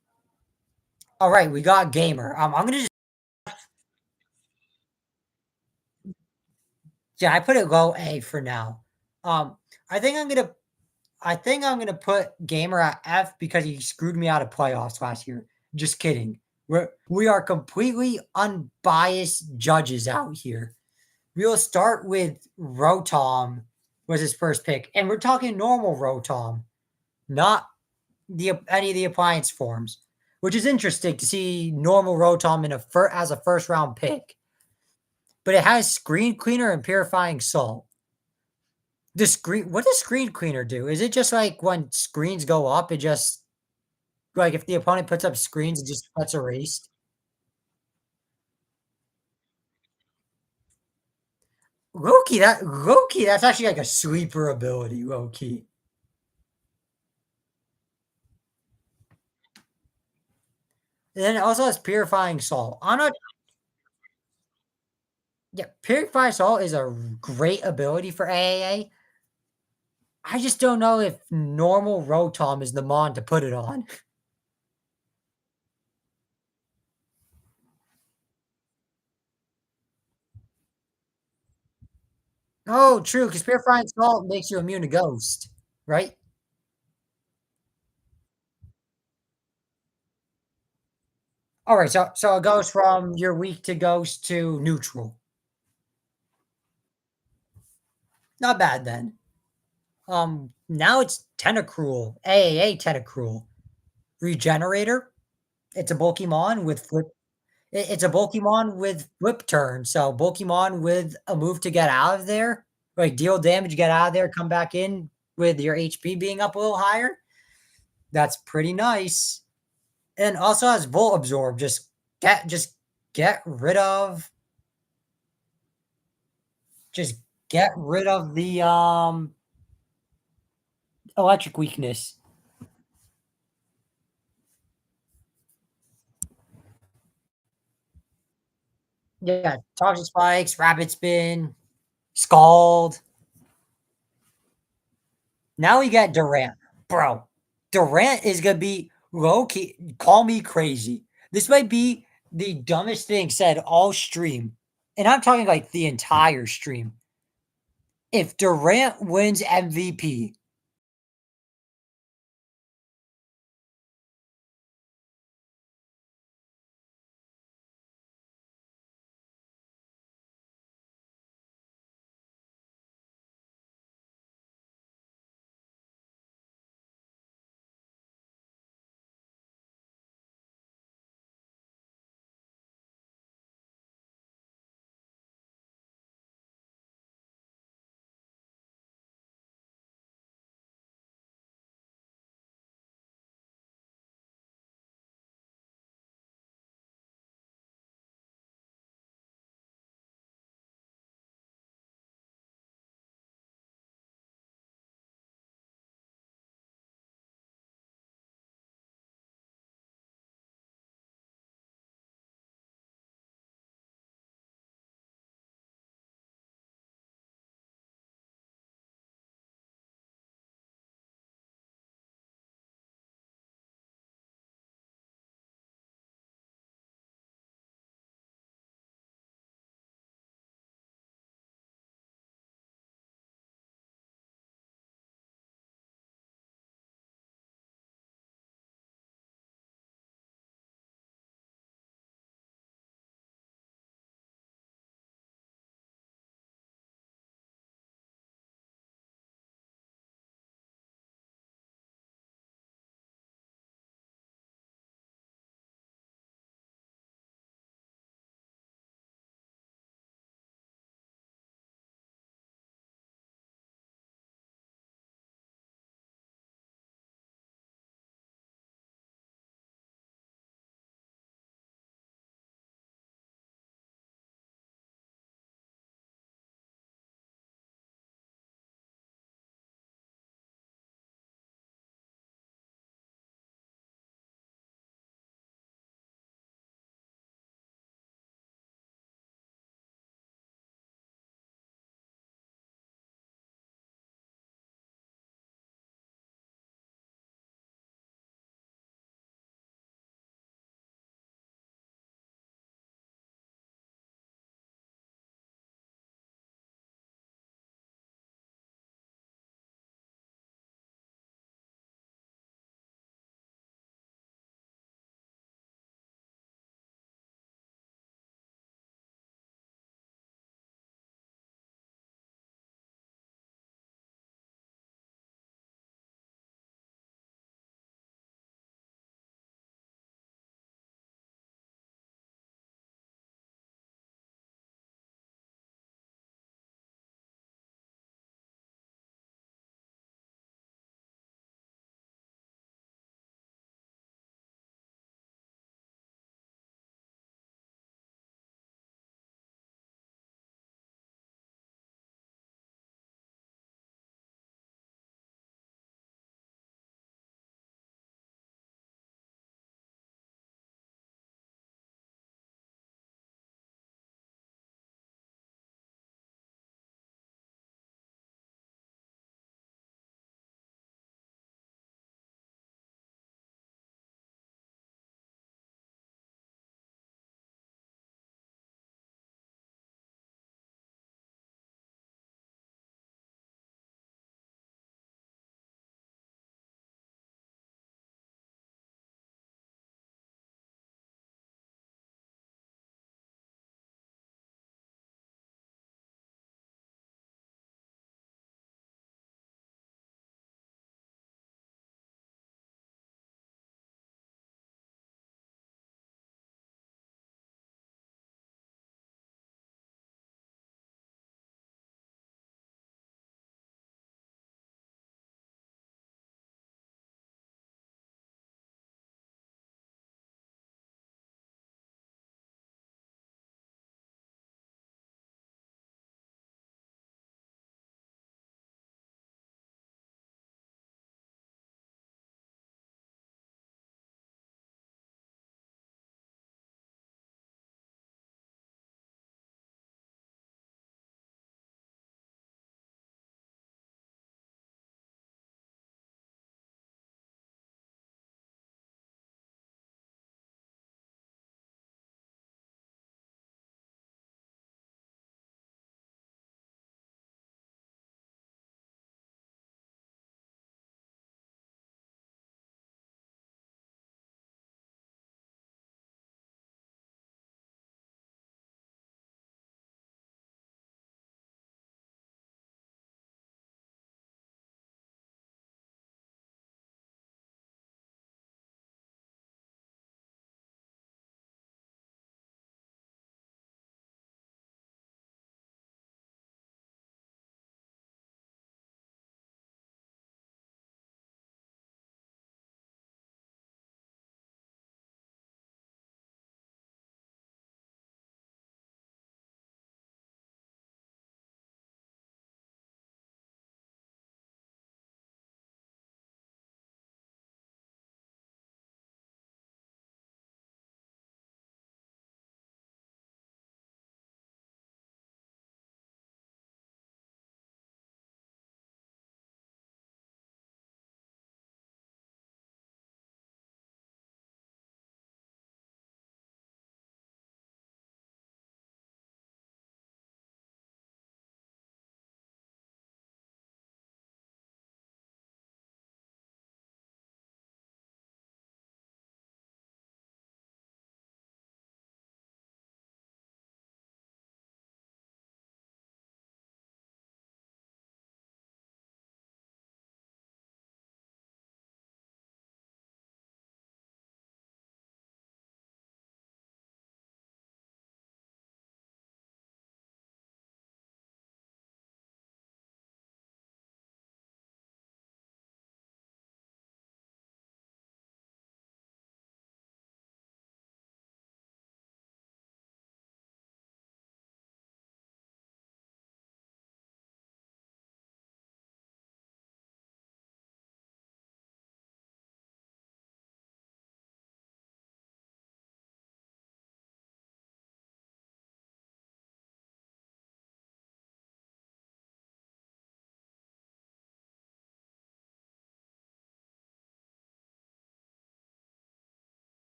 All right, we got Gamer. I'm gonna just yeah, I put it low A for now. Um, I think I'm gonna put Gamer at F because he screwed me out of playoffs last year. Just kidding. We are completely unbiased judges out here. We'll start with Rotom was his first pick, and we're talking normal Rotom, not any of the appliance forms, which is interesting to see normal Rotom in as a first round pick. But it has screen cleaner and purifying salt. What does screen cleaner do? Is it just like when screens go up, it just like if the opponent puts up screens, it just gets erased? Loki, that's actually like a sweeper ability, Loki. And then it also has purifying salt. I'm not Yeah, purifying salt is a great ability for AAA. I just don't know if normal Rotom is the mon to put it on. Oh, true, because purifying salt makes you immune to ghost, right? All right, so it goes from you're weak to ghost to neutral. Not bad then. Now it's Tentacruel, AAA Tentacruel. Regenerator. It's a Pokemon with flip. It's a Pokemon with flip turn. So Pokemon with a move to get out of there, like deal damage, get out of there, come back in with your HP being up a little higher. That's pretty nice. And also has Volt Absorb. Just get rid of just get rid of the electric weakness. Yeah, toxic spikes, rapid spin, scald. Now we got Durant. Bro, Durant is gonna be low key. Call me crazy. This might be the dumbest thing said all stream. And I'm talking like the entire stream. If Durant wins MVP,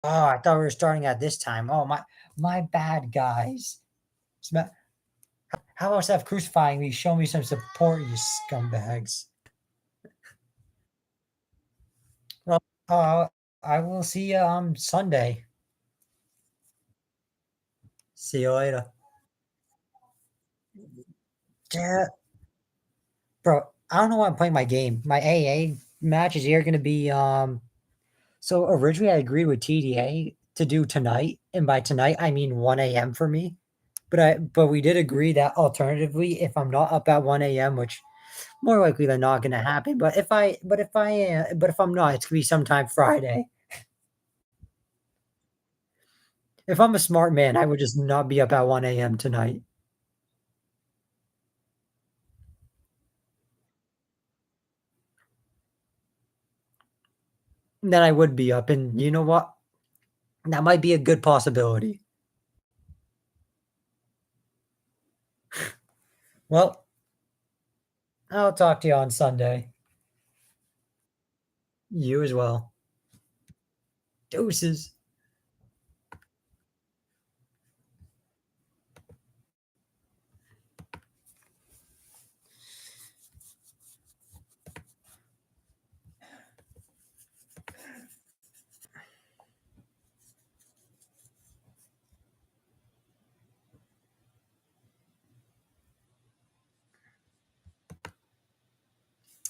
Oh, I thought we were starting at this time. Oh, my bad, guys. How about stop crucifying me? Show me some support, you scumbags. Well, I will see you on Sunday. See you later. Yeah, bro. I don't know why I'm playing my game. My AA matches here are gonna be so originally I agreed with TDA to do tonight, and by tonight I mean 1 a.m. for me. But we did agree that alternatively, if I'm not up at 1 a.m., which more likely than not gonna happen, but if I'm not, it's gonna be sometime Friday. If I'm a smart man, I would just not be up at 1 a.m. tonight. Then I would be up, and you know what? That might be a good possibility. Well, I'll talk to you on Sunday. You as well. Deuces.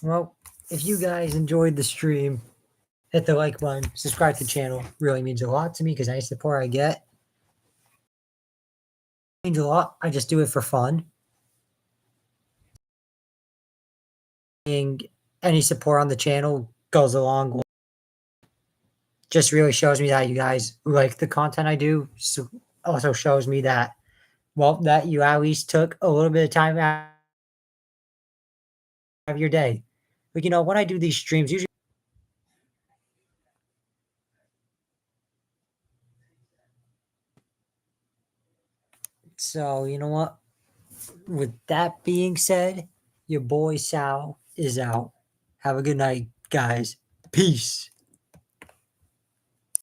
Well, if you guys enjoyed the stream, hit the like button, subscribe to the channel. Really means a lot to me because any support I get means a lot. I just do it for fun. And any support on the channel goes a long way. Just really shows me that you guys like the content I do. So also shows me that, well, that you at least took a little bit of time out of your day. Like, when I do these streams, usually. So, you know what? With that being said, your boy Sal is out. Have a good night, guys. Peace.